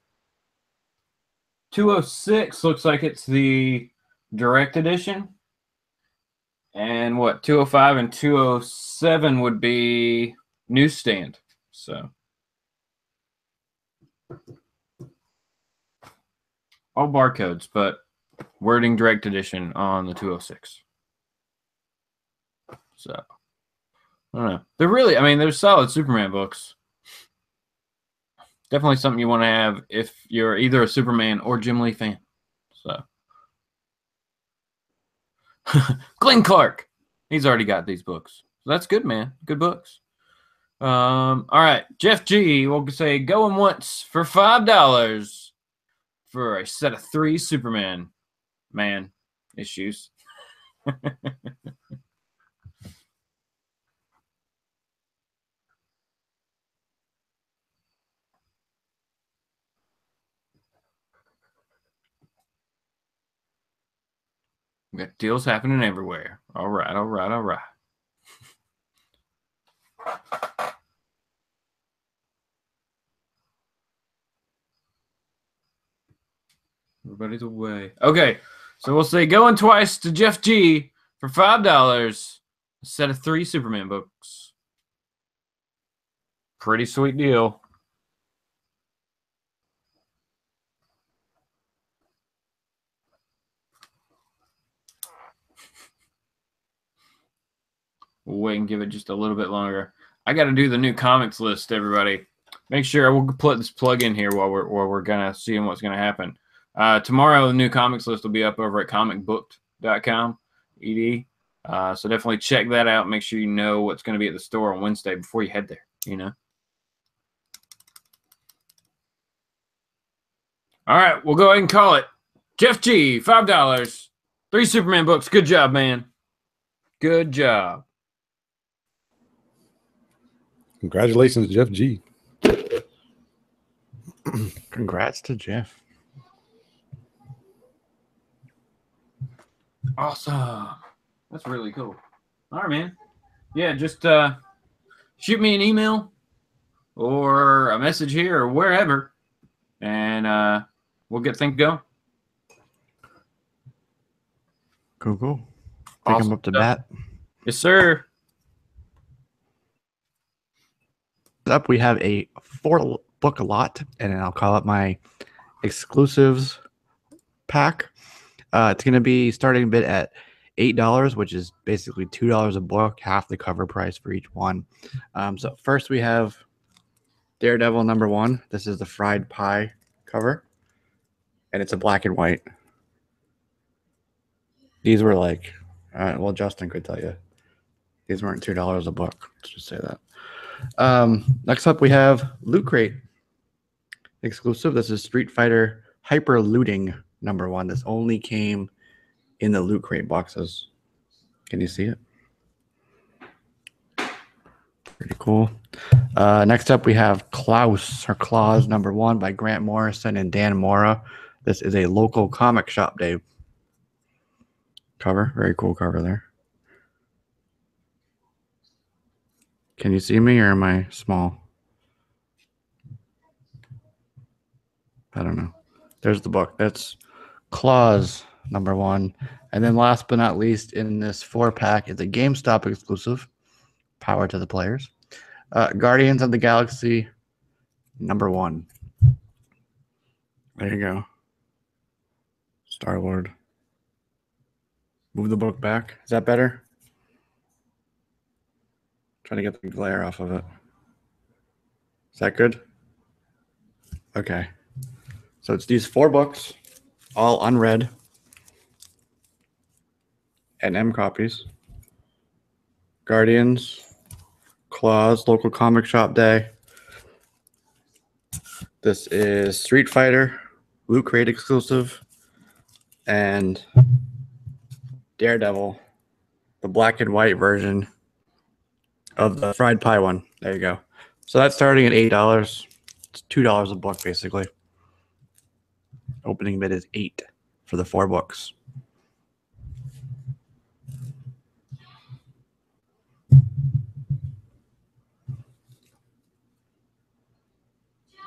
[SPEAKER 2] 206 looks like it's the direct edition. And what, 205 and 207 would be newsstand. So all barcodes, but wording direct edition on the 206. So I don't know. They're solid Superman books. Definitely something you want to have if you're either a Superman or Jim Lee fan. So Glenn Clark, he's already got these books. So that's good, man. Good books. All right, Jeff G will say going once for $5 for a set of 3 Superman issues. We got deals happening everywhere. All right. Everybody's away. Okay, so we'll say going twice to Jeff G for $5. A set of 3 Superman books. Pretty sweet deal. We'll wait and give it just a little bit longer. I got to do the new comics list, everybody. Make sure we'll put this plug in here while we're gonna seeing what's gonna happen. Tomorrow, the new comics list will be up over at comicbooked.com. So definitely check that out. Make sure you know what's going to be at the store on Wednesday before you head there. You know. All right, we'll go ahead and call it. Jeff G, $5, 3 Superman books. Good job, man. Good job.
[SPEAKER 1] Congratulations, Jeff G.
[SPEAKER 3] Congrats to Jeff.
[SPEAKER 2] Awesome. That's really cool. All right, man. Yeah, just shoot me an email or a message here or wherever, and we'll get things going.
[SPEAKER 3] Cool. Take them up to bat.
[SPEAKER 2] Yes, sir.
[SPEAKER 3] Up, we have a 4-book lot, and I'll call it my exclusives pack. It's going to be starting a bit at $8, which is basically $2 a book, half the cover price for each one. So first we have Daredevil #1. This is the fried pie cover, and it's a black and white. These were like, well, Justin could tell you, these weren't $2 a book. Let's just say that. Next up, we have Loot Crate exclusive. This is Street Fighter Hyper Looting #1. This only came in the Loot Crate boxes. Can you see it? Pretty cool. Next up, we have Klaus or Claus #1 by Grant Morrison and Dan Mora. This is a local comic shop day cover. Very cool cover there. Can you see me, or am I small? I don't know. There's the book. That's Claus #1. And then last but not least in this 4-pack is a GameStop exclusive. Power to the players. Guardians of the Galaxy #1. There you go. Star-Lord. Move the book back. Is that better? Trying to get the glare off of it. Is that good? Okay. So it's these 4 books, all unread, and M copies. Guardians, Claus, local comic shop day. This is Street Fighter, Loot Crate exclusive, and Daredevil, the black and white version of the fried pie one. There you go. So that's starting at $8. It's $2 a book, basically. Opening bid is $8 for the 4 books.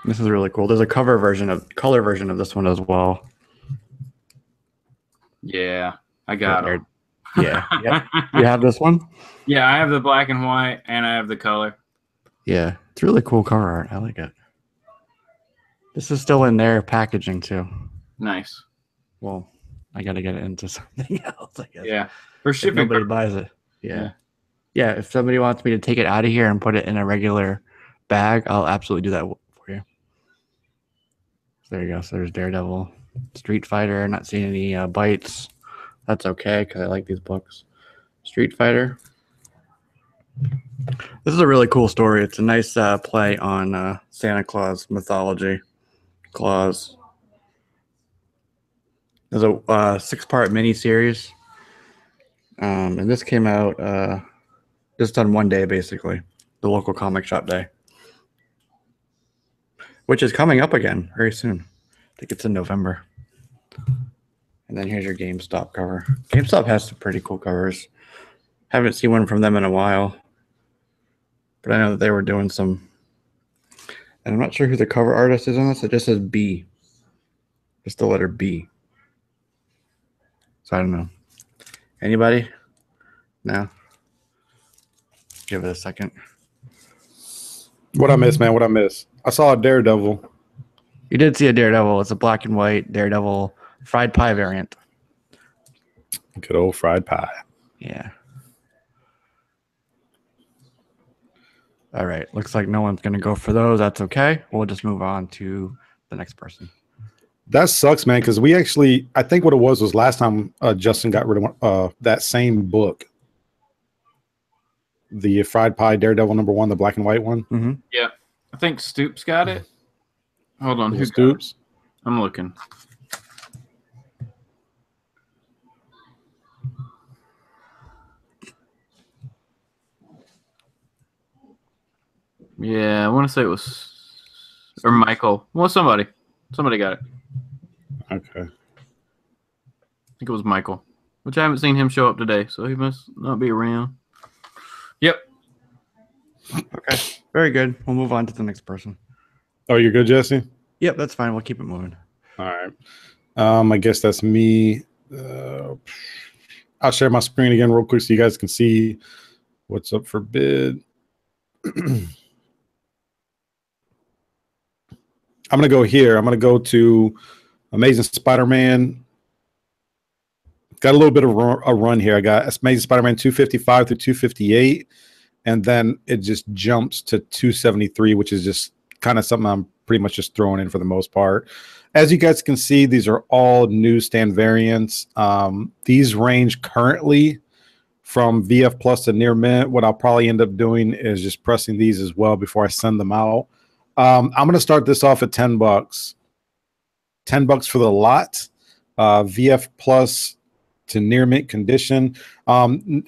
[SPEAKER 3] This is really cool. There's a color version of this one as well.
[SPEAKER 2] Yeah, I got it.
[SPEAKER 3] Yeah. Yep. You have this one?
[SPEAKER 2] Yeah, I have the black and white, and I have the color.
[SPEAKER 3] Yeah, it's really cool cover art. I like it. This is still in their packaging too.
[SPEAKER 2] Nice.
[SPEAKER 3] Well, I got to get it into something else, I guess.
[SPEAKER 2] Yeah, for shipping.
[SPEAKER 3] Nobody buys it. Yeah. If somebody wants me to take it out of here and put it in a regular bag, I'll absolutely do that for you. So there you go. So there's Daredevil, Street Fighter. Not seeing any bites. That's okay because I like these books. Street Fighter. This is a really cool story. It's a nice play on Santa Claus mythology. Claus. There's a 6-part miniseries. And this came out just on one day, basically. The local comic shop day. Which is coming up again very soon. I think it's in November. And then here's your GameStop cover. GameStop has some pretty cool covers. Haven't seen one from them in a while. But I know that they were doing some. And I'm not sure who the cover artist is on this. It just says B. Just the letter B. So I don't know. Anybody? No? Give it a second.
[SPEAKER 1] What I miss, man? What I miss? I saw a Daredevil.
[SPEAKER 3] You did see a Daredevil. It's a black and white Daredevil fried pie variant.
[SPEAKER 1] Good old fried pie.
[SPEAKER 3] Yeah. All right. Looks like no one's going to go for those. That's okay. We'll just move on to the next person.
[SPEAKER 1] That sucks, man, because we actually, I think what it was last time Justin got rid of that same book. The fried pie Daredevil #1, the black and white one.
[SPEAKER 3] Mm-hmm.
[SPEAKER 2] Yeah. I think Stoops got it. Hold on.
[SPEAKER 1] Who's Stoops?
[SPEAKER 2] I'm looking. Yeah, I want to say it was, or Michael. Well, somebody got it.
[SPEAKER 1] Okay.
[SPEAKER 2] I think it was Michael. which I haven't seen him show up today, so he must not be around. Yep.
[SPEAKER 3] Okay. Very good. We'll move on to the next person.
[SPEAKER 1] Oh, you're good, Jesse?
[SPEAKER 3] Yep, that's fine. We'll keep it moving.
[SPEAKER 1] All right. I guess that's me. I'll share my screen again real quick so you guys can see what's up for bid. I'm going to go here. I'm going to go to Amazing Spider-Man. Got a little bit of a run here. I got Amazing Spider-Man 255 through 258, and then it just jumps to 273, which is just kind of something I'm pretty much just throwing in for the most part. As you guys can see, these are all newsstand variants. These range currently from VF Plus to near mint. What I'll probably end up doing is just pressing these as well before I send them out. I'm going to start this off at $10. $10 for the lot. VF Plus to near mint condition.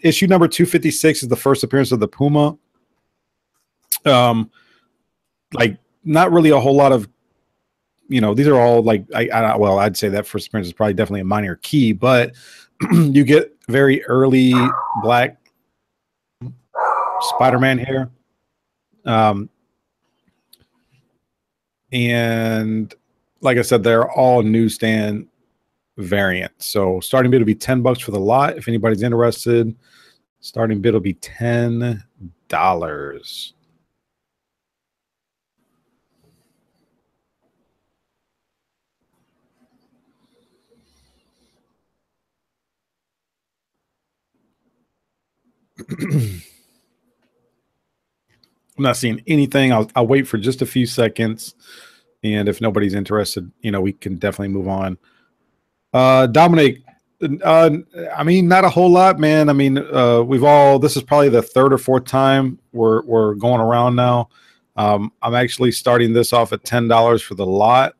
[SPEAKER 1] Issue number 256 is the first appearance of the Puma. Like, not really a whole lot of, you know, these are all like, well, I'd say that first appearance is probably definitely a minor key, but you get very early black Spider-Man here. And like I said, they're all newsstand variants. So starting bid will be $10 for the lot. If anybody's interested, starting bid will be $10. I'm not seeing anything. I'll wait for just a few seconds, and if nobody's interested, you know, we can definitely move on. Dominic, I mean, not a whole lot, man. I mean, this is probably the third or fourth time we're going around now. I'm actually starting this off at $10 for the lot.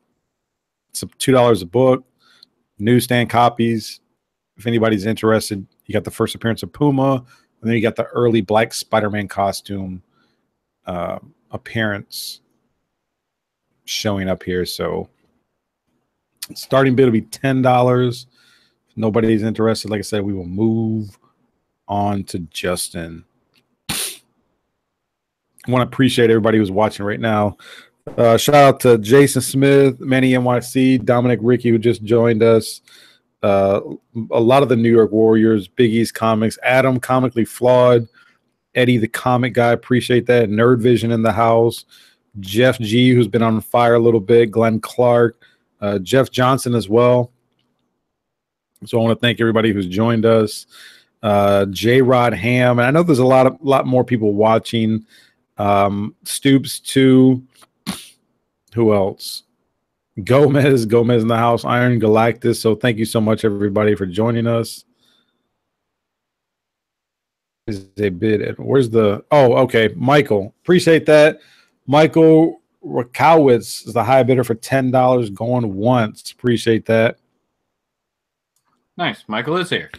[SPEAKER 1] It's $2 a book, newsstand copies. If anybody's interested, you got the first appearance of Puma, and then you got the early black Spider-Man costume appearance showing up here. So starting bid will be $10. If nobody's interested, like I said, we will move on to Justin. I want to appreciate everybody who's watching right now. Shout out to Jason Smith, Manny NYC, Dominic Ricky, who just joined us. A lot of the New York Warriors, Big East Comics, Adam, Comically Flawed, Eddie, the comic guy, appreciate that. Nerd Vision in the house. Jeff G, who's been on fire a little bit. Glenn Clark, Jeff Johnson as well. So I want to thank everybody who's joined us. J Rod Ham, and I know there's a lot more people watching. Stoops too. Who else? Gomez in the house. Iron Galactus. So thank you so much, everybody, for joining us. Is a bid. Where's the? Oh, okay. Michael, appreciate that. Michael Rakowitz is the high bidder for $10 going once. Appreciate that.
[SPEAKER 2] Nice. Michael is here.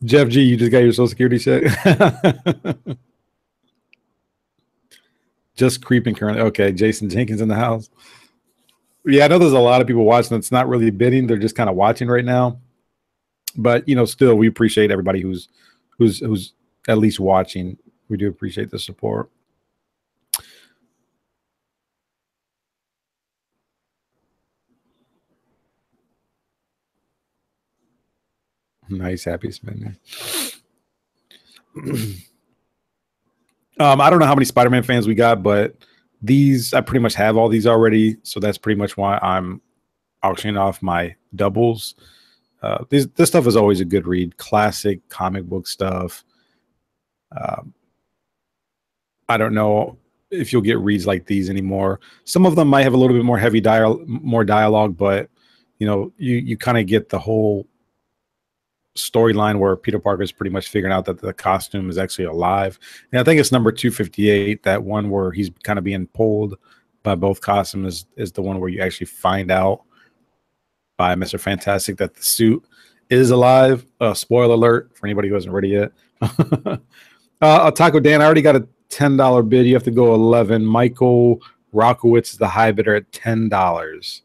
[SPEAKER 1] Jeff G, you just got your Social Security check? Just creeping currently. Okay, Jason Jenkins in the house. Yeah, I know there's a lot of people watching that's not really bidding. They're just kind of watching right now. But, you know, still, we appreciate everybody who's at least watching. We do appreciate the support. Nice, happy spending. I don't know how many Spider-Man fans we got, but these, I pretty much have all these already. So that's pretty much why I'm auctioning off my doubles. This stuff is always a good read. Classic comic book stuff. I don't know if you'll get reads like these anymore. Some of them might have a little bit more heavy dialogue, but you know, you kind of get the whole storyline where Peter Parker is pretty much figuring out that the costume is actually alive. And I think it's number 258, that one where he's kind of being pulled by both costumes is the one where you actually find out by Mr. Fantastic that the suit is alive. Spoiler alert for anybody who hasn't read it yet. Taco Dan, I already got a $10 bid. You have to go 11. Michael Rockowitz is the high bidder at $10.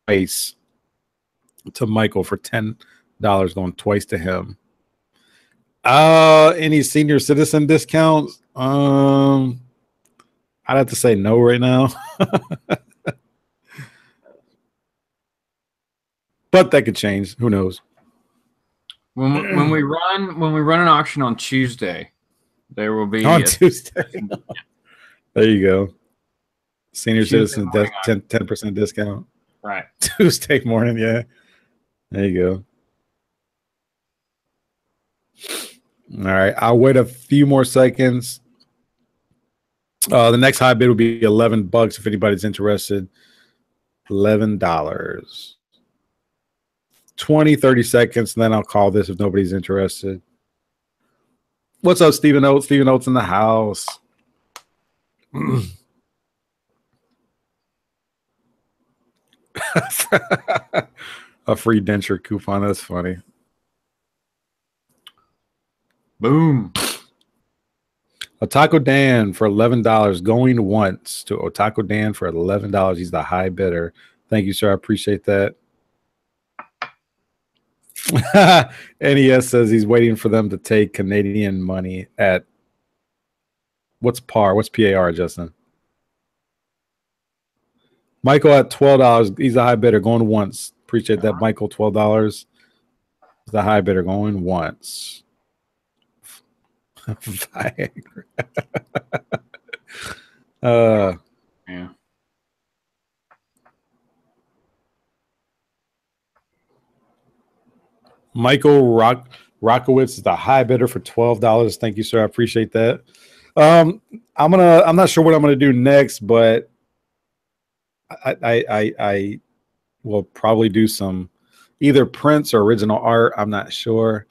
[SPEAKER 1] Twice to Michael for $10, going twice to him. Any senior citizen discounts? I'd have to say no right now. But that could change. Who knows?
[SPEAKER 2] When we run an auction on Tuesday, there will be
[SPEAKER 1] on Tuesday. There you go. Senior citizen 10% discount.
[SPEAKER 2] Right.
[SPEAKER 1] Tuesday morning, yeah. There you go. All right, I'll wait a few more seconds. The next high bid will be $11 if anybody's interested. $11. 20, 30 seconds, and then I'll call this if nobody's interested. What's up, Stephen Oates? Stephen Oates in the house. A free denture coupon. That's funny.
[SPEAKER 2] Boom.
[SPEAKER 1] Otaku Dan for $11. Going once to Otaku Dan for $11. He's the high bidder. Thank you, sir. I appreciate that. NES says he's waiting for them to take Canadian money at what's par? What's PAR, Justin? Michael at $12. He's a high bidder going once. Appreciate that, Michael. $12. The high bidder going once. Viagra.
[SPEAKER 2] Yeah.
[SPEAKER 1] Michael Rockowitz is the high bidder for $12. Thank you, sir. I appreciate that. I'm not sure what I'm gonna do next, but I will probably do some either prints or original art. I'm not sure.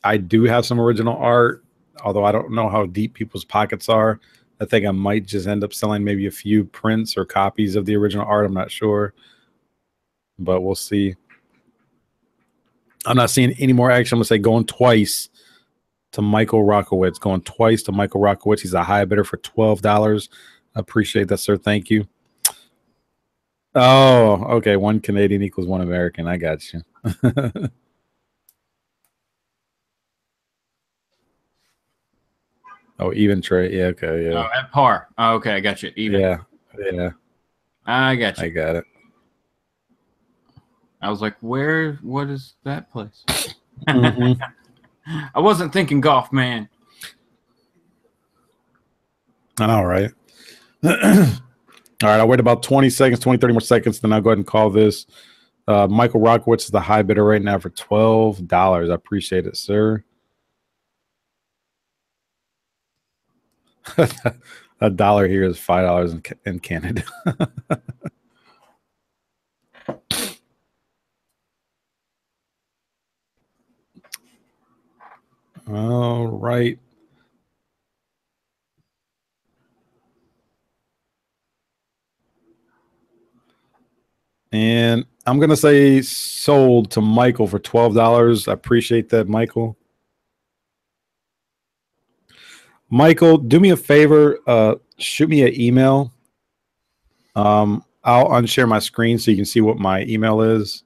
[SPEAKER 1] I do have some original art, although I don't know how deep people's pockets are. I think I might just end up selling maybe a few prints or copies of the original art. I'm not sure, but we'll see. I'm not seeing any more action. I'm gonna say going twice to Michael Rockowitz. Going twice to Michael Rockowitz. He's a high bidder for $12. I appreciate that, sir. Thank you. Oh, okay. One Canadian equals one American. I got you. Oh, even trade. Yeah, okay, yeah.
[SPEAKER 2] Oh, at par. Oh, okay, I got you. Even.
[SPEAKER 1] Yeah, yeah.
[SPEAKER 2] I got you.
[SPEAKER 1] I got it.
[SPEAKER 2] I was like, what is that place?
[SPEAKER 1] Mm-hmm.
[SPEAKER 2] I wasn't thinking golf, man.
[SPEAKER 1] I know, right? All right, I'll wait about 20 seconds, 20, 30 more seconds, then I'll go ahead and call this. Michael Rockowitz is the high bidder right now for $12. I appreciate it, sir. $1 here is $5 in Canada. All right. And I'm going to say sold to Michael for $12. I appreciate that, Michael. Michael, do me a favor. Shoot me an email. I'll unshare my screen so you can see what my email is.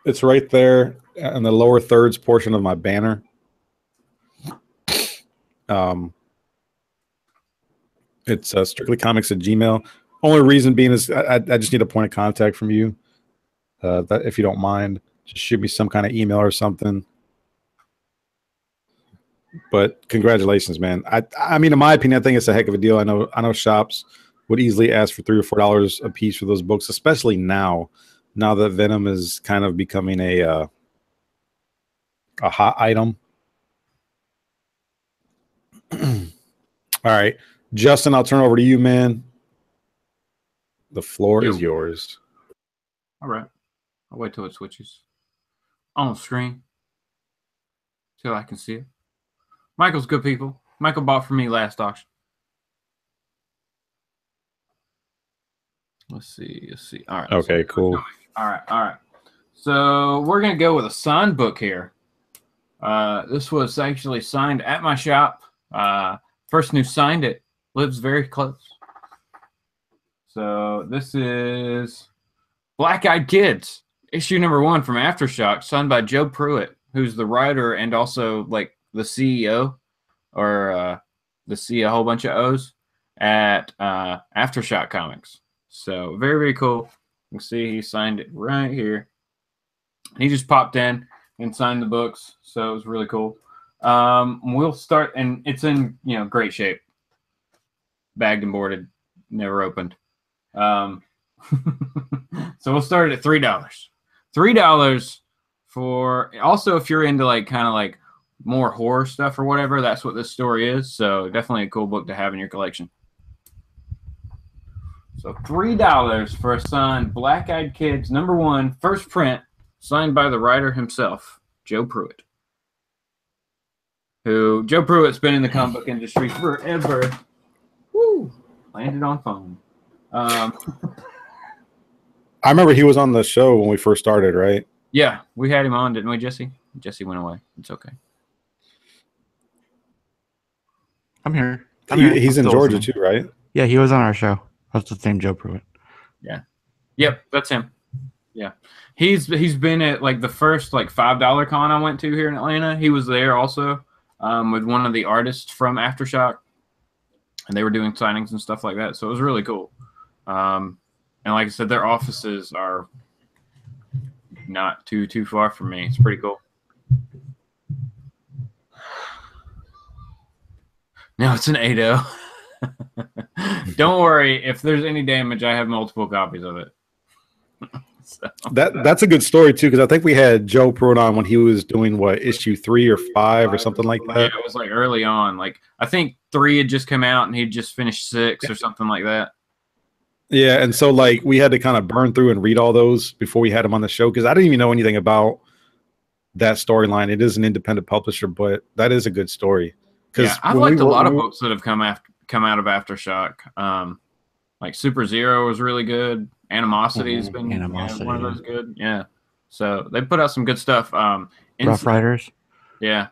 [SPEAKER 1] It's right there in the lower thirds portion of my banner. It's strictlycomics@gmail. Only reason being is I just need a point of contact from you. That if you don't mind, just shoot me some kind of email or something. But congratulations, man. I mean, in my opinion, I think it's a heck of a deal. I know shops would easily ask for $3 or $4 a piece for those books, especially now that Venom is kind of becoming a hot item. All right, Justin, I'll turn over to you, man. The floor is yours.
[SPEAKER 2] All right. I'll wait till it switches on screen till I can see it. Michael's good people. Michael bought from me last auction. Let's see. All right.
[SPEAKER 1] Okay, cool.
[SPEAKER 2] All right. So we're gonna go with a signed book here. This was actually signed at my shop. Person who signed it lives very close. So this is Black Eyed Kids, issue number 1 from Aftershock, signed by Joe Pruitt, who's the writer and also like the CEO or the C a whole bunch of O's at Aftershock Comics. So very, very cool. You can see he signed it right here. He just popped in and signed the books, so it was really cool. We'll start, and it's in great shape, bagged and boarded, never opened. So we'll start at $3. $3 for, also if you're into like kind of like more horror stuff or whatever, that's what this story is. So definitely a cool book to have in your collection. So $3 for a signed Black Eyed Kids number 1 first print, signed by the writer himself, Joe Pruitt. Joe Pruitt's been in the comic book industry forever. Woo! Landed on phone.
[SPEAKER 1] I remember he was on the show when we first started, right?
[SPEAKER 2] Yeah, we had him on, didn't we, Jesse? Jesse went away. It's okay.
[SPEAKER 3] I'm here.
[SPEAKER 1] He's in Georgia too, right?
[SPEAKER 3] Yeah, he was on our show. That's the same Joe Pruitt.
[SPEAKER 2] Yeah. Yep, that's him. Yeah. He's been at like the first like $5 con I went to here in Atlanta. He was there also with one of the artists from Aftershock. And they were doing signings and stuff like that. So it was really cool. And like I said, their offices are not too far from me. It's pretty cool. No, it's an 8.0. Don't worry. If there's any damage, I have multiple copies of it. So.
[SPEAKER 1] That's a good story too, because I think we had Joe Pruitt on when he was doing issue 3 or 5 or something like that.
[SPEAKER 2] Yeah, it was like early on. Like I think 3 had just come out and he'd just finished 6 or something like that.
[SPEAKER 1] Yeah, and so like we had to kind of burn through and read all those before we had him on the show, because I didn't even know anything about that storyline. It is an independent publisher, but that is a good story.
[SPEAKER 2] Yeah, I've liked a lot of books that have come out of Aftershock. Like Super Zero was really good. Animosity has been one of those good. Yeah. So they put out some good stuff.
[SPEAKER 3] Rough Riders.
[SPEAKER 2] Yeah.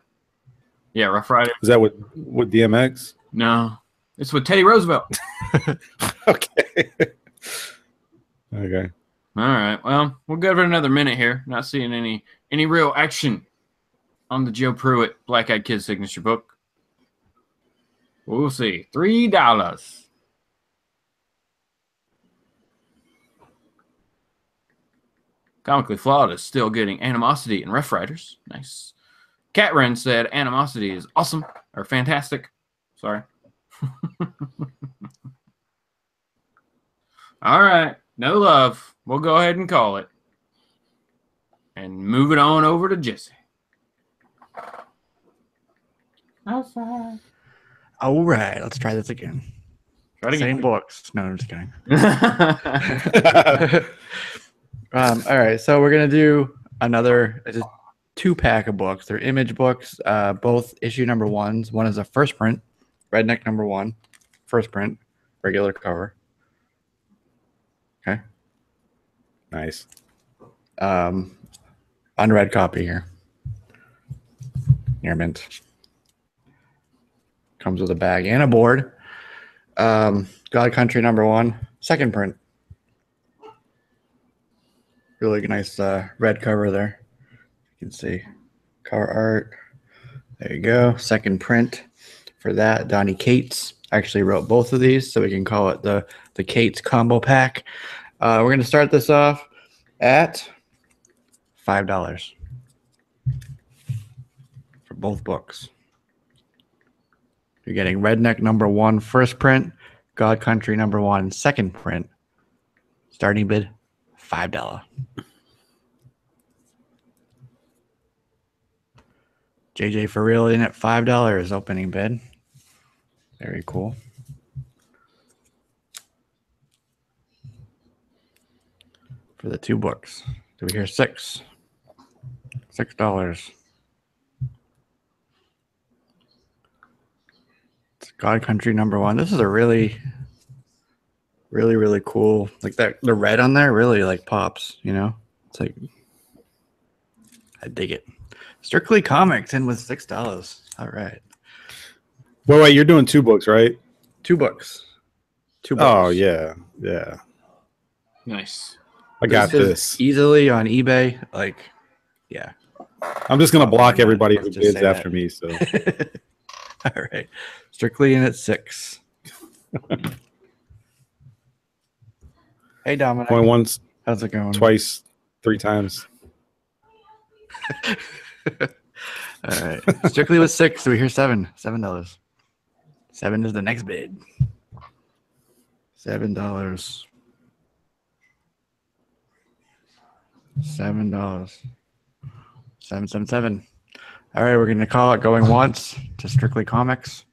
[SPEAKER 2] Yeah, Rough Riders.
[SPEAKER 1] Is that with DMX?
[SPEAKER 2] No. It's with Teddy Roosevelt.
[SPEAKER 1] Okay. Okay.
[SPEAKER 2] All right. Well, we'll give it another minute here. Not seeing any real action on the Joe Pruitt Black Eyed Kids signature book. We'll see. $3. Comically Flawed is still getting Animosity and Rough Riders. Nice. Catren said Animosity is awesome or fantastic. Sorry. All right. No love. We'll go ahead and call it. And move it on over to Jesse. Outside.
[SPEAKER 3] All right. Let's try this again.
[SPEAKER 2] Try it again.
[SPEAKER 3] Same books. No, I'm just kidding. All right, so we're gonna do another 2-pack of books. They're Image books, both issue number 1s. One is a first print, Redneck number 1, first print, regular cover. Okay,
[SPEAKER 1] nice.
[SPEAKER 3] Unread copy here. Near mint. Comes with a bag and a board. God Country number 1, second print. Really nice red cover there. You can see cover art. There you go. Second print for that. Donnie Cates actually wrote both of these, so we can call it the Cates combo pack. We're going to start this off at $5 for both books. You're getting Redneck number 1 first print, God Country number 1 second print. Starting bid $5. JJ for real in at $5 opening bid. Very cool. For the 2 books. Do we hear $6? $6. It's God Country number 1. This is a really cool, like that, the red on there really like pops, you know? It's like I dig it. Strictly Comics in with $6. All right.
[SPEAKER 1] Wait, you're doing 2 books, right?
[SPEAKER 3] 2 books. 2 books.
[SPEAKER 1] Oh yeah.
[SPEAKER 2] Nice.
[SPEAKER 1] I got
[SPEAKER 3] is
[SPEAKER 1] this.
[SPEAKER 3] Easily on eBay. Like, yeah.
[SPEAKER 1] I'm just gonna block everybody who
[SPEAKER 3] Let's just
[SPEAKER 1] bids
[SPEAKER 3] say
[SPEAKER 1] after
[SPEAKER 3] that.
[SPEAKER 1] me. So
[SPEAKER 3] All right. Strictly in at 6. Hey Dominic.
[SPEAKER 1] going once,
[SPEAKER 3] How's it going?
[SPEAKER 1] twice, 3 times.
[SPEAKER 3] All right. Strictly with 6. So we hear $7. $7. 7 is the next bid. $7. $7. $777. All right, we're going to call it going once to Strictly Comics.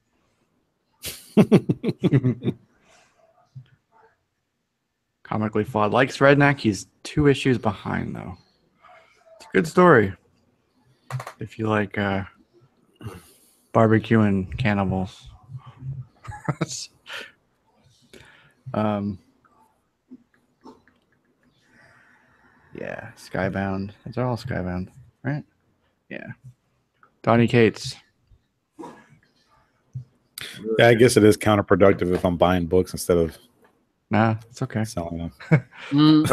[SPEAKER 3] Comically flawed. Likes Redneck. He's 2 issues behind, though. It's a good story. If you like barbecuing cannibals. Yeah, Skybound. Those are all Skybound, right? Yeah. Donnie Cates.
[SPEAKER 1] Yeah, I guess it is counterproductive if I'm buying books instead of
[SPEAKER 3] Nah, it's okay.
[SPEAKER 1] selling them.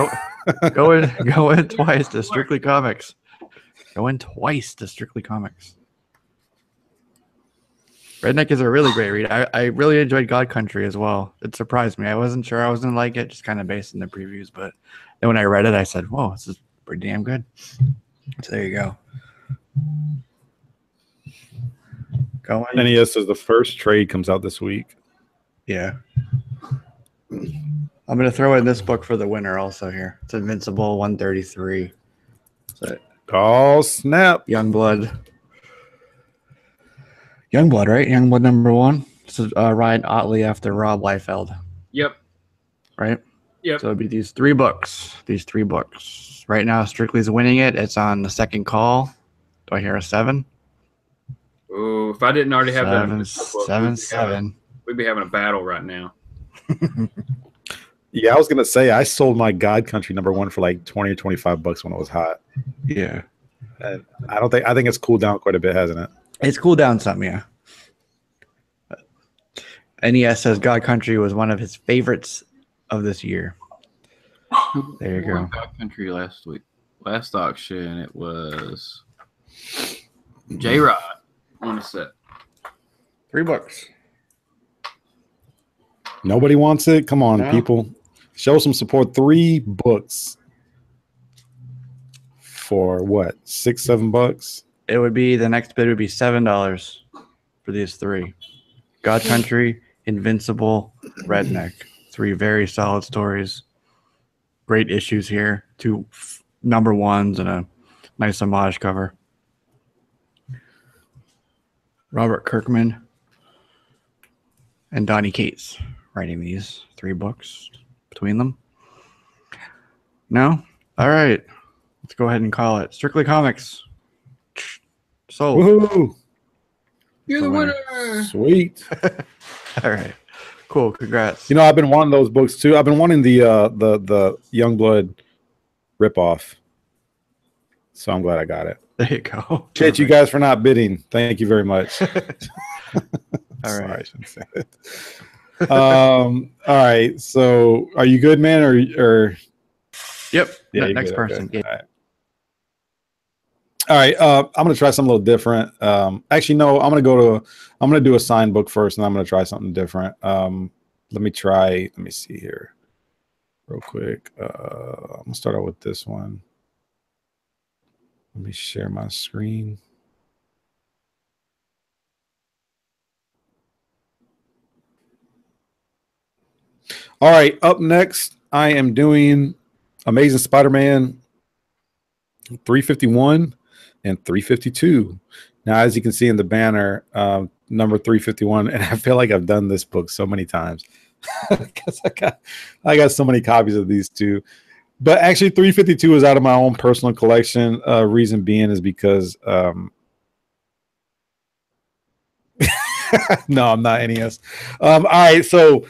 [SPEAKER 3] Go in twice to Strictly Comics. Go in twice to Strictly Comics. Redneck is a really great read. I really enjoyed God Country as well. It surprised me. I wasn't sure I was going to like it, just kind of based on the previews. But then when I read it, I said, whoa, this is pretty damn good. So there you go.
[SPEAKER 1] NES says the first trade comes out this week.
[SPEAKER 3] Yeah. I'm going to throw in this book for the winner also here. It's Invincible 133. So,
[SPEAKER 1] oh, snap.
[SPEAKER 3] Youngblood, right? Youngblood number 1. This is Ryan Otley after Rob Liefeld.
[SPEAKER 2] Yep.
[SPEAKER 3] Right?
[SPEAKER 2] Yep.
[SPEAKER 3] So it'd be these 3 books. Right now, Strictly's winning it. It's on the second call. Do I hear a 7?
[SPEAKER 2] Oh, if I didn't already have that.
[SPEAKER 3] 7.
[SPEAKER 2] We'd be having a battle right now.
[SPEAKER 1] Yeah, I was gonna say I sold my God Country number 1 for like $20 or $25 when it was hot.
[SPEAKER 3] Yeah.
[SPEAKER 1] And I think it's cooled down quite a bit, hasn't it?
[SPEAKER 3] It's cooled down some, yeah. NES says God Country was one of his favorites of this year. There you go.
[SPEAKER 2] God Country last week. Last auction, it was J-Rod on a set.
[SPEAKER 3] 3 books.
[SPEAKER 1] Nobody wants it. Come on,
[SPEAKER 3] No.
[SPEAKER 1] people. Show some support. 3 books for what? $6, $7?
[SPEAKER 3] It would be the next bid would be $7 for these 3. God Country, Invincible, Redneck. 3 very solid stories. Great issues here. 2 number 1s and a nice homage cover. Robert Kirkman and Donnie Cates writing these 3 books between them. No? All right. Let's go ahead and call it Strictly Comics. Sold.
[SPEAKER 1] Woohoo!
[SPEAKER 2] You're the winner.
[SPEAKER 1] Sweet.
[SPEAKER 3] All right. Cool. Congrats.
[SPEAKER 1] You know, I've been wanting those books too. I've been wanting the Youngblood ripoff. So I'm glad I got it.
[SPEAKER 3] There you go.
[SPEAKER 1] Shit, you guys for not bidding. Thank you very much.
[SPEAKER 3] All
[SPEAKER 1] Sorry,
[SPEAKER 3] right.
[SPEAKER 1] I shouldn't say it. All right. So are you good, man? Or
[SPEAKER 3] Yep.
[SPEAKER 1] yeah, you're
[SPEAKER 3] Next
[SPEAKER 1] good,
[SPEAKER 3] person.
[SPEAKER 1] okay.
[SPEAKER 3] Yeah.
[SPEAKER 1] All right. I'm gonna try something a little different. Actually, no, I'm gonna do a signed book first, and I'm gonna try something different. Let me see here real quick. I'm gonna start out with this one. Let me share my screen. All right, up next, I am doing Amazing Spider-Man 351 and 352. Now, as you can see in the banner, number 351, and I feel like I've done this book so many times because I got so many copies of these two. But actually, 352 is out of my own personal collection. Reason being is because no, I'm not NES. All right, so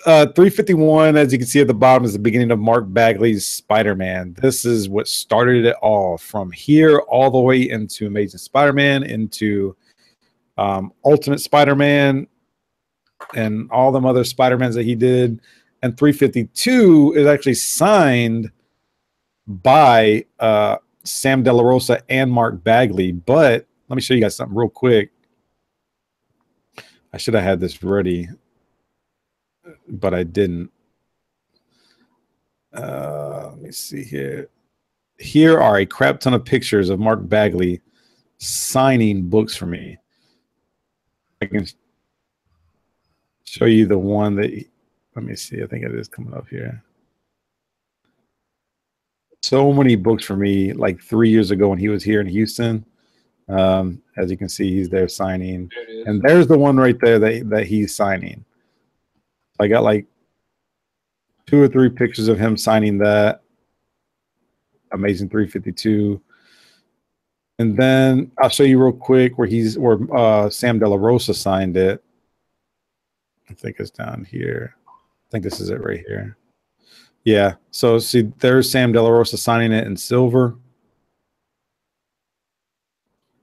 [SPEAKER 1] 351, as you can see at the bottom, is the beginning of Mark Bagley's Spider-Man. This is what started it all, from here all the way into Amazing Spider-Man, into Ultimate Spider-Man, and all them other Spider-Mans that he did. And 352 is actually signed by Sam De La Rosa and Mark Bagley. But let me show you guys something real quick. I should have had this ready, but I didn't. Let me see here. Here are a crap ton of pictures of Mark Bagley signing books for me. I can show you the one that let me see. I think it is coming up here. So many books for me, like 3 years ago when he was here in Houston. As you can see, he's there signing. And there's the one right there that he's signing. I got like 2 or 3 pictures of him signing that. Amazing 352. And then I'll show you real quick where Sam De La Rosa signed it. I think it's down here. I think this is it right here. Yeah. So see, there's Sam De La Rosa signing it in silver.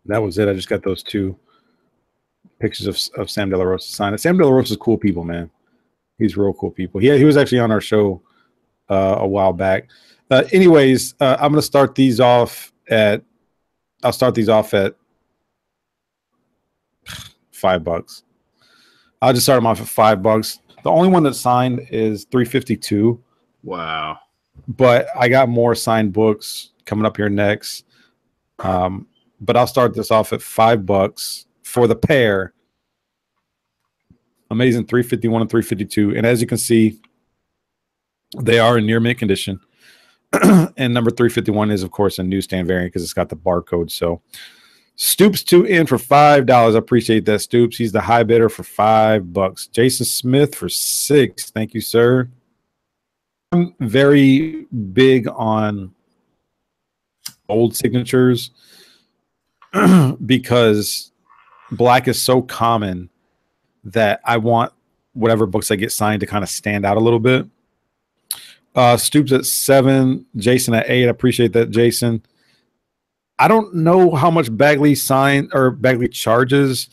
[SPEAKER 1] That was it. I just got those 2 pictures of Sam De La Rosa signing it. Sam De La Rosa's cool people, man. He's real cool people. Yeah, he was actually on our show a while back. Anyways, I'm gonna start these off at. I'll start these off at $5. I'll just start them off at $5. The only one that's signed is 352.
[SPEAKER 2] Wow.
[SPEAKER 1] But I got more signed books coming up here next. But I'll start this off at $5 for the pair. Amazing 351 and 352. And as you can see, they are in near mint condition. And number 351 is, of course, a newsstand variant because it's got the barcode. So Stoops 2 in for $5. I appreciate that, Stoops. He's the high bidder for $5. Jason Smith for $6. Thank you, sir. I'm very big on old signatures because black is so common that I want whatever books I get signed to kind of stand out a little bit. Stoops at 7, Jason at 8. I appreciate that, Jason. I don't know how much Bagley charges.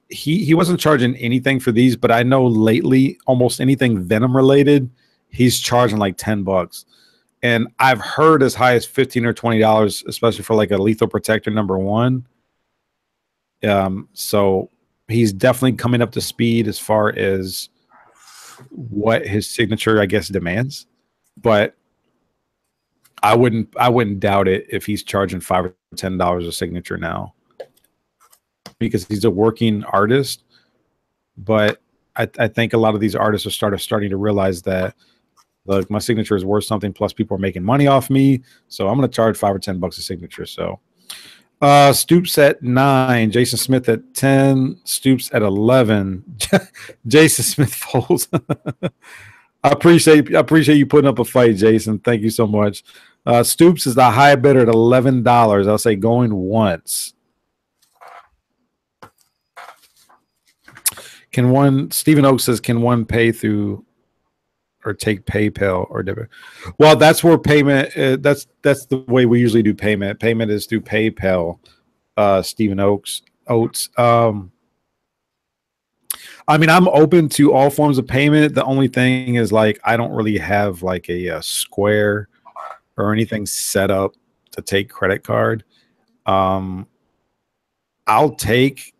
[SPEAKER 1] He wasn't charging anything for these, but I know lately almost anything Venom related, he's charging like $10. And I've heard as high as $15 or $20, especially for like a Lethal Protector #1. So he's definitely coming up to speed as far as what his signature, I guess, demands. But I wouldn't doubt it if he's charging $5 or $10 a signature now, because he's a working artist. But I think a lot of these artists are starting to realize that, look, my signature is worth something, plus people are making money off me, so I'm going to charge $5 or $10 a signature. So Stoops at 9, Jason Smith at 10, Stoops at 11. Jason Smith folds. I appreciate you putting up a fight, Jason. Thank you so much. Stoops is the high bidder at $11. I'll say going once. Stephen Oak says, can one pay through or take PayPal or debit? Well, that's where payment, that's the way we usually do payment. Payment is through PayPal, Stephen Oates. I mean, I'm open to all forms of payment. The only thing is, like, I don't really have like a Square or anything set up to take credit card. I'll take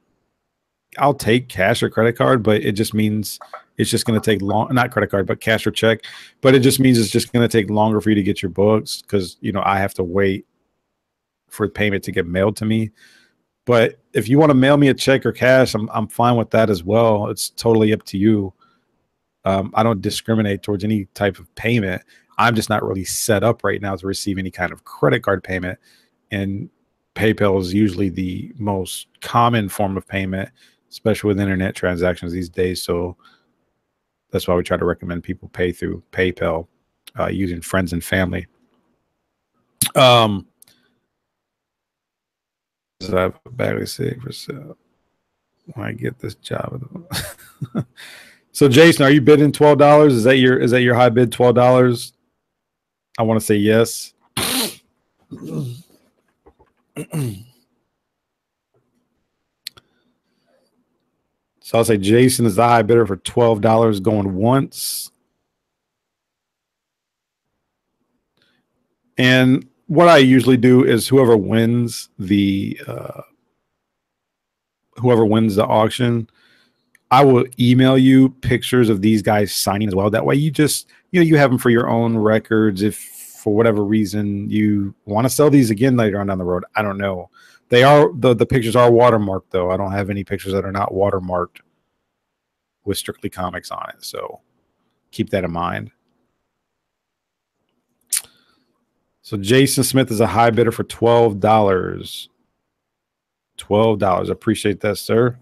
[SPEAKER 1] cash or credit card, but it just means it's just going to take long, not credit card, but cash or check. But it just means it's just going to take longer for you to get your books, because, you know, I have to wait for payment to get mailed to me. But if you want to mail me a check or cash, I'm fine with that as well. It's totally up to you. I don't discriminate towards any type of payment. I'm just not really set up right now to receive any kind of credit card payment. And PayPal is usually the most common form of payment, especially with internet transactions these days. So that's why we try to recommend people pay through PayPal using friends and family. So I have a Bagley sig for sale when I get this job. So Jason, are you bidding $12? Is that your high bid, $12? I want to say yes. So I'll say Jason is the high bidder for $12 going once. And what I usually do is whoever wins the auction, I will email you pictures of these guys signing as well. That way you just, you have them for your own records. If for whatever reason you want to sell these again later on down the road, I don't know. They are, the pictures are watermarked though. I don't have any pictures that are not watermarked with Strictly Comics on it. So keep that in mind. So Jason Smith is a high bidder for $12. $12. Appreciate that, sir.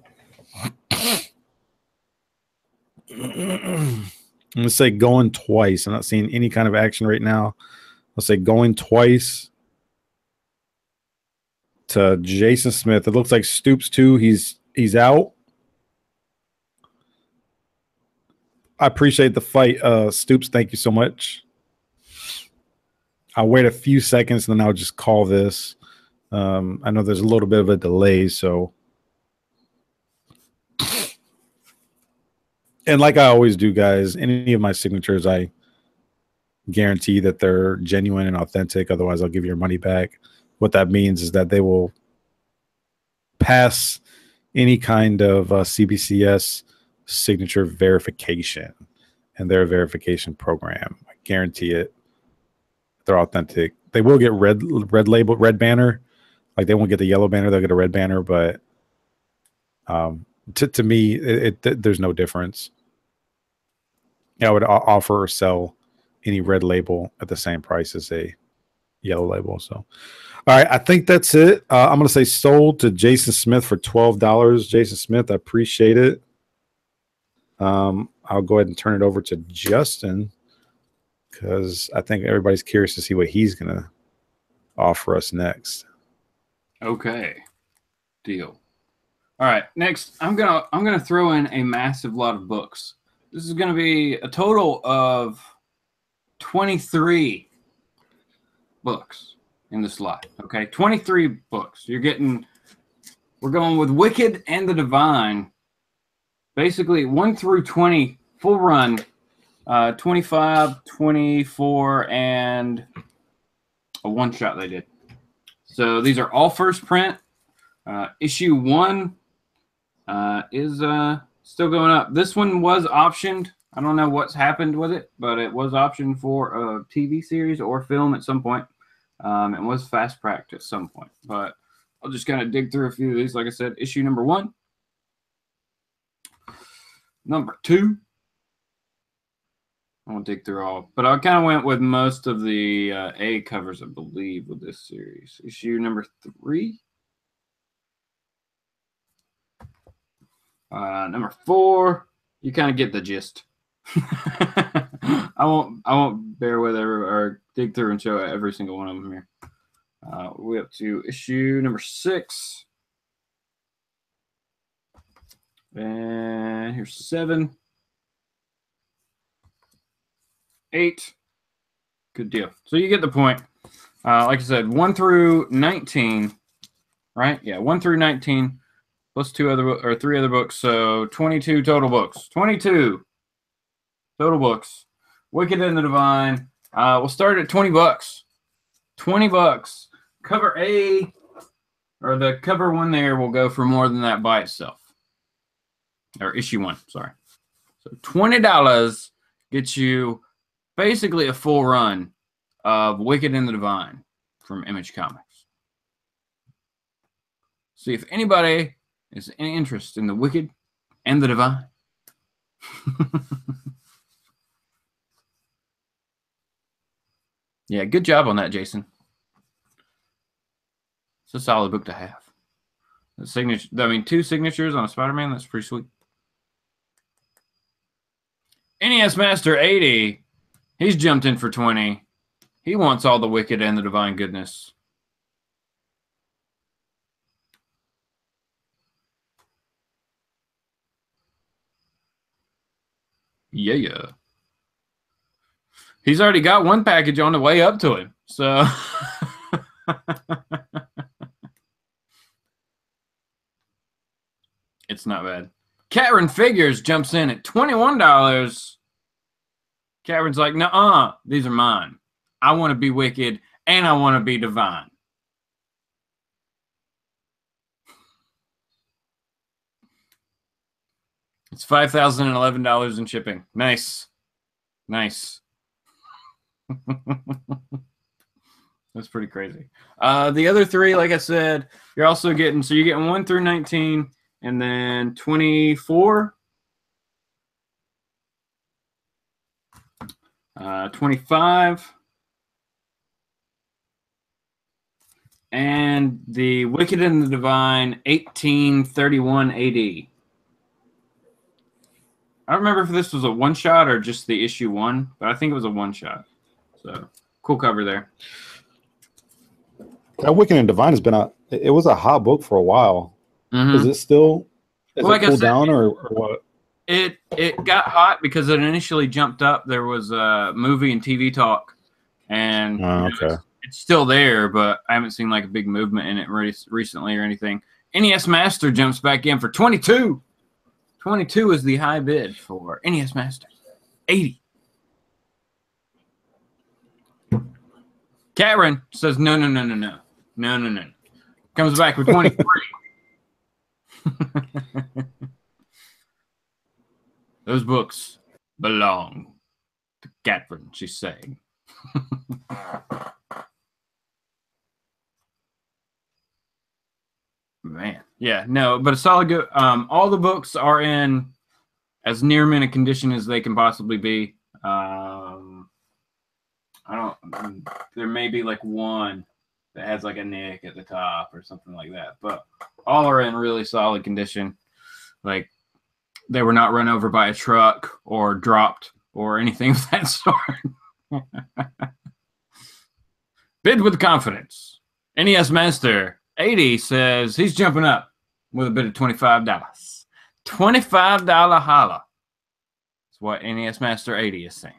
[SPEAKER 1] I'm going to say going twice. I'm not seeing any kind of action right now. I'll say going twice to Jason Smith. It looks like Stoops too. He's out. I appreciate the fight. Stoops, thank you so much. I'll wait a few seconds and then I'll just call this. I know there's a little bit of a delay, so. And like I always do, guys, any of my signatures, I guarantee that they're genuine and authentic. Otherwise, I'll give your money back. What that means is that they will pass any kind of CBCS signature verification and their verification program. I guarantee it. They're authentic. They will get red label, red banner. Like they won't get the yellow banner. They'll get a red banner. But to me, there's no difference. I would offer or sell any red label at the same price as a yellow label. So, all right, I think that's it. I'm going to say sold to Jason Smith for $12. Jason Smith, I appreciate it. I'll go ahead and turn it over to Justin because I think everybody's curious to see what he's going to offer us next.
[SPEAKER 2] Okay, deal. All right, next I'm gonna throw in a massive lot of books. This is going to be a total of 23 books in this lot. Okay, 23 books. We're going with Wicked and the Divine. Basically, 1 through 20 full run, 25, 24, and a one shot they did. So these are all first print. Issue 1 is still going up. This one was optioned. I don't know what's happened with it, but it was optioned for a TV series or film at some point. It was fast tracked at some point. But I'll just kind of dig through a few of these. Like I said, issue number 1. Number 2. I won't dig through all. But I kind of went with most of the A covers, I believe, with this series. Issue number 3. Number 4, you kind of get the gist. I won't bear with or dig through and show every single one of them here. We're up to issue number 6. And here's 7. 8. Good deal. So you get the point. Like I said, 1 through 19, right? Yeah, 1 through 19. Plus 3 other books, so 22 total books. 22 total books. Wicked and the Divine. We'll start at $20. $20. Cover A, or the cover 1 there, will go for more than that by itself. Or issue 1, sorry. So $20 gets you basically a full run of Wicked and the Divine from Image Comics. See if anybody is any interest in the Wicked and the Divine. Yeah, good job on that, Jason. It's a solid book to have. The signature, 2 signatures on a Spider-Man, that's pretty sweet. NES Master 80, he's jumped in for 20. He wants all the Wicked and the Divine goodness. Yeah. He's already got one package on the way up to him. So it's not bad. Catron Figures jumps in at $21. Catron's like, nuh-uh, these are mine. I want to be wicked and I want to be divine. It's $5,011 in shipping. Nice. Nice. That's pretty crazy. The other three, like I said, you're also getting, so you're getting 1 through 19 and then 24, 25, and the Wicked and the Divine 1831 AD. I don't remember if this was a one-shot or just the issue 1, but I think it was a one-shot. So, cool cover there.
[SPEAKER 1] That Wicked and Divine has been it was a hot book for a while.
[SPEAKER 2] Mm-hmm.
[SPEAKER 1] Is it still, is
[SPEAKER 2] like
[SPEAKER 1] it cooled down or what?
[SPEAKER 2] It got hot because it initially jumped up. There was a movie and TV talk, and
[SPEAKER 1] okay.
[SPEAKER 2] It's still there, but I haven't seen like a big movement in it recently or anything. NES Master jumps back in for 22. 22 is the high bid for NES Master. 80. Catron says no. Comes back with 23. Those books belong to Catron, she's saying. Man, yeah, no, but a solid good. All the books are in as near mint a condition as they can possibly be. There may be like one that has like a nick at the top or something like that, but all are in really solid condition. Like they were not run over by a truck or dropped or anything of that sort. Bid with confidence. NES Master 80 says he's jumping up with a bid of $25. $25 holla. That's what NES Master 80 is saying.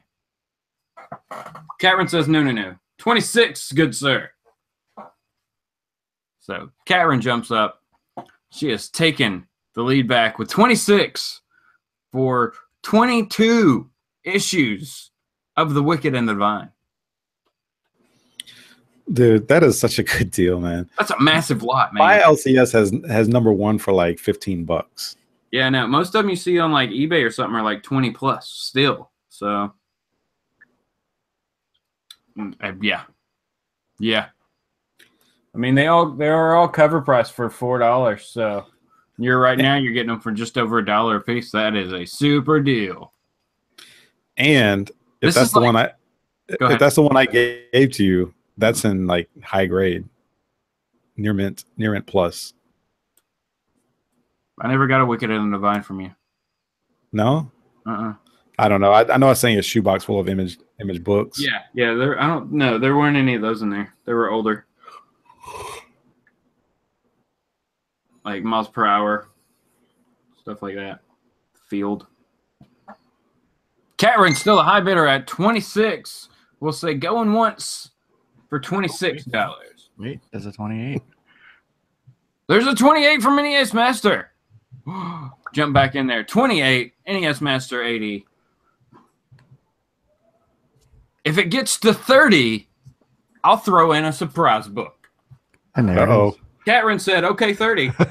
[SPEAKER 2] Catron says no. 26, good sir. So Catron jumps up. She has taken the lead back with 26 for 22 issues of The Wicked and the Divine.
[SPEAKER 1] Dude, that is such a good deal, man.
[SPEAKER 2] That's a massive lot, man.
[SPEAKER 1] My LCS has number 1 for like $15.
[SPEAKER 2] Yeah, no, most of them you see on like eBay or something are like 20 plus still. So yeah. I mean, they are all cover price for $4. So you're getting them for just over $1 a piece. That is a super deal.
[SPEAKER 1] And if that's the one I gave to you, that's in like high grade, near mint plus.
[SPEAKER 2] I never got a Wicked and the Divine from you.
[SPEAKER 1] No. I don't know. I know I was saying a shoebox full of image books.
[SPEAKER 2] Yeah. I don't know. There weren't any of those in there. They were older. Like miles per hour, stuff like that. Field. Catron's still a high bidder at 26. We'll say going once for $26.
[SPEAKER 3] Wait, there's a 28.
[SPEAKER 2] There's a 28 from NES Master. Jump back in there. 28, NES Master 80. If it gets to 30, I'll throw in a surprise book.
[SPEAKER 3] And there it is.
[SPEAKER 2] Catron said, okay, 30. So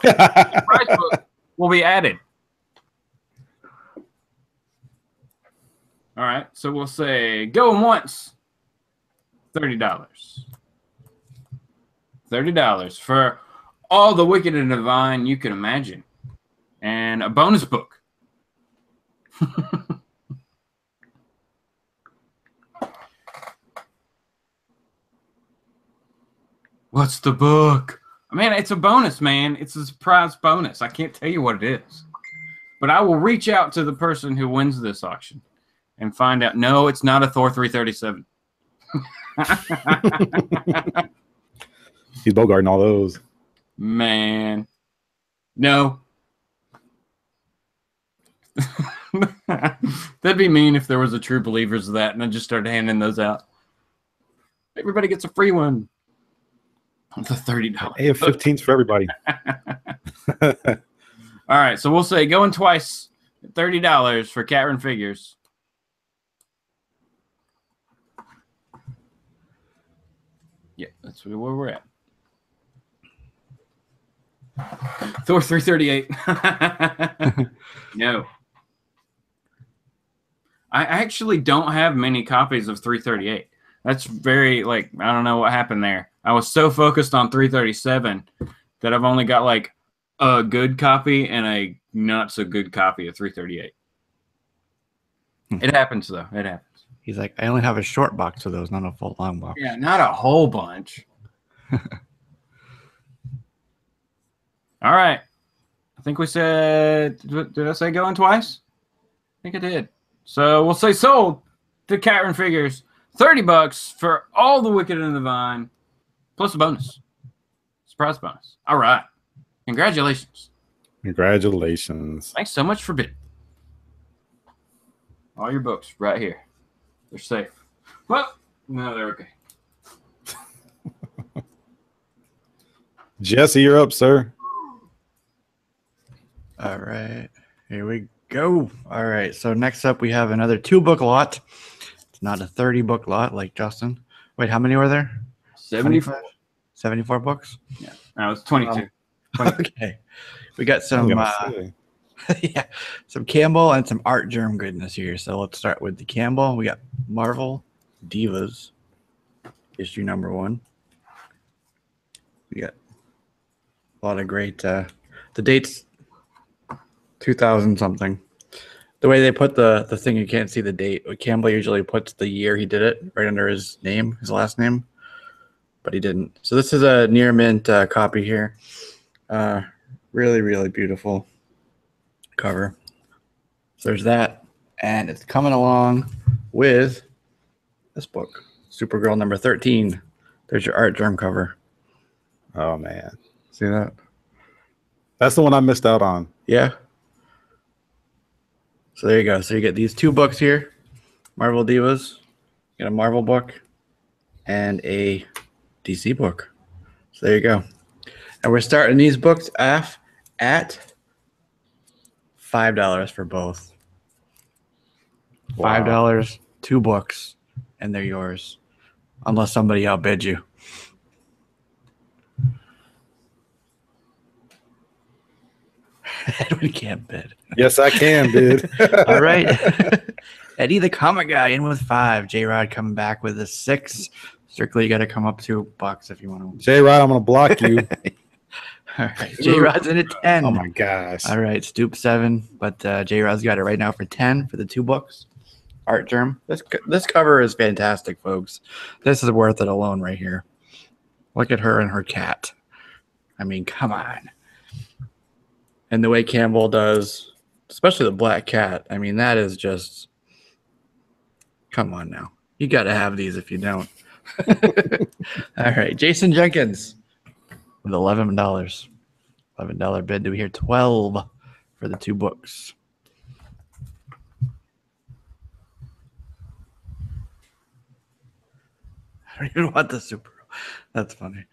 [SPEAKER 2] the price book will be added. All right, so we'll say going once, $30. $30 for all the Wicked and Divine you can imagine. And a bonus book. What's the book? Man, it's a bonus, man. It's a surprise bonus. I can't tell you what it is. But I will reach out to the person who wins this auction and find out. No, it's not a Thor 337.
[SPEAKER 1] He's bogarting all those.
[SPEAKER 2] Man. No. That'd be mean if there was a true believers of that and I just started handing those out. Everybody gets a free one. The $30.
[SPEAKER 1] Hey, 15's for everybody.
[SPEAKER 2] All right, so we'll say going twice, $30 for Catron figures. Yeah, that's where we're at. Thor 338. No. I actually don't have many copies of 338. That's very, like, I don't know what happened there. I was so focused on 337 that I've only got, like, a good copy and a not so good copy of 338. It happens, though. It happens.
[SPEAKER 3] He's like, I only have a short box of those, not a full long box.
[SPEAKER 2] Yeah, not a whole bunch. All right. I think we said, did I say going twice? I think I did. So we'll say sold to Catron figures. $30 for all the Wicked and the Vine, plus a bonus. Surprise bonus. All right. Congratulations.
[SPEAKER 1] Congratulations.
[SPEAKER 2] Thanks so much for bidding. All your books right here. They're safe. Well, no, they're okay.
[SPEAKER 1] Jesse, you're up, sir.
[SPEAKER 3] All right. Here we go. All right. So next up, we have another 2-book lot. It's not a 30-book lot like Justin. Wait, how many were there?
[SPEAKER 2] 74.
[SPEAKER 3] 74 books?
[SPEAKER 2] Yeah. No, it's 22.
[SPEAKER 3] Okay. We got some yeah, some Campbell and some ArtGerm goodness here. So let's start with the Campbell. We got Marvel Divas, issue number 1. We got a lot of great the date's 2000 something. The way they put the thing, you can't see the date. Campbell usually puts the year he did it right under his name, his last name, but he didn't. So this is a near mint copy here. Really, really beautiful cover. So there's that, and it's coming along with this book, Supergirl number 13. There's your ArtGerm cover.
[SPEAKER 1] Oh man,
[SPEAKER 3] see that?
[SPEAKER 1] That's the one I missed out on.
[SPEAKER 3] Yeah. So there you go. So you get these 2 books here, Marvel Divas. You get a Marvel book and a DC book. So there you go. And we're starting these books off at $5 for both.
[SPEAKER 1] Wow.
[SPEAKER 3] $5, 2 books, and they're yours, unless somebody outbids you. Edwin can't bid.
[SPEAKER 1] Yes, I can, dude.
[SPEAKER 3] All right. Eddie the comic guy in with 5. J-Rod coming back with a 6. Strictly, you got to come up $2 if you want to.
[SPEAKER 1] J-Rod, I'm going to block you.
[SPEAKER 3] All right. J-Rod's in at 10.
[SPEAKER 1] Oh, my gosh.
[SPEAKER 3] All right. Stoop 7. But J-Rod's got it right now for 10 for the 2 books. ArtGerm. This cover is fantastic, folks. This is worth it alone right here. Look at her and her cat. I mean, come on. And the way Campbell does, especially the black cat, I mean, that is just, come on now. You got to have these if you don't. All right. Jason Jenkins with $11. $11 bid. Do we hear 12 for the 2 books? I don't even want the Super. That's funny.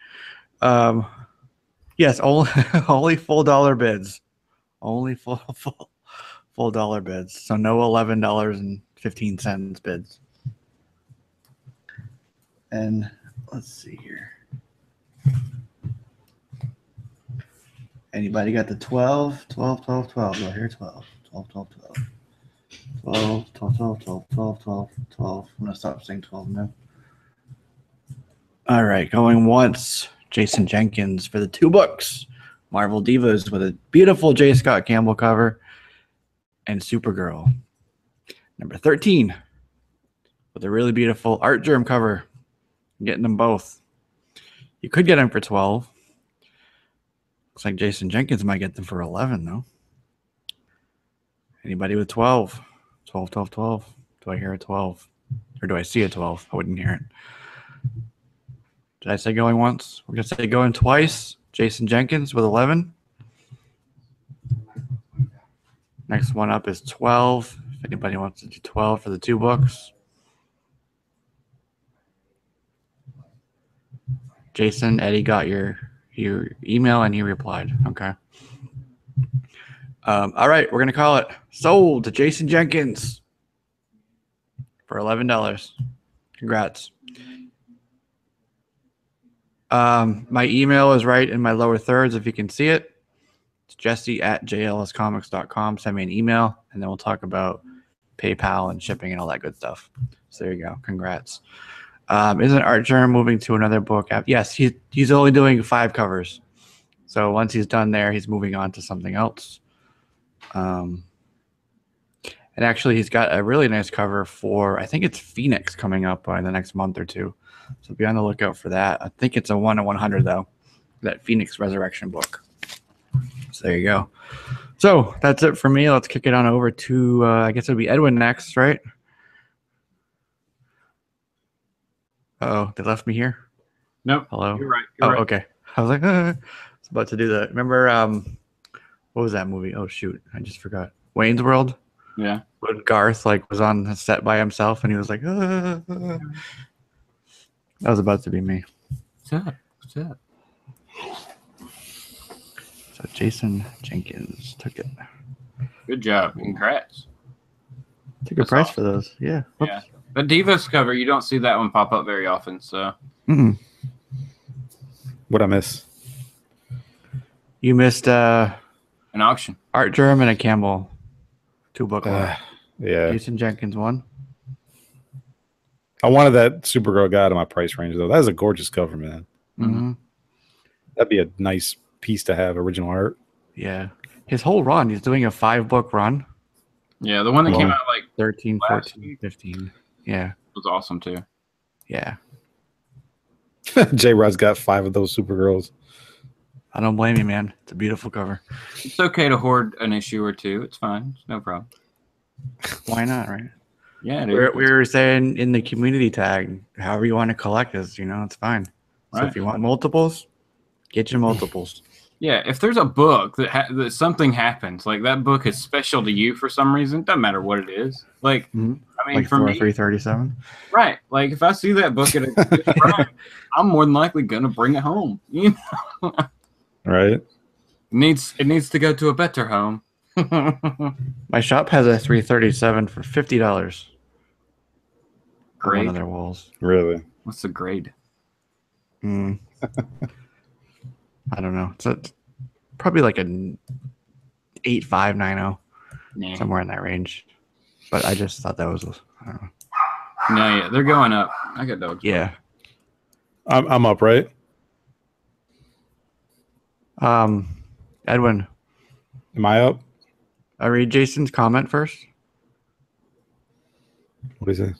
[SPEAKER 3] Yes, only full dollar bids. Only full dollar bids. So no $11.15 bids. And let's see here. Anybody got the 12? 12, 12, 12. Do I hear 12? 12, 12, 12. 12, 12, 12, 12, 12, 12, 12. I'm going to stop saying 12 now. All right, going once. Jason Jenkins for the 2 books. Marvel Divas with a beautiful J. Scott Campbell cover. And Supergirl. Number 13 with a really beautiful ArtGerm cover. I'm getting them both. You could get them for 12. Looks like Jason Jenkins might get them for 11, though. Anybody with 12? 12, 12, 12. Do I hear a 12? Or do I see a 12? I wouldn't hear it. Did I say going once? We're going to say going twice. Jason Jenkins with 11. Next one up is 12. If anybody wants to do 12 for the 2 books. Jason, Eddie got your email and he replied. Okay. All right, we're gonna call it sold to Jason Jenkins for $11. Congrats. My email is right in my lower thirds if you can see it. It's jesse@jlscomics.com. Send me an email and then we'll talk about PayPal and shipping and all that good stuff. So there you go. Congrats. Isn't ArtGerm moving to another book app? Yes, he's only doing 5 covers. So once he's done there, he's moving on to something else. And actually, he's got a really nice cover for, I think it's Phoenix coming up in the next month or 2. So be on the lookout for that. I think it's a 1/100 though, that Phoenix Resurrection book. So there you go. So that's it for me. Let's kick it on over to, I guess it'll be Edwin next, right? Oh, they left me here?
[SPEAKER 2] Nope.
[SPEAKER 3] Hello?
[SPEAKER 2] You're right. You're right.
[SPEAKER 3] Okay. I was like, I was about to do that. Remember, what was that movie? Oh, shoot. I just forgot. Wayne's World?
[SPEAKER 2] Yeah.
[SPEAKER 3] When Garth was on the set by himself and he was like, That was about to be me.
[SPEAKER 2] What's up? What's up?
[SPEAKER 3] So Jason Jenkins took it.
[SPEAKER 2] Good job. Congrats.
[SPEAKER 3] Took a price for those. Yeah.
[SPEAKER 2] Yeah. The Divas cover, you don't see that one pop up very often. So.
[SPEAKER 3] Mm-mm.
[SPEAKER 1] What'd I miss?
[SPEAKER 3] You missed
[SPEAKER 2] an auction.
[SPEAKER 3] ArtGerm and a Campbell 2-book one.
[SPEAKER 1] Yeah.
[SPEAKER 3] Jason Jenkins one.
[SPEAKER 1] I wanted that Supergirl guy out of my price range though. That is a gorgeous cover, man.
[SPEAKER 3] Mm-hmm.
[SPEAKER 1] That'd be a nice piece to have, original art.
[SPEAKER 3] Yeah. His whole run, he's doing a 5-book run.
[SPEAKER 2] Yeah, the one that came out like
[SPEAKER 3] 13, 14, 15. Yeah.
[SPEAKER 2] Was awesome too.
[SPEAKER 3] Yeah.
[SPEAKER 1] J-Rod's got 5 of those Supergirls.
[SPEAKER 3] I don't blame you, man. It's a beautiful cover.
[SPEAKER 2] It's okay to hoard an issue or 2. It's fine. It's no problem.
[SPEAKER 3] Why not, right?
[SPEAKER 2] Yeah, dude.
[SPEAKER 3] We were saying in the community tag, however you want to collect this, it's fine. So
[SPEAKER 2] Right.
[SPEAKER 3] if you want multiples, get your multiples.
[SPEAKER 2] Yeah, if there's a book that something happens, like that book is special to you for some reason, doesn't matter what it is. Like, I mean,
[SPEAKER 3] Like
[SPEAKER 2] for me,
[SPEAKER 3] 337.
[SPEAKER 2] right? Like, if I see that book at a good price, I'm more than likely gonna bring it home. You know,
[SPEAKER 1] Right?
[SPEAKER 2] it needs to go to a better home.
[SPEAKER 3] My shop has a 337 for $50.
[SPEAKER 2] Grade?
[SPEAKER 3] On one of their walls.
[SPEAKER 1] Really?
[SPEAKER 2] What's the grade?
[SPEAKER 3] I don't know. It's probably like an 8590,
[SPEAKER 2] Nah.
[SPEAKER 3] somewhere in that range. But I just thought that was, I don't know.
[SPEAKER 2] No, yeah, they're going up. I got dogs.
[SPEAKER 3] Yeah.
[SPEAKER 1] I'm up, right?
[SPEAKER 3] Edwin,
[SPEAKER 1] Am I up?
[SPEAKER 3] I read Jason's comment first.
[SPEAKER 1] What is it?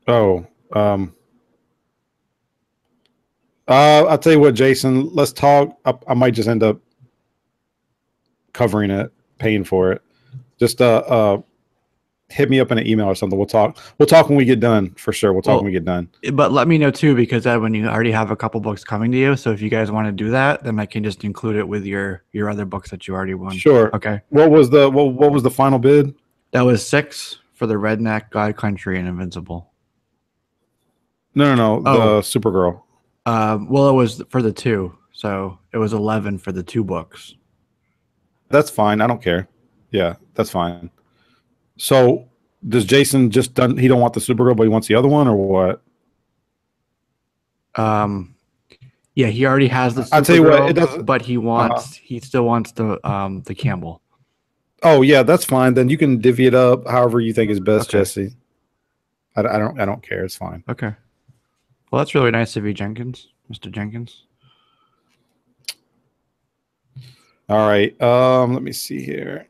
[SPEAKER 1] Oh, I'll tell you what, Jason, let's talk. I might just end up covering it, paying for it. Just hit me up in an email or something. We'll talk when we get done, for sure. We'll talk when we get done.
[SPEAKER 3] But let me know too, because Edwin, you already have a couple books coming to you. So if you guys want to do that, then I can just include it with your other books that you already won.
[SPEAKER 1] Sure.
[SPEAKER 3] Okay.
[SPEAKER 1] What was the final bid?
[SPEAKER 3] That was 6 for the Redneck, God Country, and Invincible.
[SPEAKER 1] No. The Supergirl.
[SPEAKER 3] Well, it was for the 2, so it was 11 for the 2 books.
[SPEAKER 1] That's fine. I don't care. Yeah, that's fine. So does Jason he don't want the Supergirl, but he wants the other one, or what?
[SPEAKER 3] Yeah, he already has the Supergirl,
[SPEAKER 1] I'll tell you what, it doesn't,
[SPEAKER 3] but he still wants the Campbell.
[SPEAKER 1] Oh yeah, that's fine. Then you can divvy it up however you think is best,
[SPEAKER 3] Okay.
[SPEAKER 1] Jesse. I don't care. It's fine.
[SPEAKER 3] Okay. Well, that's really nice of you, Jenkins, Mr. Jenkins.
[SPEAKER 1] All right. Let me see here.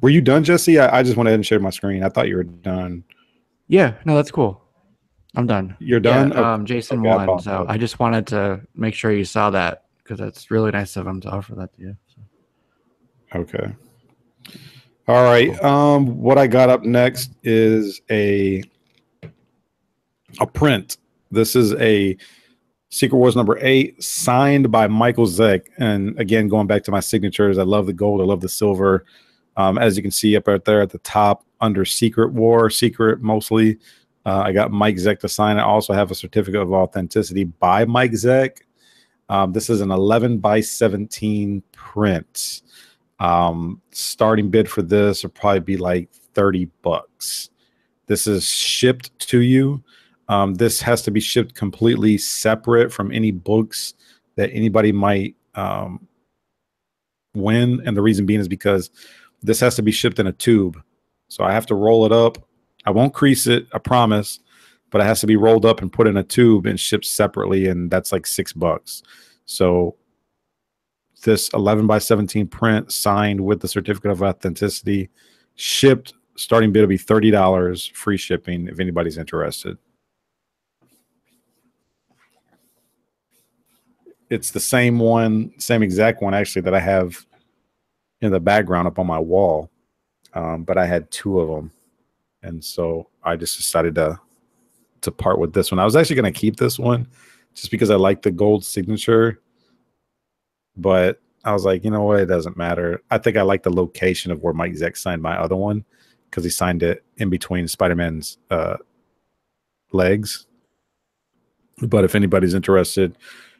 [SPEAKER 1] Were you done, Jesse? I just went ahead and shared my screen. I thought you were done.
[SPEAKER 3] Yeah, no, that's cool. I'm done.
[SPEAKER 1] You're done?
[SPEAKER 3] Yeah, Jason
[SPEAKER 1] Okay, I
[SPEAKER 3] won, so
[SPEAKER 1] apologize.
[SPEAKER 3] I just wanted to make sure you saw that because that's really nice of him to offer that to you. So.
[SPEAKER 1] Okay. All right. What I got up next is a print. This is a Secret Wars number 8, signed by Michael Zeck. And again, going back to my signatures, I love the gold, I love the silver. As you can see up right there at the top under Secret War, Secret mostly, I got Mike Zeck to sign. I also have a certificate of authenticity by Mike Zeck. This is an 11 by 17 print. Starting bid for this will probably be like $30. This is shipped to you. This has to be shipped completely separate from any books that anybody might win. And the reason being is because this has to be shipped in a tube. So I have to roll it up. I won't crease it, I promise, but it has to be rolled up and put in a tube and shipped separately. And that's like $6. So this 11 by 17 print signed with the certificate of authenticity, shipped, starting bid will be $30, free shipping if anybody's interested. It's the same one, same exact one actually that I have in the background up on my wall, but I had 2 of them, and so I just decided to part with this one. I was actually going to keep this one just because I like the gold signature, but I was like, you know what, it doesn't matter. I think I like the location of where Mike Zeck signed my other one because he signed it in between Spider-Man's legs. But if anybody's interested,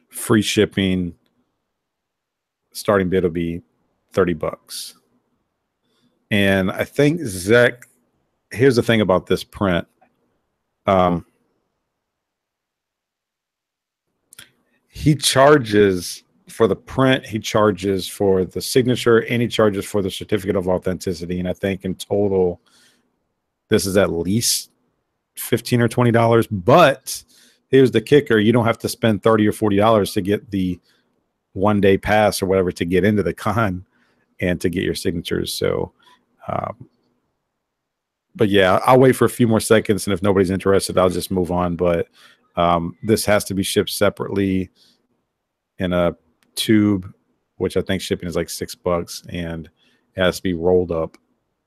[SPEAKER 1] free shipping, starting bid will be $30. And I think Zeck, here's the thing about this print. He charges for the print, he charges for the signature, and he charges for the certificate of authenticity. And I think in total, this is at least $15 or $20. But here's the kicker: you don't have to spend $30 or $40 to get the one-day pass or whatever to get into the con and to get your signatures. So, but yeah, I'll wait for a few more seconds, and if nobody's interested, I'll just move on. But this has to be shipped separately in a tube, which I think shipping is like $6, and it has to be rolled up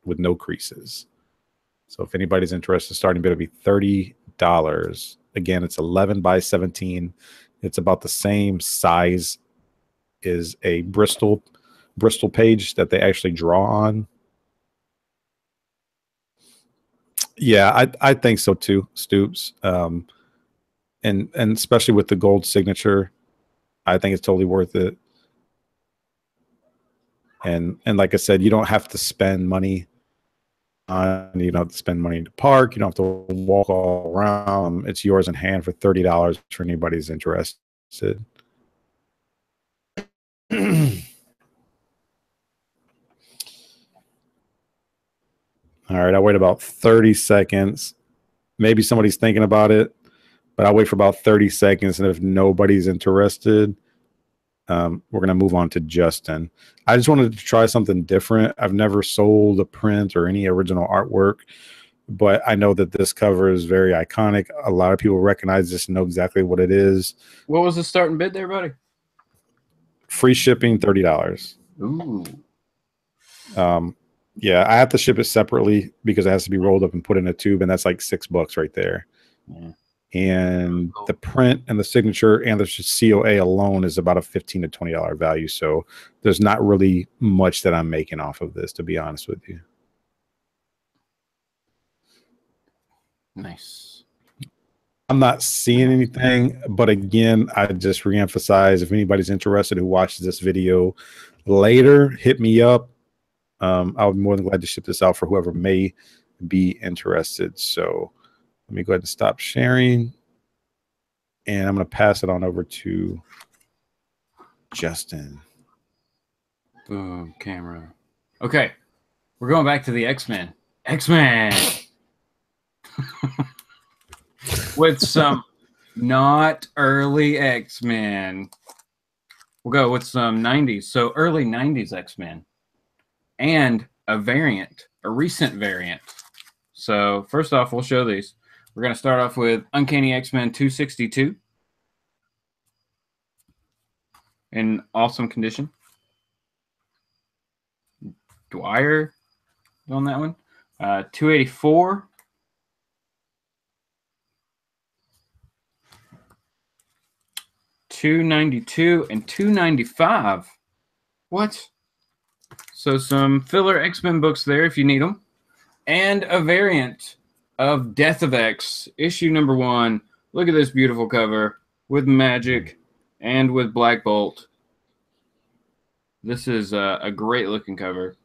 [SPEAKER 1] with no creases. So if anybody's interested, starting bid will be $30. Again, it's 11 by 17. It's about the same size as a Bristol page that they actually draw on. Yeah, I think so too, Stoops. And especially with the gold signature, I think it's totally worth it. And like I said, you don't have to spend money on, you don't have to spend money to park, you don't have to walk all around. It's yours in hand for $30 for anybody who's interested. All right, I'll wait about 30 seconds. Maybe somebody's thinking about it, but I'll wait for about 30 seconds. And if nobody's interested, we're going to move on to Justin. I just wanted to try something different. I've never sold a print or any original artwork, but I know that this cover is very iconic. A lot of people recognize this and know exactly what it is.
[SPEAKER 2] What was the starting bid there, buddy?
[SPEAKER 1] Free shipping, $30.
[SPEAKER 2] Ooh.
[SPEAKER 1] Yeah, I have to ship it separately because it has to be rolled up and put in a tube, and that's like $6 right there. Yeah. And the print and the signature and the COA alone is about a $15 to $20 value. So there's not really much that I'm making off of this, to be honest with you.
[SPEAKER 2] Nice.
[SPEAKER 1] I'm not seeing anything, but again, I just reemphasize, if anybody's interested who watches this video later, hit me up. I'll be more than glad to ship this out for whoever may be interested. So let me go ahead and stop sharing, and I'm going to pass it on over to Justin.
[SPEAKER 2] Boom, camera. Okay, we're going back to the X-Men. X-Men! With some not early X-Men. We'll go with some 90s. So early 90s X-Men. And a variant, a recent variant. So first off, we'll show these. We're going to start off with Uncanny X-Men 262 in awesome condition. Dwyer on that one. 284. 292 and 295. What? So some filler X-Men books there if you need them. And a variant of Death of X, issue number 1. Look at this beautiful cover with magic and with Black Bolt. This is a great looking cover.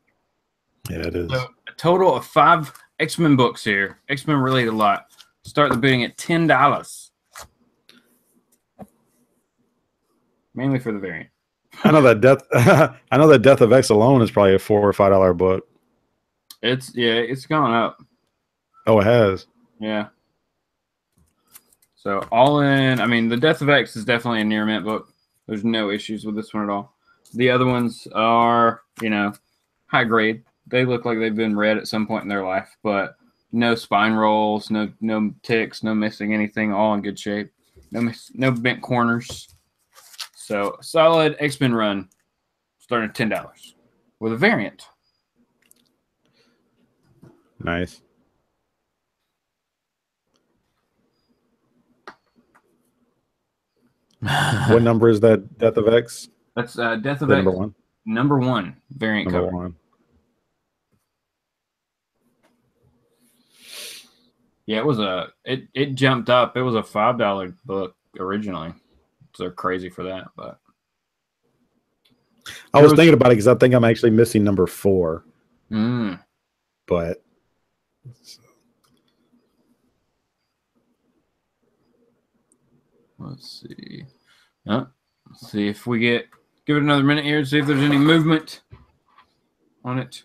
[SPEAKER 1] Yeah, it is.
[SPEAKER 2] So a total of 5 X-Men books here. X-Men related a lot. Start the bidding at $10. Mainly for the variant.
[SPEAKER 1] I know that Death of X alone is probably a $4 or $5 book.
[SPEAKER 2] It's gone up.
[SPEAKER 1] Oh, it has.
[SPEAKER 2] Yeah. So all in, I mean, the Death of X is definitely a near mint book. There's no issues with this one at all. The other ones are, you know, high grade. They look like they've been read at some point in their life, but no spine rolls, no ticks, no missing anything, all in good shape. No bent corners. So solid X-Men run, starting at $10 with a variant.
[SPEAKER 1] Nice. What number is that? Death of X?
[SPEAKER 2] That's Death of X
[SPEAKER 1] number 1.
[SPEAKER 2] Number 1 variant
[SPEAKER 1] Number
[SPEAKER 2] cover.
[SPEAKER 1] 1.
[SPEAKER 2] Yeah, it jumped up. It was a $5 book originally. So they're crazy for that, but
[SPEAKER 1] I was thinking about it because I think I'm actually missing number 4. But
[SPEAKER 2] let's see. Let's see if we give it another minute here to see if there's any movement on it.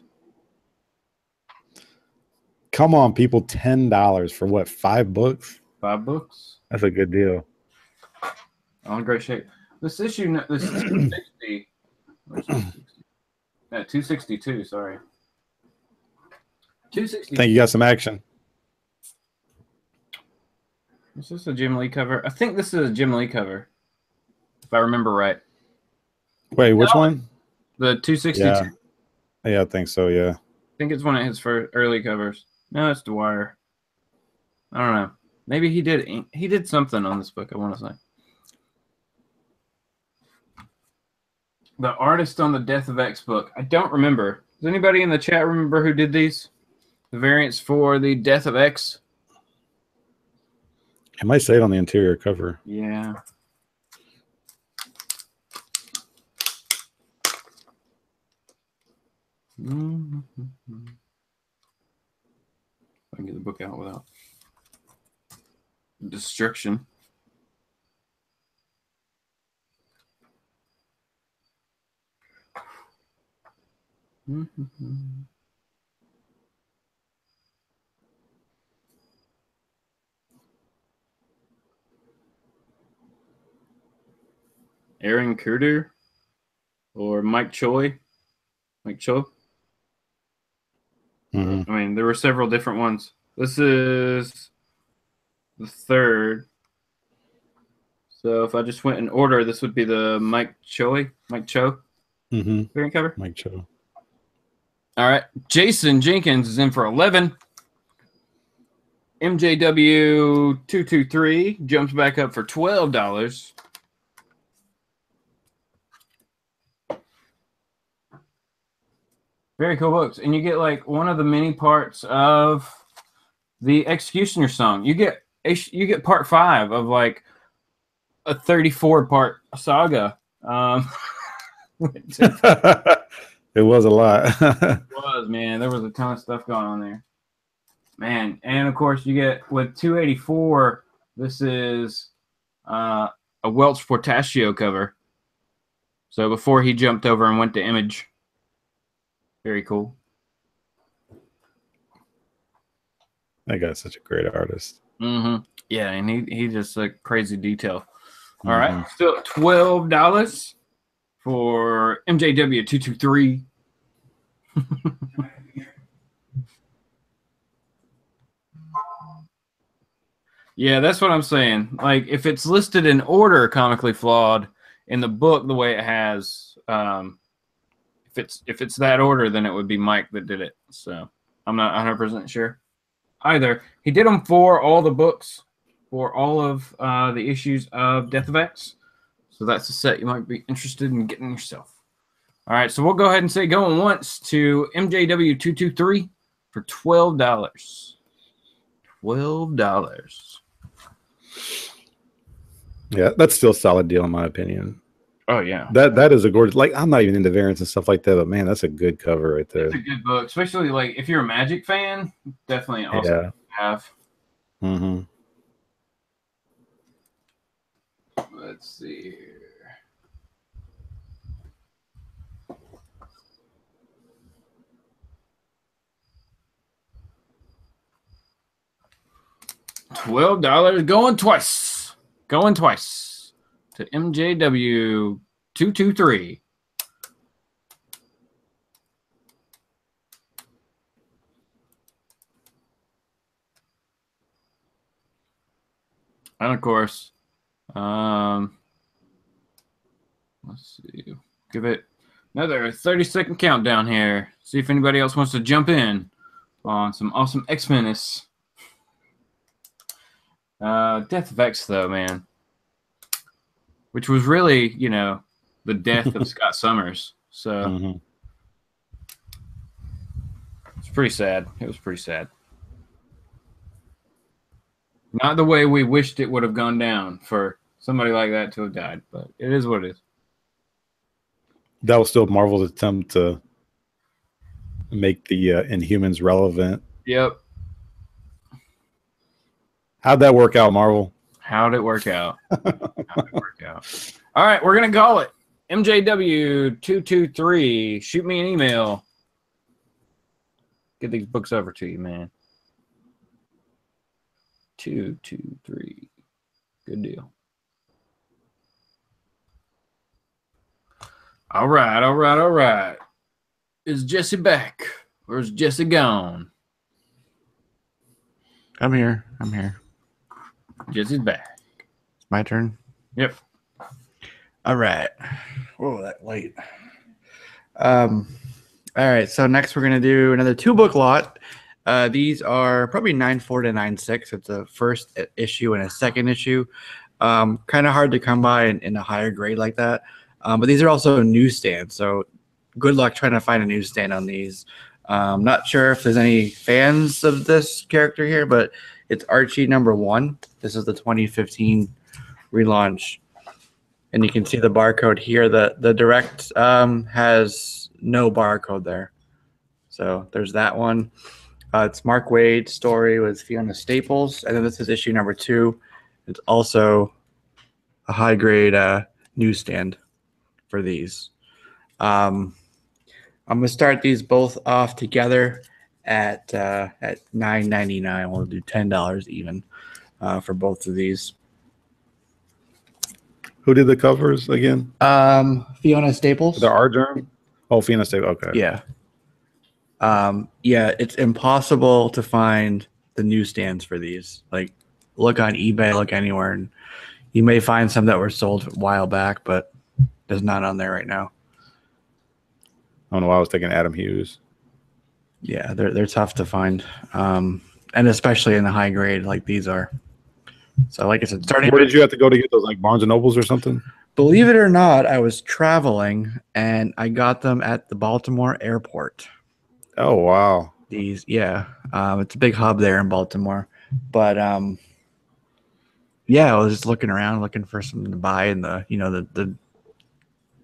[SPEAKER 1] come on, people, $10 for what? 5 books?
[SPEAKER 2] 5 books.
[SPEAKER 1] That's a good deal.
[SPEAKER 2] All in great shape. This issue, this is 260. Where's 260? 262. Sorry. 260.
[SPEAKER 1] I think you got some action.
[SPEAKER 2] Is this a Jim Lee cover? I think this is a Jim Lee cover, if I remember right.
[SPEAKER 1] Wait, which one?
[SPEAKER 2] The 262.
[SPEAKER 1] Yeah, I think so. Yeah.
[SPEAKER 2] I think it's one of his first early covers. No, it's Dwyer. I don't know. Maybe he did something on this book, I want to say. The artist on the Death of X book, I don't remember. Does anybody in the chat remember who did these? The variants for the Death of X?
[SPEAKER 1] It might say it on the interior cover.
[SPEAKER 2] Yeah. I can get the book out without destruction. Aaron Kurder or Mike Choi? Mike Cho? I mean, there were several different ones. This is the 3rd. So if I just went in order, this would be the Mike Cho variant cover.
[SPEAKER 1] Mike Cho.
[SPEAKER 2] All right. Jason Jenkins is in for 11. MJW 223 jumps back up for $12. Very cool books. And you get like one of the many parts of the Executioner song. You get part 5 of like a 34-part saga.
[SPEAKER 1] It was a lot.
[SPEAKER 2] It was, man. There was a ton of stuff going on there. Man. And of course you get with 284, this is a Welch Portaccio cover. So before he jumped over and went to Image. Very cool.
[SPEAKER 1] That guy's such a great artist.
[SPEAKER 2] Yeah, and he just a crazy detail. All right, still at $12 for MJW 223. Yeah, that's what I'm saying. Like, if it's listed in order, comically flawed in the book, the way it has. If it's that order, then it would be Mike that did it. So I'm not 100% sure either. He did them for all the books, for all of the issues of Death of X. So that's a set you might be interested in getting yourself. All right, so we'll go ahead and say going once to MJW223 for $12. $12.
[SPEAKER 1] Yeah, that's still a solid deal in my opinion.
[SPEAKER 2] Oh yeah,
[SPEAKER 1] that is a gorgeous. Like, I'm not even into variants and stuff like that, but man, that's a good cover right there.
[SPEAKER 2] it's a good book, especially like if you're a Magic fan. Definitely awesome to have.
[SPEAKER 1] Mm-hmm.
[SPEAKER 2] Let's see here. $12 going twice. Going twice to MJW 223. And of course, let's see. Give it another 30-second countdown here. See if anybody else wants to jump in on some awesome X-Men-ness. Death of X, though, man. Which was really, you know, the death of Scott Summers. So it's pretty sad. It was pretty sad. Not the way we wished it would have gone down for somebody like that to have died, but it is what it is.
[SPEAKER 1] That was still Marvel's attempt to make the Inhumans relevant.
[SPEAKER 2] Yep.
[SPEAKER 1] How'd that work out, Marvel?
[SPEAKER 2] How'd it work out? How'd it work out? All right, we're going to call it. MJW223. Shoot me an email. Get these books over to you, man. 223. Good deal. All right, all right, all right. Is Jesse back or is Jesse gone?
[SPEAKER 3] I'm here. I'm here.
[SPEAKER 2] Jesse's back.
[SPEAKER 3] It's my turn.
[SPEAKER 2] Yep.
[SPEAKER 3] All right. Whoa, that light. All right. So next we're gonna do another 2-book lot. These are probably 9.4 to 9.6. It's a first issue and a second issue. Kind of hard to come by in a higher grade like that. But these are also newsstands. So good luck trying to find a newsstand on these. Not sure if there's any fans of this character here, but it's Archie #1. This is the 2015 relaunch. And you can see the barcode here. The direct has no barcode there. So there's that one. It's Mark Waid's story with Fiona Staples. And then this is issue #2. It's also a high grade newsstand for these. I'm gonna start these both off together at $9.99. We'll do $10 even for both of these.
[SPEAKER 1] Who did the covers again?
[SPEAKER 3] Fiona Staples.
[SPEAKER 1] The ArtGerm? Oh, Fiona Staples. Okay.
[SPEAKER 3] Yeah. Yeah, it's impossible to find the newsstands for these. Like, look on eBay, look anywhere, and you may find some that were sold a while back, but there's none on there right now.
[SPEAKER 1] I don't know why I was thinking Adam Hughes.
[SPEAKER 3] Yeah, they're tough to find, and especially in the high grade like these are. So, like I said, starting.
[SPEAKER 1] Where did you have to go to get those? Like Barnes and Nobles or something?
[SPEAKER 3] Believe it or not, I was traveling and I got them at the Baltimore airport.
[SPEAKER 1] Oh wow!
[SPEAKER 3] These, yeah, it's a big hub there in Baltimore, but yeah, I was just looking around, looking for something to buy in the the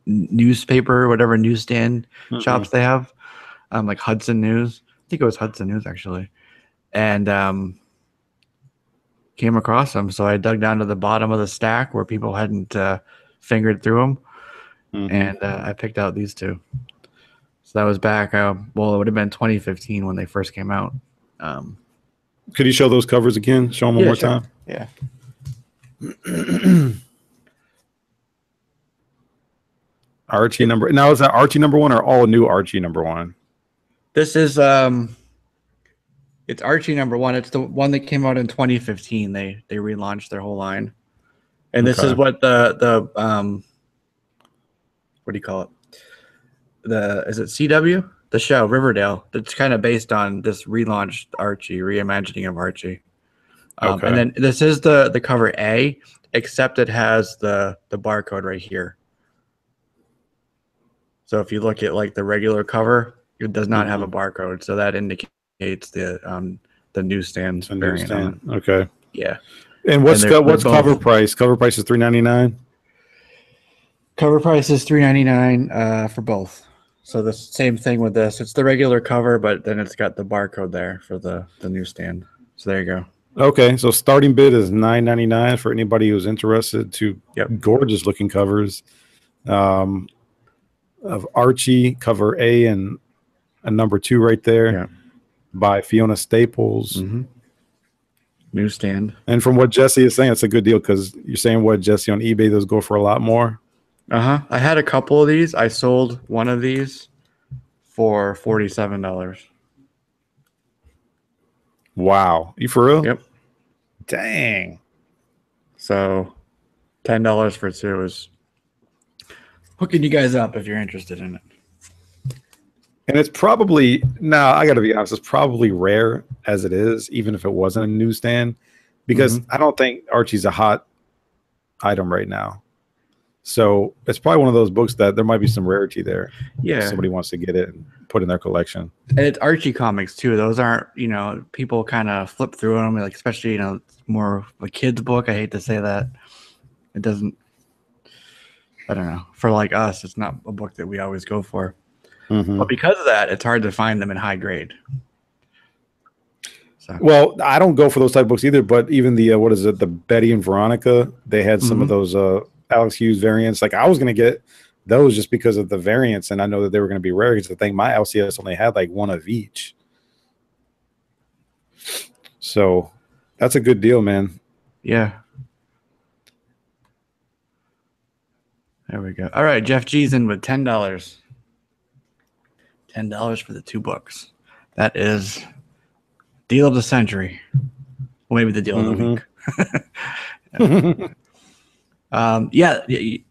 [SPEAKER 3] newspaper, whatever newsstand shops they have, like Hudson News. I think it was Hudson News actually, and came across them. So I dug down to the bottom of the stack where people hadn't fingered through them, and I picked out these two. So that was back. Well, it would have been 2015 when they first came out.
[SPEAKER 1] Could you show those covers again? Show them one more time.
[SPEAKER 3] Yeah.
[SPEAKER 1] Archie number. Now is that Archie #1 or all new Archie #1?
[SPEAKER 3] This is it's Archie #1. It's the one that came out in 2015. They relaunched their whole line, and this is what the what do you call it? Is it CW? The show Riverdale. That's kind of based on this relaunched Archie, reimagining of Archie. And then this is the cover A, except it has the barcode right here. So if you look at like the regular cover, it does not have a barcode. So that indicates the newsstand variant on it.
[SPEAKER 1] Okay.
[SPEAKER 3] Yeah.
[SPEAKER 1] And what's cover price? Cover price is $3.99.
[SPEAKER 3] Cover price is $3.99 for both. So the same thing with this. It's the regular cover, but then it's got the barcode there for the newsstand. So there you go.
[SPEAKER 1] Okay, so starting bid is $9.99 for anybody who's interested. Two gorgeous looking covers of Archie, cover A, and a number 2 right there by Fiona Staples.
[SPEAKER 3] Newsstand.
[SPEAKER 1] And from what Jesse is saying, it's a good deal because you're saying what, Jesse, on eBay those go for a lot more.
[SPEAKER 3] I had a couple of these. I sold one of these for $47.
[SPEAKER 1] Wow, you for real?
[SPEAKER 3] Yep.
[SPEAKER 1] Dang.
[SPEAKER 3] So $10 for 2 is hooking you guys up if you're interested in it.
[SPEAKER 1] And it's probably, now I got to be honest, it's probably rare as it is, even if it wasn't a newsstand, because I don't think Archie's a hot item right now. So it's probably one of those books that there might be some rarity there.
[SPEAKER 3] Yeah.
[SPEAKER 1] If somebody wants to get it and put in their collection.
[SPEAKER 3] And it's Archie comics too. Those aren't, people kind of flip through them, like especially, more of a kid's book. I hate to say that. It doesn't, I don't know. For like us, it's not a book that we always go for. But because of that, it's hard to find them in high grade. So. Well,
[SPEAKER 1] I don't go for those type of books either, but even the, what is it, the Betty and Veronica, they had some of those Alex Hughes variants. Like I was going to get those just because of the variants, and I know that they were going to be rare because I think my LCS only had like one of each. So that's a good deal, man.
[SPEAKER 3] Yeah. There we go. All right, Jeff G's in with $10. $10 for the 2 books. That is deal of the century. Well, maybe the deal of the week.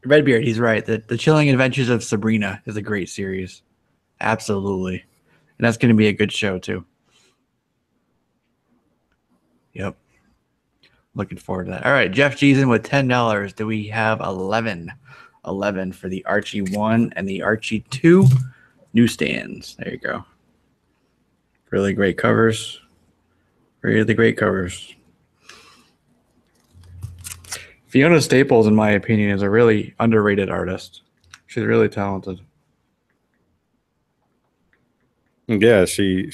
[SPEAKER 3] Redbeard, he's right. The Chilling Adventures of Sabrina is a great series. Absolutely. And that's going to be a good show, too. Yep. Looking forward to that. All right, Jeff G's in with $10. Do we have 11? 11 for the Archie 1 and the Archie 2 newsstands. There you go. Really great covers. Really great covers. Fiona Staples, in my opinion, is a really underrated artist. She's really talented.
[SPEAKER 1] Yeah, she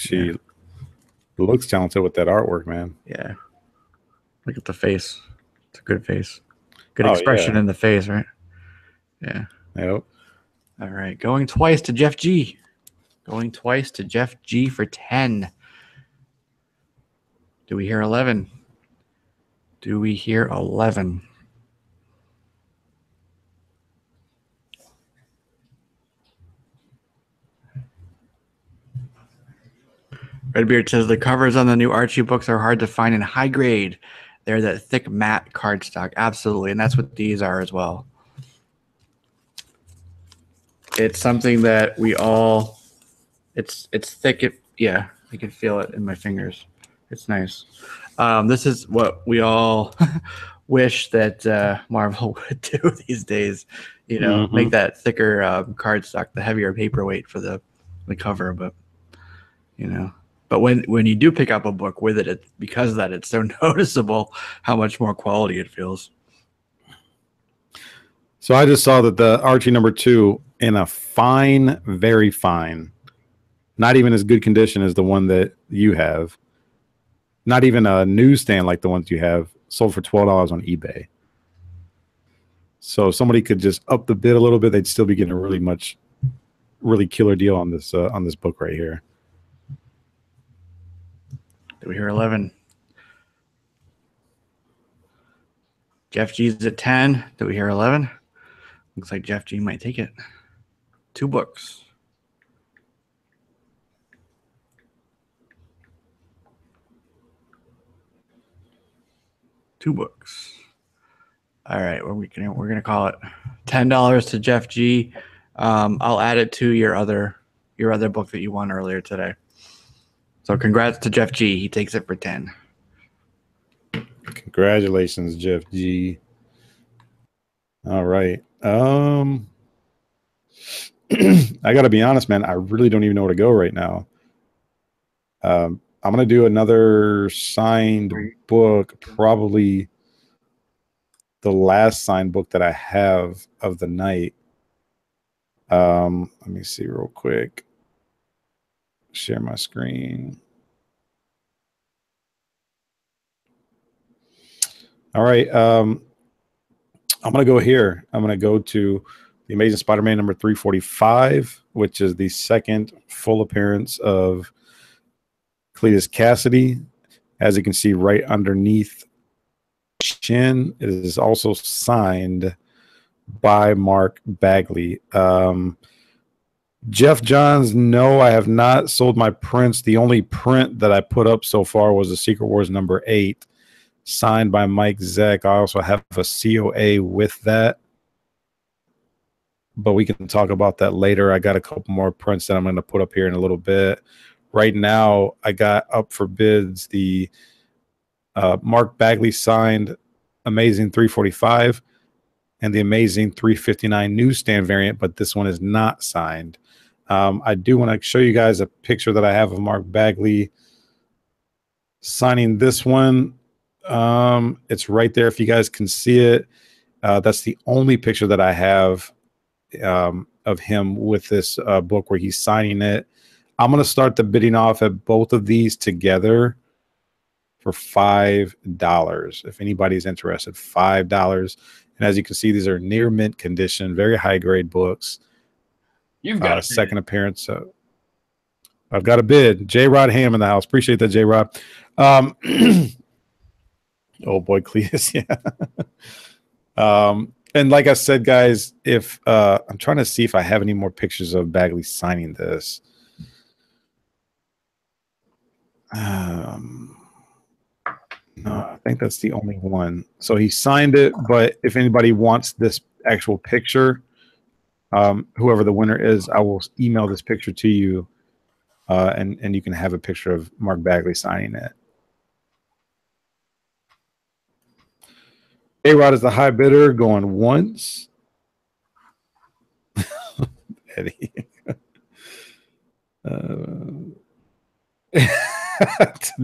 [SPEAKER 1] looks talented with that artwork, man.
[SPEAKER 3] Yeah. Look at the face. It's a good face. Good expression in the face, right? Yeah.
[SPEAKER 1] Yep.
[SPEAKER 3] All right. Going twice to Jeff G. Going twice to Jeff G for 10. Do we hear 11? Do we hear 11? Redbeard says the covers on the new Archie books are hard to find in high grade. They're that thick matte cardstock. Absolutely. And that's what these are as well. It's something that we all, it's thick. I can feel it in my fingers. It's nice. This is what we all wish that Marvel would do these days. Make that thicker cardstock, the heavier paperweight for the cover. But but when you do pick up a book with it, because of that, it's so noticeable how much more quality it feels.
[SPEAKER 1] So I just saw that the Archie number 2 in a fine, very fine, not even as good condition as the one that you have, not even a newsstand like the ones you have, sold for $12 on eBay. So if somebody could just up the bid a little bit, they'd still be getting a really killer deal on this book right here.
[SPEAKER 3] Do we hear 11? Jeff G's at 10. Do we hear 11? Looks like Jeff G might take it. 2 books. All right, we're gonna call it $10 to Jeff G. I'll add it to your other book that you won earlier today. So congrats to Jeff G. He takes it for 10.
[SPEAKER 1] Congratulations, Jeff G. All right. I gotta be honest, man. I really don't even know where to go right now. I'm gonna do another signed book, probably the last signed book that I have of the night. Let me see real quick. Share my screen. All right. I'm gonna go here. I'm gonna go to the Amazing Spider-Man number 345, which is the second full appearance of Cletus Kasady. As you can see right underneath chin, it is also signed by Mark Bagley. Jeff Johns, no, I have not sold my prints. The only print that I put up so far was the Secret Wars number 8, signed by Mike Zeck. I also have a COA with that, but we can talk about that later. I got a couple more prints that I'm going to put up here in a little bit. Right now, I got up for bids the Mark Bagley signed Amazing 345 and the Amazing 359 newsstand variant, but this one is not signed. I do want to show you guys a picture that I have of Mark Bagley signing this one. It's right there if you guys can see it. That's the only picture that I have of him with this book where he's signing it. I'm going to start the bidding off at both of these together for $5. If anybody's interested, $5. And as you can see, these are near mint condition, very high grade books.
[SPEAKER 2] You've got a
[SPEAKER 1] second appearance. I've got a bid. J Rod Ham in the house. Appreciate that, J Rod. Oh boy, Cletus. Yeah. And like I said, guys, if I'm trying to see if I have any more pictures of Bagley signing this. No, I think that's the only one. So he signed it, but if anybody wants this actual picture, whoever the winner is, I will email this picture to you, and you can have a picture of Mark Bagley signing it. A-Rod is the high bidder, going once. Eddie.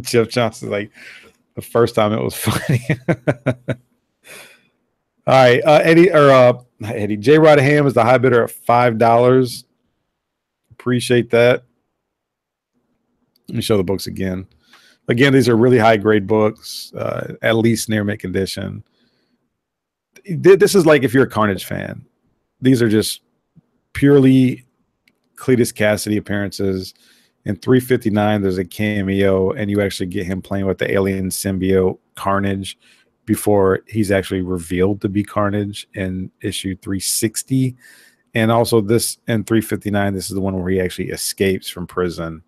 [SPEAKER 1] Jeff Johnson's like, the first time it was funny. All right, Eddie J. Rod Ham is the high bidder at $5. Appreciate that. Let me show the books again. Again, these are really high grade books, at least near mint condition. This is like if you're a Carnage fan. These are just purely Cletus Kasady appearances. In 359, there's a cameo, and you actually get him playing with the alien symbiote Carnage before he's actually revealed to be Carnage in issue 360. And also this in 359, this is the one where he actually escapes from prison.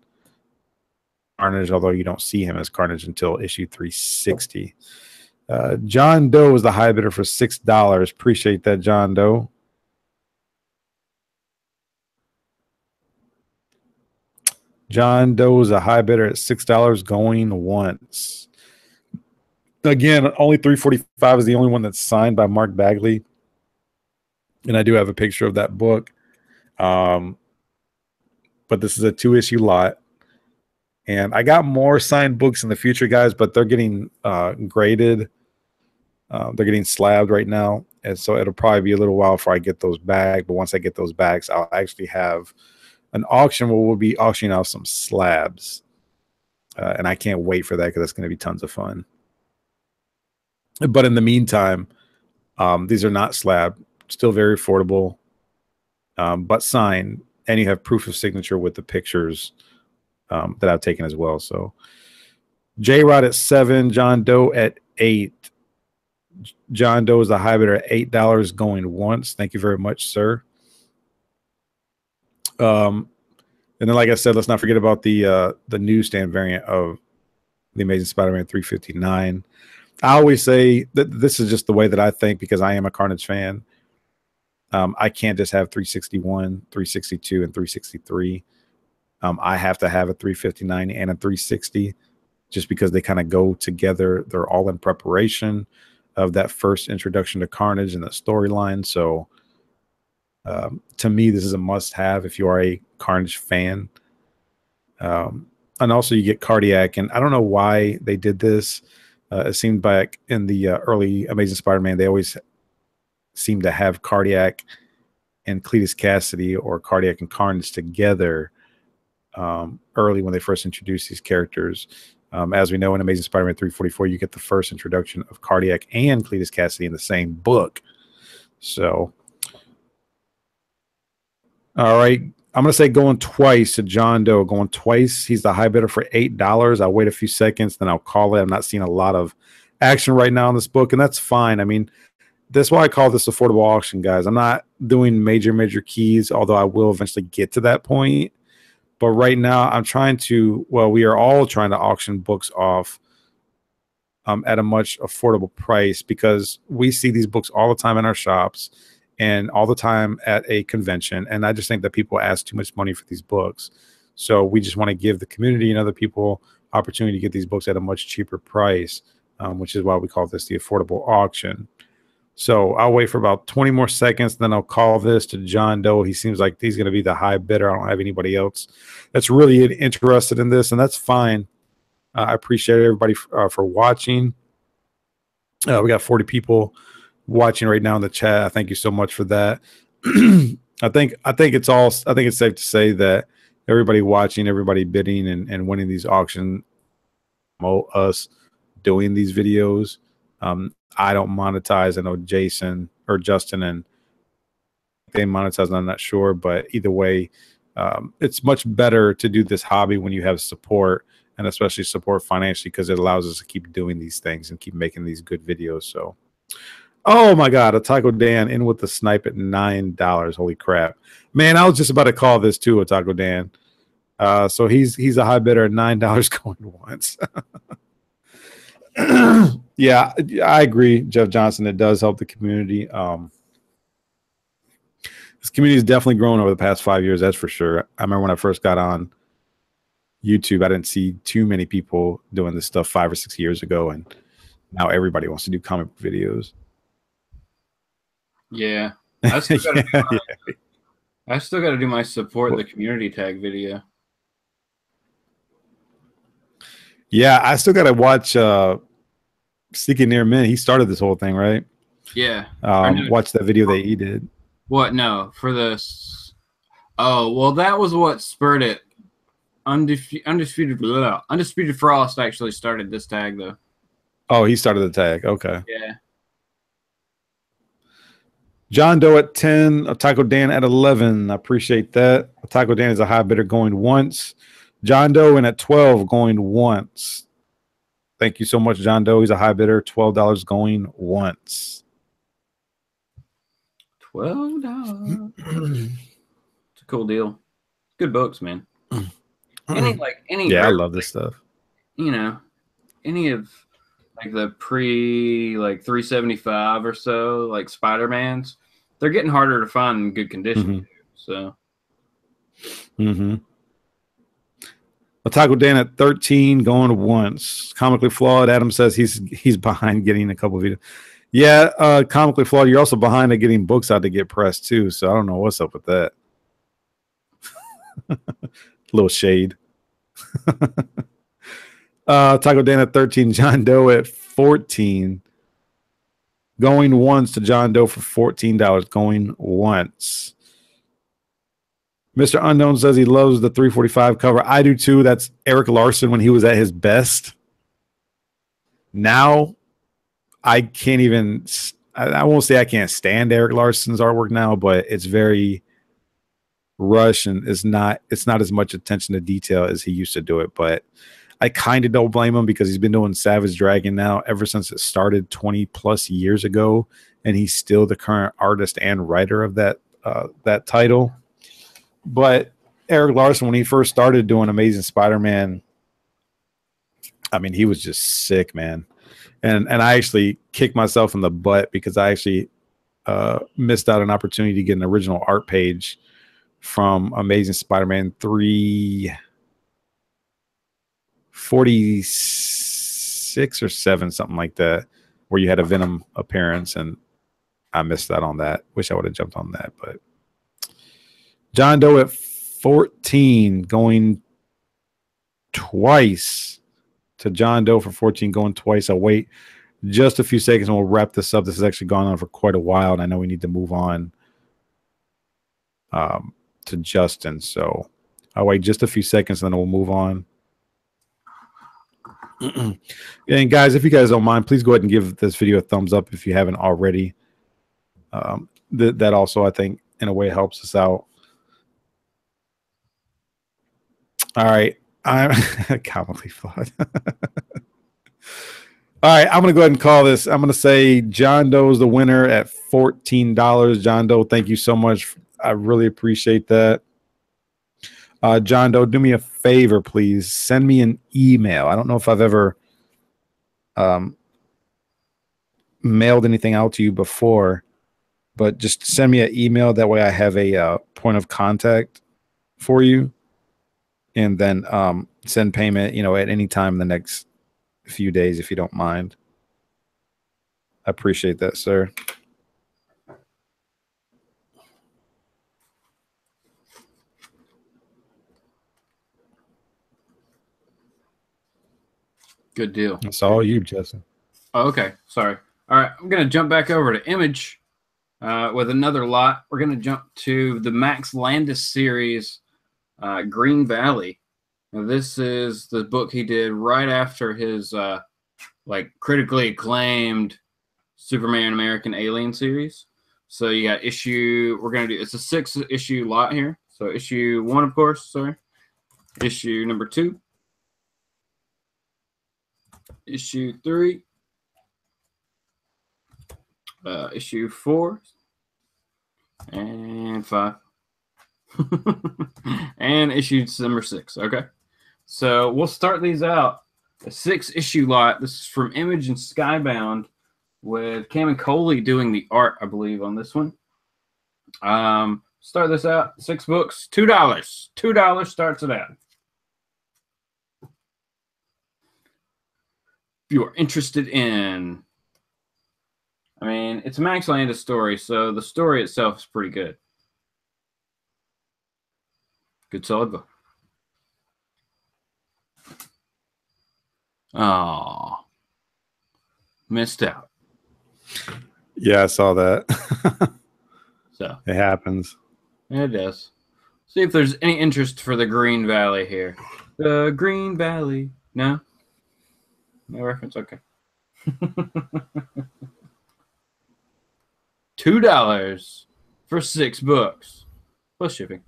[SPEAKER 1] Carnage, although you don't see him as Carnage until issue 360. John Doe was the high bidder for $6. Appreciate that, John Doe. John Doe is a high bidder at $6 going once. Again, only 345 is the only one that's signed by Mark Bagley. And I do have a picture of that book. But this is a 2-issue lot. And I got more signed books in the future, guys, but they're getting graded. They're getting slabbed right now. And so it'll probably be a little while before I get those back. But once I get those bags, I'll actually have an auction where we'll be auctioning off some slabs. And I can't wait for that because that's going to be tons of fun. But in the meantime, these are not slab, still very affordable, but signed. And you have proof of signature with the pictures that I've taken as well. So J-Rod at $7, John Doe at $8. John Doe is the high bidder at $8 going once. Thank you very much, sir. And then, like I said, let's not forget about the newsstand variant of the Amazing Spider-Man 359. I always say that this is just the way that I think because I am a Carnage fan. I can't just have 361, 362, and 363. I have to have a 359 and a 360. just because they kind of go together. They're all in preparation of that first introduction to Carnage and the storyline. So to me, this is a must-have if you are a Carnage fan. And also you get Cardiac, and I don't know why they did this. It seemed back in the early Amazing Spider-Man, they always seem to have Cardiac and Cletus Kasady, or Cardiac and Carnage, together early when they first introduced these characters. As we know, in Amazing Spider-Man 344, you get the first introduction of Cardiac and Cletus Kasady in the same book. So, all right, I'm going to say going twice to John Doe. Going twice. He's the high bidder for $8. I'll wait a few seconds, then I'll call it. I'm not seeing a lot of action right now in this book, and that's fine. I mean, that's why I call this affordable auction, guys. I'm not doing major keys, although I will eventually get to that point. But right now, I'm trying to, well, we are all trying to auction books off at a much affordable price, because we see these books all the time in our shops and all the time at a convention. And I just think that people ask too much money for these books. So we just want to give the community and other people opportunity to get these books at a much cheaper price, which is why we call this the affordable auction. So I'll wait for about 20 more seconds, then I'll call this to John Doe. He seems like he's going to be the high bidder. I don't have anybody else that's really interested in this, and that's fine. I appreciate everybody for watching. We got 40 people watching right now in the chat. Thank you so much for that. I think it's safe to say that everybody watching, everybody bidding and winning these auctions, us doing these videos. I don't monetize. I know Jason or Justin and they monetize. I'm not sure, but either way, it's much better to do this hobby when you have support, and especially support financially, because it allows us to keep doing these things and keep making these good videos. So, oh my God, Otaku Dan in with the snipe at $9. Holy crap, man! I was just about to call this too, Otaku Dan. So he's a high bidder at $9 going once. Yeah, I agree, Jeff Johnson. It does help the community. This community has definitely grown over the past 5 years, that's for sure. I remember when I first got on YouTube, I didn't see too many people doing this stuff 5 or 6 years ago, and now everybody wants to do comic book videos.
[SPEAKER 2] Yeah, I still got to do my support the community tag video.
[SPEAKER 1] Yeah, I still got to watch Seeking Near Men. He started this whole thing, right?
[SPEAKER 2] Yeah.
[SPEAKER 1] Watch that video that he did.
[SPEAKER 2] What? No, for this. Oh, well, that was what spurred it. Undisputed Frost actually started this tag, though.
[SPEAKER 1] Oh, he started the tag. Okay.
[SPEAKER 2] Yeah.
[SPEAKER 1] John Doe at 10, Otaku Dan at 11. I appreciate that. Otaku Dan is a high bidder going once. John Doe in at 12 going once. Thank you so much, John Doe. He's a high bidder. $12 going once.
[SPEAKER 2] $12. It's a cool deal. Good books, man. Any
[SPEAKER 1] yeah, I love this stuff.
[SPEAKER 2] You know, any of like the pre 375 or so, like Spider-Mans, they're getting harder to find in good condition. So. Otaku
[SPEAKER 1] Dan at 13 going once. Comically Flawed. Adam says he's behind getting a couple of videos. Yeah, Comically Flawed. You're also behind at getting books out to get pressed too. So I don't know what's up with that. Little shade. Otaku Dan at 13. John Doe at 14. Going once to John Doe for $14. Going once. Mr. Unknown says he loves the 345 cover. I do too. That's Eric Larson when he was at his best. Now, I can't even. I won't say I can't stand Eric Larson's artwork now, but it's very rush and it's not as much attention to detail as he used to do it. But I kind of don't blame him, because he's been doing Savage Dragon now ever since it started 20 plus years ago, and he's still the current artist and writer of that title. But Eric Larson, when he first started doing Amazing Spider-Man, I mean, he was just sick, man. And I actually kicked myself in the butt because I actually missed out an opportunity to get an original art page from Amazing Spider-Man 3. 46 or 7, something like that, where you had a Venom appearance, and I missed out on that. Wish I would have jumped on that, but John Doe at 14 going twice to John Doe for 14 going twice. I'll wait just a few seconds and we'll wrap this up. This has actually gone on for quite a while, and I know we need to move on to Justin. So I'll wait just a few seconds and then we'll move on. And guys, if you guys don't mind, please go ahead and give this video a thumbs up if you haven't already. That also, I think, in a way helps us out. All right. I'm comically flawed. All right, I'm going to go ahead and call this. I'm going to say John Doe is the winner at $14. John Doe, thank you so much. I really appreciate that. John Doe, do me a favor, please. Send me an email. I don't know if I've ever mailed anything out to you before, but just send me an email. That way I have a point of contact for you. And then send payment, at any time in the next few days, if you don't mind. I appreciate that, sir.
[SPEAKER 2] Good deal.
[SPEAKER 1] It's all you, Justin.
[SPEAKER 2] Oh, okay. Sorry. All right. I'm going to jump back over to Image with another lot. We're going to jump to the Max Landis series, Green Valley. Now, this is the book he did right after his critically acclaimed Superman American Alien series. So you got it's a 6-issue lot here. So issue 1, of course, sorry. Issue number 2. Issue 3. Issue 4. And 5. And issue number 6. Okay. So we'll start these out. A 6-issue lot. This is from Image and Skybound with Cam and Coley doing the art, I believe, on this one. Start this out. 6 books, $2. $2 starts it out. If you are interested in, it's a Max Landis story, so the story itself is pretty good. Good solid book. Oh, missed out.
[SPEAKER 1] Yeah, I saw that.
[SPEAKER 2] So
[SPEAKER 1] it happens.
[SPEAKER 2] It does. See if there's any interest for the Green Valley here. The Green Valley. No? No reference? Okay. $2 for 6 books. Plus shipping.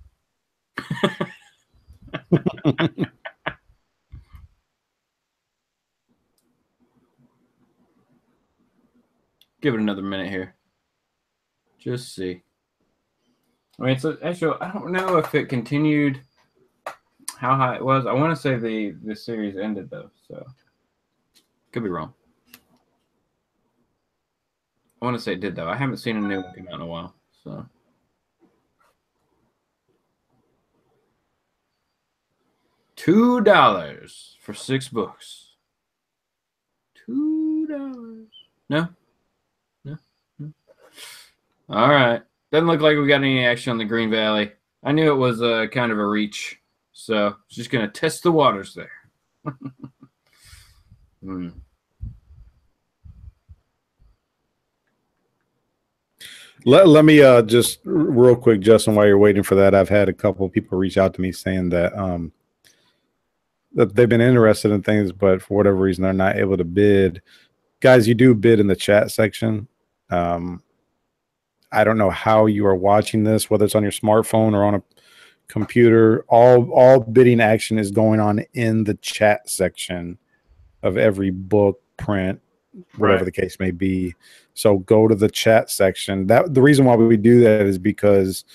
[SPEAKER 2] Give it another minute here. Just see. So actually, I don't know if it continued how high it was. I want to say the series ended though, so could be wrong. I want to say it did though. I haven't seen a new one come out in a while, so. $2 for 6 books. $2. No. All right. Doesn't look like we got any action on the Green Valley. I knew it was kind of a reach, so just going to test the waters there.
[SPEAKER 1] Let me just real quick, Justin, while you're waiting for that, I've had a couple of people reach out to me saying that that they've been interested in things, but for whatever reason, they're not able to bid. Guys, you do bid in the chat section. I don't know how you are watching this, whether it's on your smartphone or on a computer. All bidding action is going on in the chat section of every book, print, whatever the case may be. So go to the chat section. The reason why we do that is because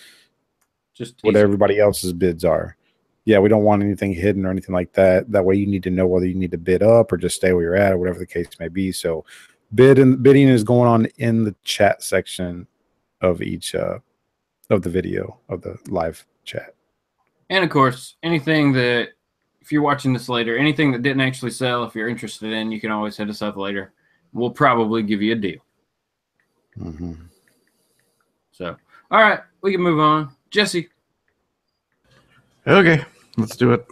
[SPEAKER 1] just what everybody else's bids are. Yeah, we don't want anything hidden or anything like that. That way you need to know whether you need to bid up or just stay where you're at or whatever the case may be. So bidding is going on in the chat section of each of the video, of the live chat.
[SPEAKER 2] And of course, anything that if you're watching this later, anything that didn't actually sell, if you're interested in, you can always hit us up later. We'll probably give you a deal.
[SPEAKER 1] Mm-hmm.
[SPEAKER 2] So, all right, we can move on. Jesse.
[SPEAKER 3] Okay, let's do it.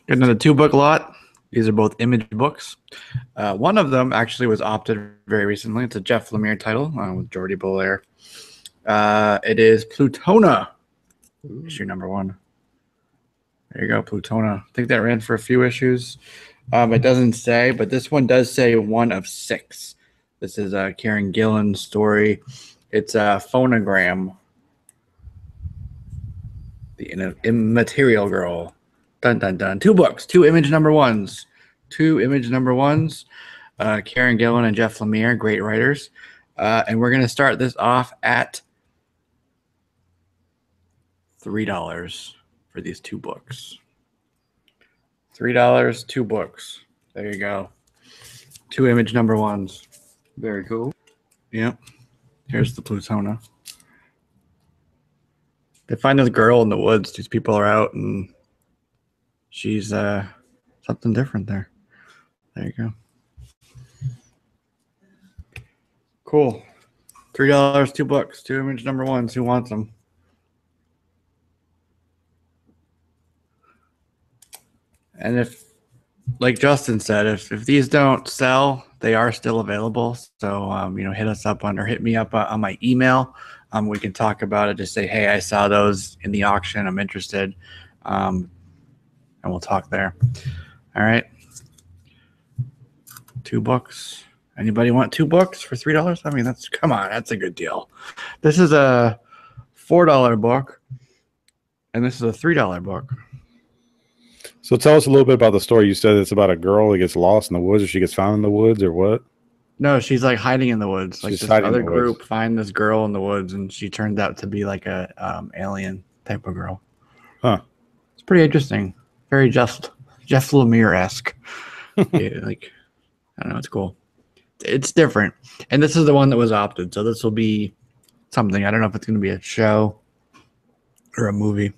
[SPEAKER 3] Getting another 2-book lot. These are both Image books. One of them actually was opted very recently. It's a Jeff Lemire title with Jordy Belair. It is Plutona, issue number 1. There you go, Plutona. I think that ran for a few issues. It doesn't say, but this one does say 1 of 6. This is Karen Gillan's story. It's a phonogram. The Immaterial Girl. Dun, dun, dun. 2 books, 2 Image number 1s. 2 Image number 1s. Karen Gillan and Jeff Lemire, great writers. And we're going to start this off at $3 for these 2 books. $3, 2 books. There you go. 2 Image number 1s.
[SPEAKER 2] Very cool.
[SPEAKER 3] Yep. Here's the Plutona. They find this girl in the woods. These people are out, and she's something different there. There you go. Cool. $3, 2 books, 2 Image number 1s. Who wants them? And if, like Justin said, if these don't sell, they are still available. So, hit us up or hit me up on my email. We can talk about it. Just say, hey, I saw those in the auction. I'm interested. And we'll talk there. All right. 2 books. Anybody want 2 books for $3? I mean, come on, that's a good deal. This is a $4 book, and this is a $3 book.
[SPEAKER 1] So tell us a little bit about the story. You said it's about a girl that gets lost in the woods, or she gets found in the woods, or what?
[SPEAKER 3] No, she's like hiding in the woods. Like
[SPEAKER 1] She's
[SPEAKER 3] this
[SPEAKER 1] hiding
[SPEAKER 3] other
[SPEAKER 1] in the woods.
[SPEAKER 3] group find this girl in the woods, and she turns out to be like a alien type of girl.
[SPEAKER 1] Huh.
[SPEAKER 3] It's pretty interesting. Very Jeff Lemire-esque. Yeah, like, I don't know. It's cool. It's different. And this is the one that was opted. So this will be something. I don't know if it's going to be a show or a movie.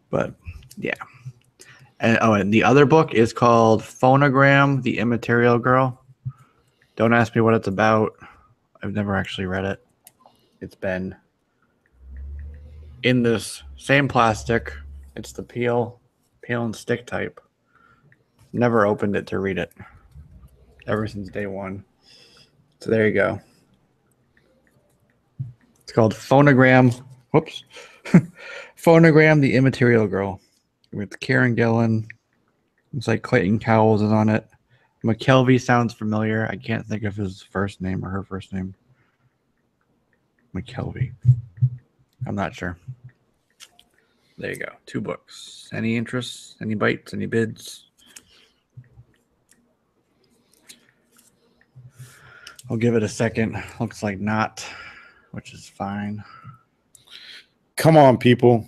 [SPEAKER 3] But yeah. And the other book is called Phonogram, the Immaterial Girl. Don't ask me what it's about. I've never actually read it. It's been in this same plastic. It's the peel and stick type. Never opened it to read it. Ever since day 1. So there you go. It's called Phonogram. Whoops. Phonogram, the Immaterial Girl. With Karen Gillan. It's like Clayton Cowles is on it. McKelvey sounds familiar. I can't think of his first name or her first name. McKelvey. I'm not sure. There you go. 2 books. Any interests? Any bites? Any bids? I'll give it a second. Looks like not, which is fine.
[SPEAKER 1] Come on, people.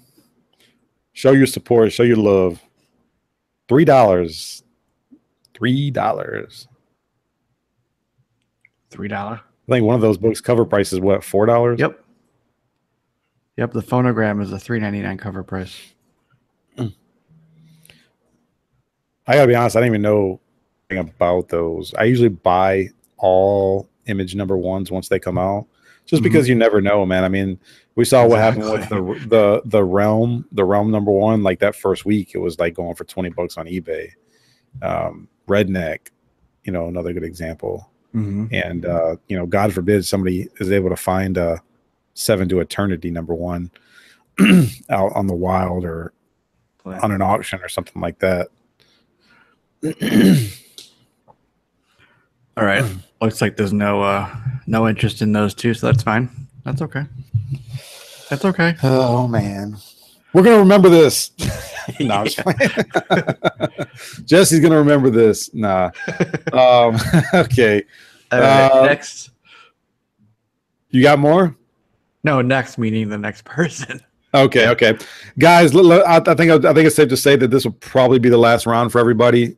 [SPEAKER 1] Show your support. Show your love. $3. $3.
[SPEAKER 3] $3.
[SPEAKER 1] I think one of those books cover price is what, $4?
[SPEAKER 3] Yep. Yep. The Phonogram is a $3.99 cover price.
[SPEAKER 1] I gotta be honest, I didn't even know anything about those. I usually buy all Image number 1s once they come out, just because you never know, man. I mean, we saw what happened with the Realm number 1. Like that first week, it was like going for $20 on eBay. Redneck, another good example. And God forbid somebody is able to find a 7 to Eternity number 1 out on the wild or on an auction or something like that.
[SPEAKER 3] All right. Looks like there's no interest in those 2, so that's fine. That's okay. That's okay.
[SPEAKER 1] Oh man, we're gonna remember this. No, I'm just playing. Jesse's gonna remember this. Nah. Okay.
[SPEAKER 3] Next.
[SPEAKER 1] You got more?
[SPEAKER 3] No, next meaning the next person.
[SPEAKER 1] Okay, guys. I think it's safe to say that this will probably be the last round for everybody,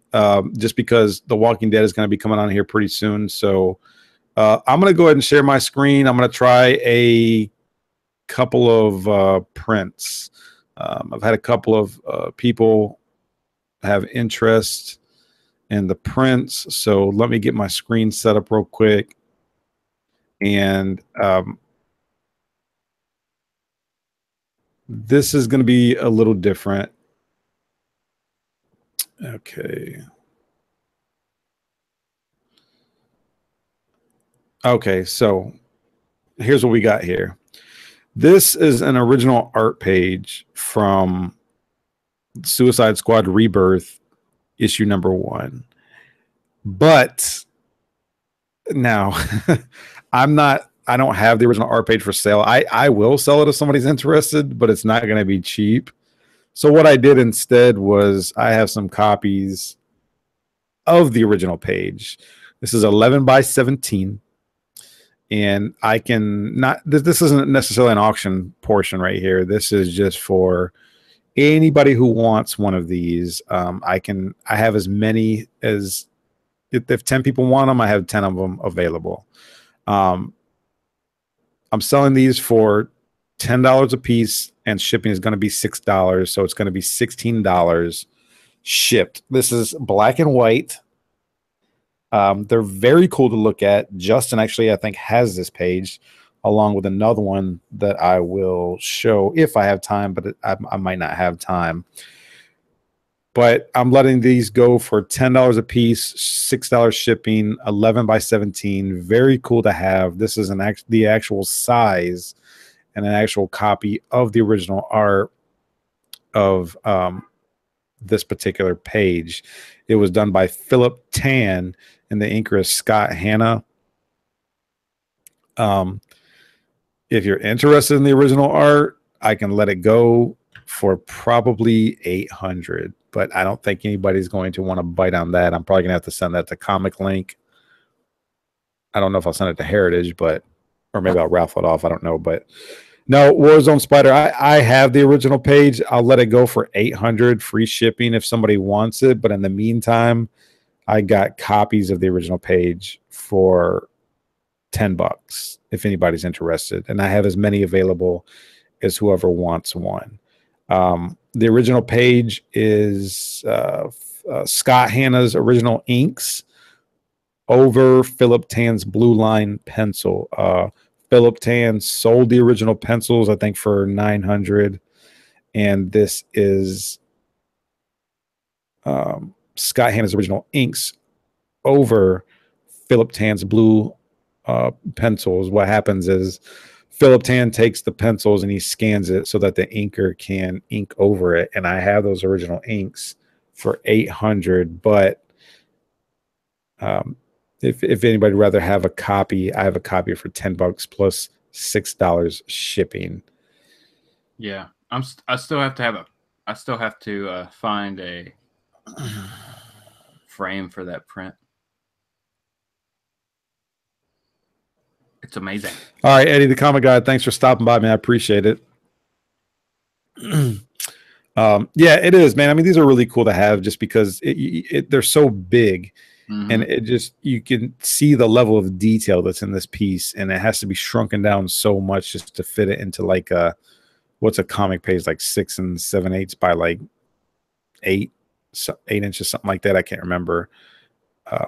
[SPEAKER 1] just because The Walking Dead is going to be coming on here pretty soon. So I'm going to go ahead and share my screen. I'm going to try a couple of prints. I've had a couple of people have interest in the prints, so let me get my screen set up real quick. And this is going to be a little different. Okay. Okay, so here's what we got here. This is an original art page from Suicide Squad Rebirth, issue number 1. But now, I don't have the original art page for sale. I will sell it if somebody's interested, but it's not going to be cheap. So what I did instead was I have some copies of the original page. This is 11 by 17. And I can not, this isn't necessarily an auction portion right here. This is just for anybody who wants one of these. I have as many as, if 10 people want them, I have 10 of them available. I'm selling these for $10 a piece, and shipping is going to be $6. So it's going to be $16 shipped. This is black and white. They're very cool to look at. Justin actually, I think, has this page along with another one that I will show if I have time, but I might not have time. But I'm letting these go for $10 a piece, $6 shipping, 11 by 17. Very cool to have. This is the actual size and an actual copy of the original art of this particular page. It was done by Philip Tan, and the inker is Scott Hanna. If you're interested in the original art, I can let it go for probably $800, but I don't think anybody's going to want to bite on that. I'm probably gonna have to send that to Comic Link. I don't know if I'll send it to Heritage, or maybe I'll raffle it off. I don't know, but no, Warzone Spider. I have the original page. I'll let it go for $800, free shipping if somebody wants it. But in the meantime, I got copies of the original page for $10 if anybody's interested, and I have as many available as whoever wants one. The original page is Scott Hanna's original inks over Philip Tan's Blue Line pencil. Philip Tan sold the original pencils, I think, for $900, and this is Scott Hanna's original inks over Philip Tan's blue pencils. What happens is Philip Tan takes the pencils and he scans it so that the inker can ink over it. And I have those original inks for $800. But if anybody would rather have a copy, I have a copy for $10 plus $6 shipping.
[SPEAKER 2] Yeah, I still have to find a frame for that print. It's amazing.
[SPEAKER 1] All right, Eddie, the comic guy, thanks for stopping by, man. I appreciate it. Yeah, it is, man. I mean, these are really cool to have just because they're so big. Mm-hmm. And it just, you can see the level of detail that's in this piece, and it has to be shrunken down so much just to fit it into like what's a comic page, like 6 7/8 by like 8 inches, something like that. I can't remember.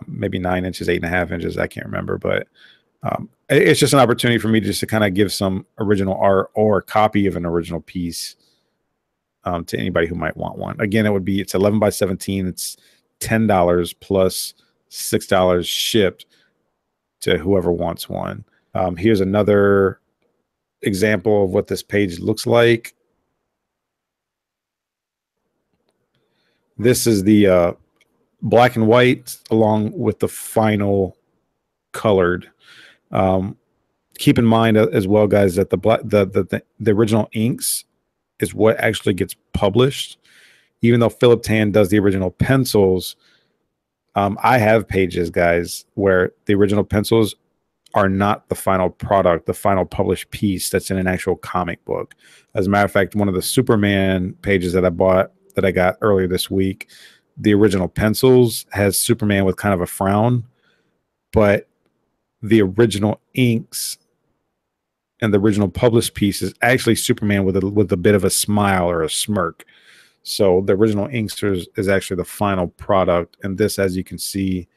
[SPEAKER 1] Maybe 9 inches, 8.5 inches. I can't remember, but it's just an opportunity for me just to kind of give some original art or a copy of an original piece to anybody who might want one. Again, it's 11 by 17. It's $10 plus $6 shipped to whoever wants one. Here's another example of what this page looks like. This is the black and white along with the final colored. Keep in mind as well, guys, that the original inks is what actually gets published. Even though Philip Tan does the original pencils, I have pages, guys, where the original pencils are not the final product, the final published piece that's in an actual comic book. As a matter of fact, one of the Superman pages that I got earlier this week, the original pencils has Superman with kind of a frown, but the original inks and the original published piece is actually Superman with a bit of a smile or a smirk. So the original inksters is actually the final product, and this, as you can see,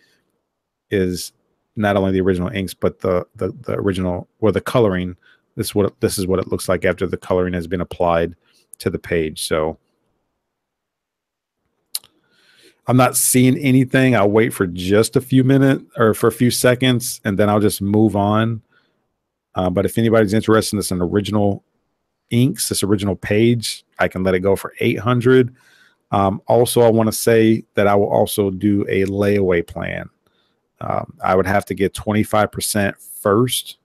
[SPEAKER 1] is not only the original inks but the original, or the coloring. This is what it looks like after the coloring has been applied to the page. So I'm not seeing anything. I'll wait for just a few minutes or for a few seconds, and then I'll just move on. But if anybody's interested in this original inks, this original page, I can let it go for 800. Also, I want to say that I will also do a layaway plan. I would have to get 25% first,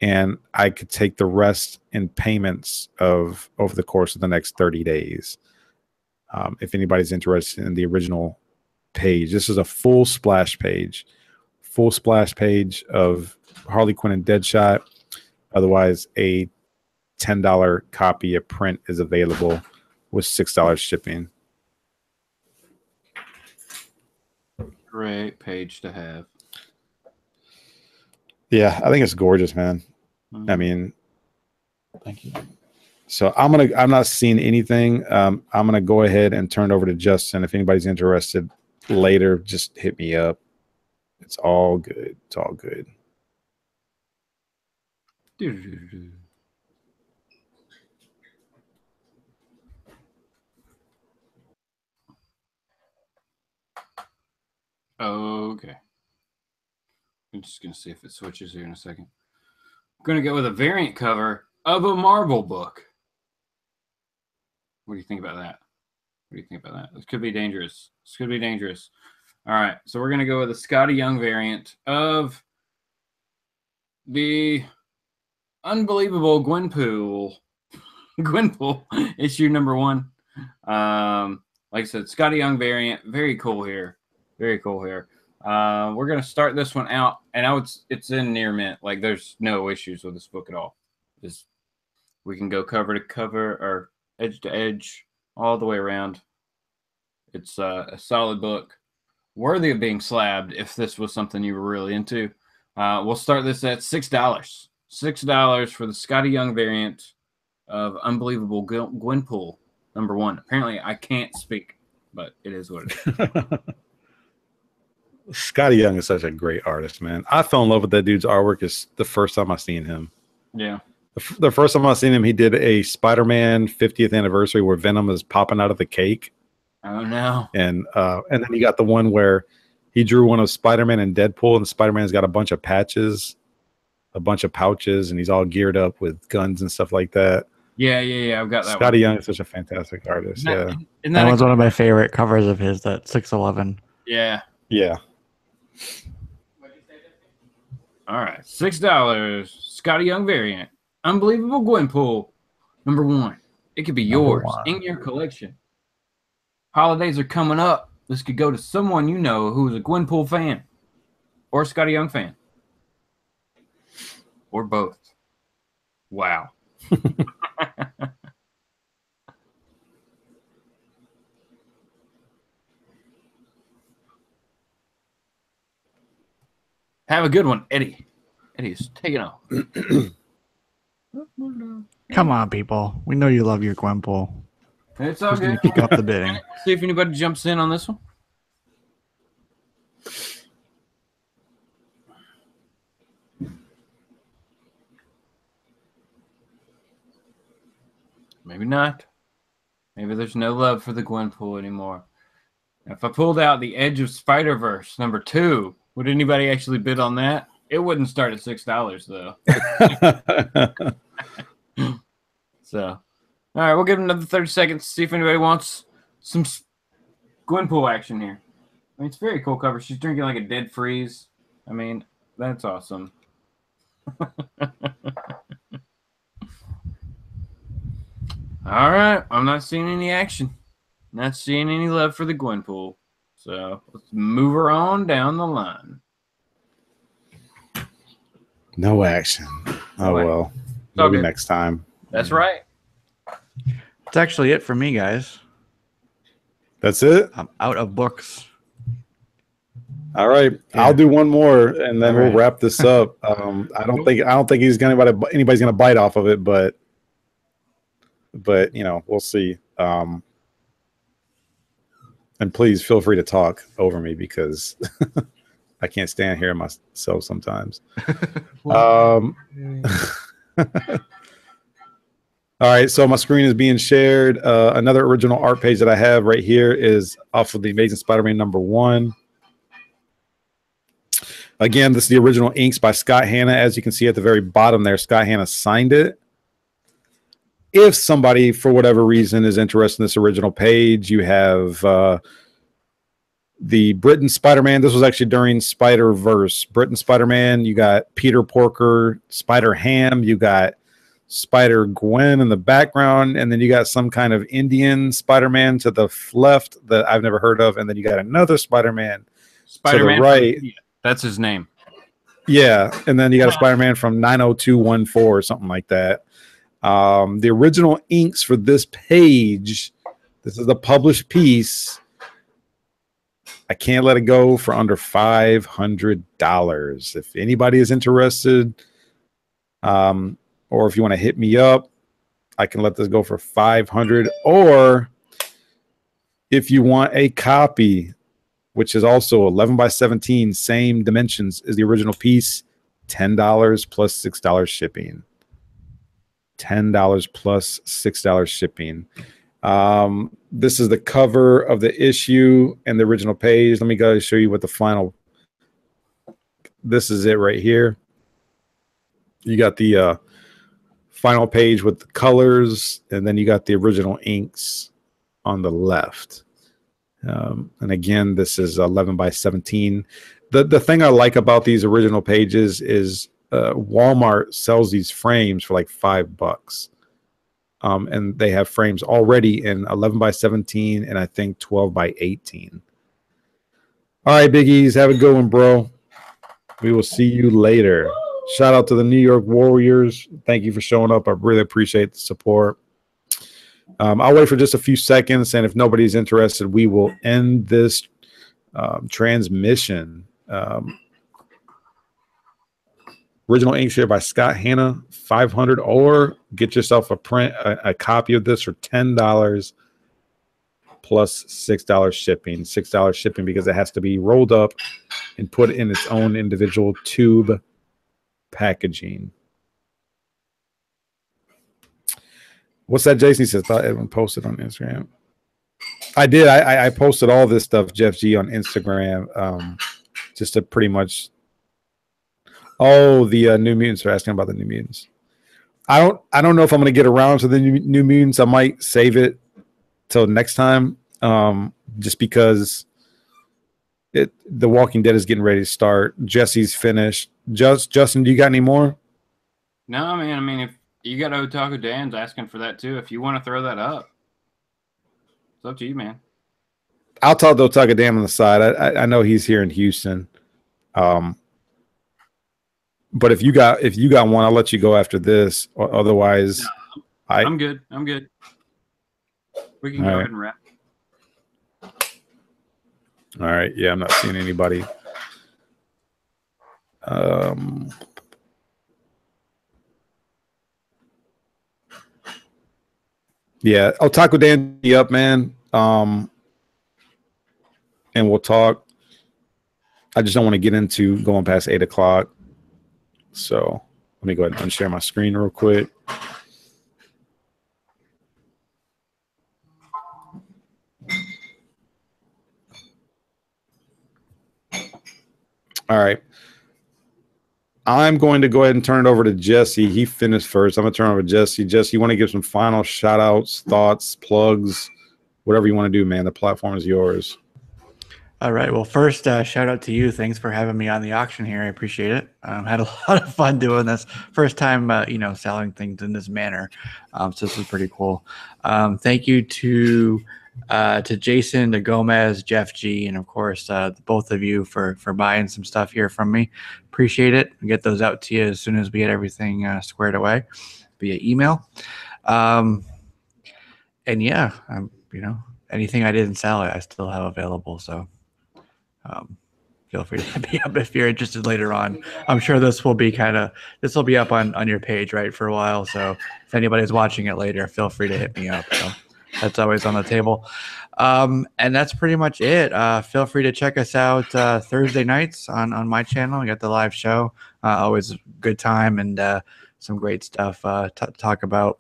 [SPEAKER 1] and I could take the rest in payments over the course of the next 30 days. If anybody's interested in the original page, this is a full splash page of Harley Quinn and Deadshot. Otherwise, a $10 copy of print is available with $6 shipping.
[SPEAKER 2] Great page to have.
[SPEAKER 1] Yeah, I think it's gorgeous, man. I mean,
[SPEAKER 3] Thank you.
[SPEAKER 1] so I'm not seeing anything. I'm gonna go ahead and turn it over to Justin. If anybody's interested later, just hit me up. It's all good. It's all good.
[SPEAKER 2] Okay. I'm just going to see if it switches here in a second. I'm going to go with a variant cover of a Marvel book. What do you think about that? What do you think about that? This could be dangerous. This could be dangerous. All right. So we're going to go with a Scotty Young variant of the unbelievable Gwenpool. Gwenpool issue number 1. Like I said, Scotty Young variant. Very cool here. Very cool here. We're going to start this one out, and it's in near mint. Like, there's no issues with this book at all. We can go cover to cover or edge to edge all the way around. It's a solid book, worthy of being slabbed if this was something you were really into. We'll start this at $6. $6 for the Scotty Young variant of Unbelievable Gwenpool number 1. Apparently, I can't speak, but it is what it is.
[SPEAKER 1] Scotty Young is such a great artist, man. I fell in love with that dude's artwork is the first time I seen him.
[SPEAKER 2] Yeah.
[SPEAKER 1] The first time I seen him, he did a Spider-Man 50th anniversary where Venom is popping out of the cake.
[SPEAKER 2] Oh no.
[SPEAKER 1] And then he got the one where he drew one of Spider-Man and Deadpool, and Spider-Man's got a bunch of patches, a bunch of pouches, and he's all geared up with guns and stuff like that.
[SPEAKER 2] Yeah. I've got that.
[SPEAKER 1] Scotty Young is such a fantastic artist.
[SPEAKER 3] That was one of my favorite covers of his, that 611.
[SPEAKER 2] Yeah.
[SPEAKER 1] Yeah.
[SPEAKER 2] All right, $6. Scotty Young variant, Unbelievable Gwenpool, number 1. It could be yours in your collection. Holidays are coming up. This could go to someone you know who's a Gwenpool fan, or a Scotty Young fan, or both. Wow. Have a good one, Eddie. Eddie's taking off.
[SPEAKER 3] Come on, people. We know you love your Gwenpool.
[SPEAKER 2] It's all
[SPEAKER 3] Who's
[SPEAKER 2] good.
[SPEAKER 3] gonna kick up the bidding?
[SPEAKER 2] See if anybody jumps in on this one. Maybe not. Maybe there's no love for the Gwenpool anymore. If I pulled out the Edge of Spider-Verse number 2, would anybody actually bid on that? It wouldn't start at $6 though. So, all right, we'll give it another 30 seconds to see if anybody wants some Gwenpool action here. I mean, it's a very cool cover. She's drinking like a dead freeze. I mean, that's awesome. All right, I'm not seeing any action. Not seeing any love for the Gwenpool. So let's move her on down the line.
[SPEAKER 1] No action. Oh, well. Maybe next time.
[SPEAKER 2] That's right.
[SPEAKER 3] That's actually it for me, guys.
[SPEAKER 1] That's it?
[SPEAKER 3] I'm out of books.
[SPEAKER 1] All right,
[SPEAKER 3] Yeah.
[SPEAKER 1] I'll do one more, and then
[SPEAKER 3] All
[SPEAKER 1] we'll
[SPEAKER 3] right.
[SPEAKER 1] wrap this up. I don't think anybody's gonna bite off of it, but you know, we'll see. And please feel free to talk over me because I can't stand hearing myself sometimes. All right, so my screen is being shared. Another original art page that I have right here is off of the Amazing Spider-Man #1. Again, this is the original inks by Scott Hanna. As you can see at the very bottom there, Scott Hanna signed it. If somebody, for whatever reason, is interested in this original page, you have the Britain Spider-Man. This was actually during Spider-Verse. Britain Spider-Man. You got Peter Porker, Spider-Ham. You got Spider-Gwen in the background. And then you got some kind of Indian Spider-Man to the left that I've never heard of. And then you got another Spider-Man to the right.
[SPEAKER 2] That's his name.
[SPEAKER 1] Yeah. And then you got a Spider-Man from 90214 or something like that. The original inks for this page, this is the published piece. I can't let it go for under $500. If anybody is interested, or if you want to hit me up, I can let this go for $500. Or if you want a copy, which is also 11 by 17, same dimensions as the original piece, $10 plus $6 shipping. $10 plus $6 shipping. This is the cover of the issue and the original page. Let me go show you what the final. This is it right here. You got the final page with the colors, and then you got the original inks on the left. And again, this is 11 by 17. The thing I like about these original pages is Walmart sells these frames for like $5. And they have frames already in 11 by 17 and I think 12 by 18. All right, Biggies, have a good one, bro. We will see you later. Shout out to the New York Warriors. Thank you for showing up. I really appreciate the support. I'll wait for just a few seconds, and if nobody's interested, we will end this transmission. Original ink share by Scott Hanna, $500, or get yourself a copy of this for $10 plus $6 shipping. $6 shipping because it has to be rolled up and put in its own individual tube packaging. What's that, Jason? He says, thought everyone posted on Instagram. I did. I posted all this stuff, Jeff G, on Instagram, just to pretty much. Oh, the New Mutants are asking about the New Mutants. I don't know if I'm going to get around to the New Mutants. I might save it till next time, just because The Walking Dead is getting ready to start. Jesse's finished. Justin, do you got any more?
[SPEAKER 2] No, man. I mean, if you got Otaku Dan's asking for that too, if you want to throw that up, it's up to you, man.
[SPEAKER 1] I'll talk to Otaku Dan on the side. I know he's here in Houston. But if you got one, I'll let you go after this. Otherwise,
[SPEAKER 2] no, I'm good. I'm good. We can go ahead and wrap.
[SPEAKER 1] All right. Yeah, I'm not seeing anybody. Yeah, Otaku Dan, be up, man. And we'll talk. I just don't want to get into going past 8 o'clock. So let me go ahead and unshare my screen real quick. All right. I'm going to go ahead and turn it over to Jesse. He finished first. I'm going to turn it over to Jesse. Jesse, you want to give some final shout outs, thoughts, plugs, whatever you want to do, man. The platform is yours.
[SPEAKER 3] All right. Well, first, shout out to you. Thanks for having me on the auction here. I appreciate it. Had a lot of fun doing this. First time, selling things in this manner. So this is pretty cool. Thank you to Jason, to Gomez, Jeff G, and of course, both of you for buying some stuff here from me. Appreciate it. We'll get those out to you as soon as we get everything squared away via email. And yeah, anything I didn't sell, I still have available. So feel free to hit me up if you're interested later on. I'm sure this will be up on your page, right, for a while. So if anybody's watching it later, feel free to hit me up. So that's always on the table. And that's pretty much it. Feel free to check us out Thursday nights on my channel. We got the live show. Always a good time and some great stuff to talk about.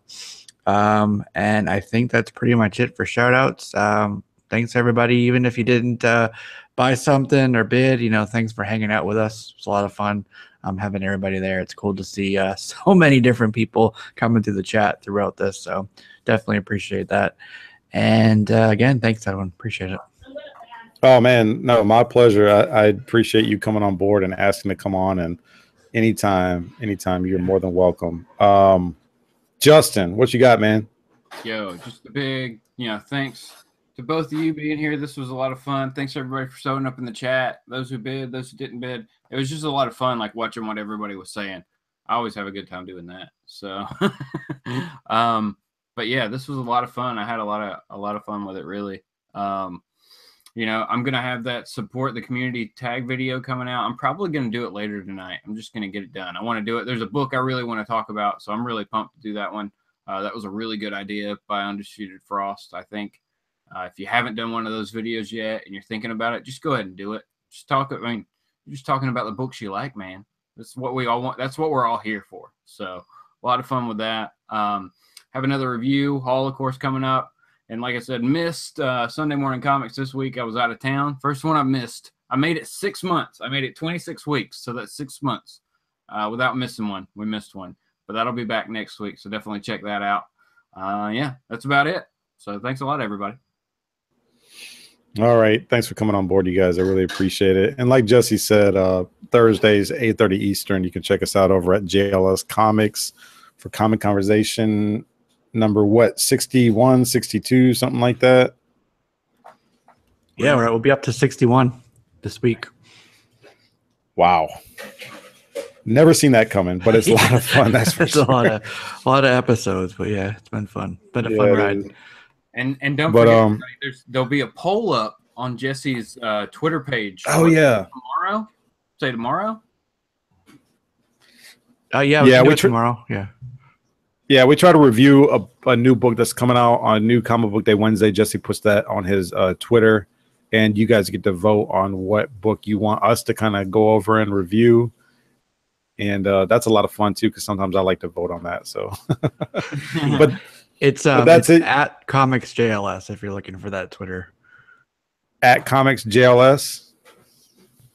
[SPEAKER 3] And I think that's pretty much it for shout outs. Thanks everybody. Even if you didn't buy something or bid, thanks for hanging out with us. It's a lot of fun having everybody there. It's cool to see so many different people coming through the chat throughout this. So definitely appreciate that. And again, thanks everyone. Appreciate it.
[SPEAKER 1] Oh man, no, my pleasure. I appreciate you coming on board and asking to come on, and anytime you're more than welcome. Justin, what you got, man?
[SPEAKER 2] Yo, just a big, thanks to both of you being here. This was a lot of fun. Thanks everybody for showing up in the chat. Those who bid, those who didn't bid. It was just a lot of fun, like watching what everybody was saying. I always have a good time doing that. So, but yeah, this was a lot of fun. I had a lot of fun with it, really. I'm gonna have that support the community tag video coming out. I'm probably gonna do it later tonight. I'm just gonna get it done. I want to do it. There's a book I really want to talk about, so I'm really pumped to do that one. That was a really good idea by Undisputed Frost. I think if you haven't done one of those videos yet and you're thinking about it, just go ahead and do it. You're just talking about the books you like, man. That's what we all want. That's what we're all here for. So a lot of fun with that. Have another review haul, of course, coming up. And like I said, missed Sunday Morning Comics this week. I was out of town. First one I missed. I made it 6 months. I made it 26 weeks. So that's 6 months without missing one. We missed one. But that'll be back next week. So definitely check that out. Yeah, that's about it. So thanks a lot, everybody.
[SPEAKER 1] All right. Thanks for coming on board, you guys. I really appreciate it. And like Jesse said, Thursdays, 8:30 Eastern, you can check us out over at JLS Comics for Comic Conversation number 61, 62, something like that.
[SPEAKER 3] Yeah, we'll be up to 61 this week.
[SPEAKER 1] Wow. Never seen that coming, but it's a lot of fun. That's for sure.
[SPEAKER 3] a lot of episodes, but yeah, it's been fun. Been a fun ride.
[SPEAKER 2] And don't forget, there'll be a poll up on Jesse's Twitter page.
[SPEAKER 1] Oh yeah,
[SPEAKER 2] tomorrow. Say tomorrow.
[SPEAKER 3] Yeah, we tomorrow.
[SPEAKER 1] Yeah, we try to review a new book that's coming out on New Comic Book Day Wednesday. Jesse puts that on his Twitter, and you guys get to vote on what book you want us to kind of go over and review. And that's a lot of fun too, because sometimes I like to vote on that. So, but
[SPEAKER 3] it's at Comics JLS if you're looking for that Twitter.
[SPEAKER 1] At Comics JLS.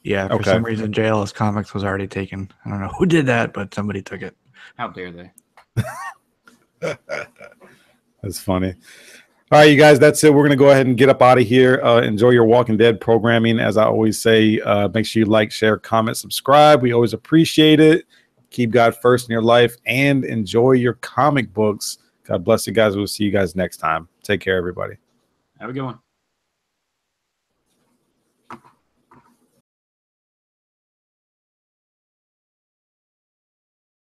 [SPEAKER 2] Yeah,
[SPEAKER 3] for some reason JLS Comics was already taken. I don't know who did that, but somebody took it.
[SPEAKER 2] How dare they?
[SPEAKER 1] That's funny. All right, you guys, that's it. We're going to go ahead and get up out of here. Enjoy your Walking Dead programming. As I always say, make sure you like, share, comment, subscribe. We always appreciate it. Keep God first in your life and enjoy your comic books. God bless you guys. We'll see you guys next time. Take care, everybody.
[SPEAKER 2] Have a good one.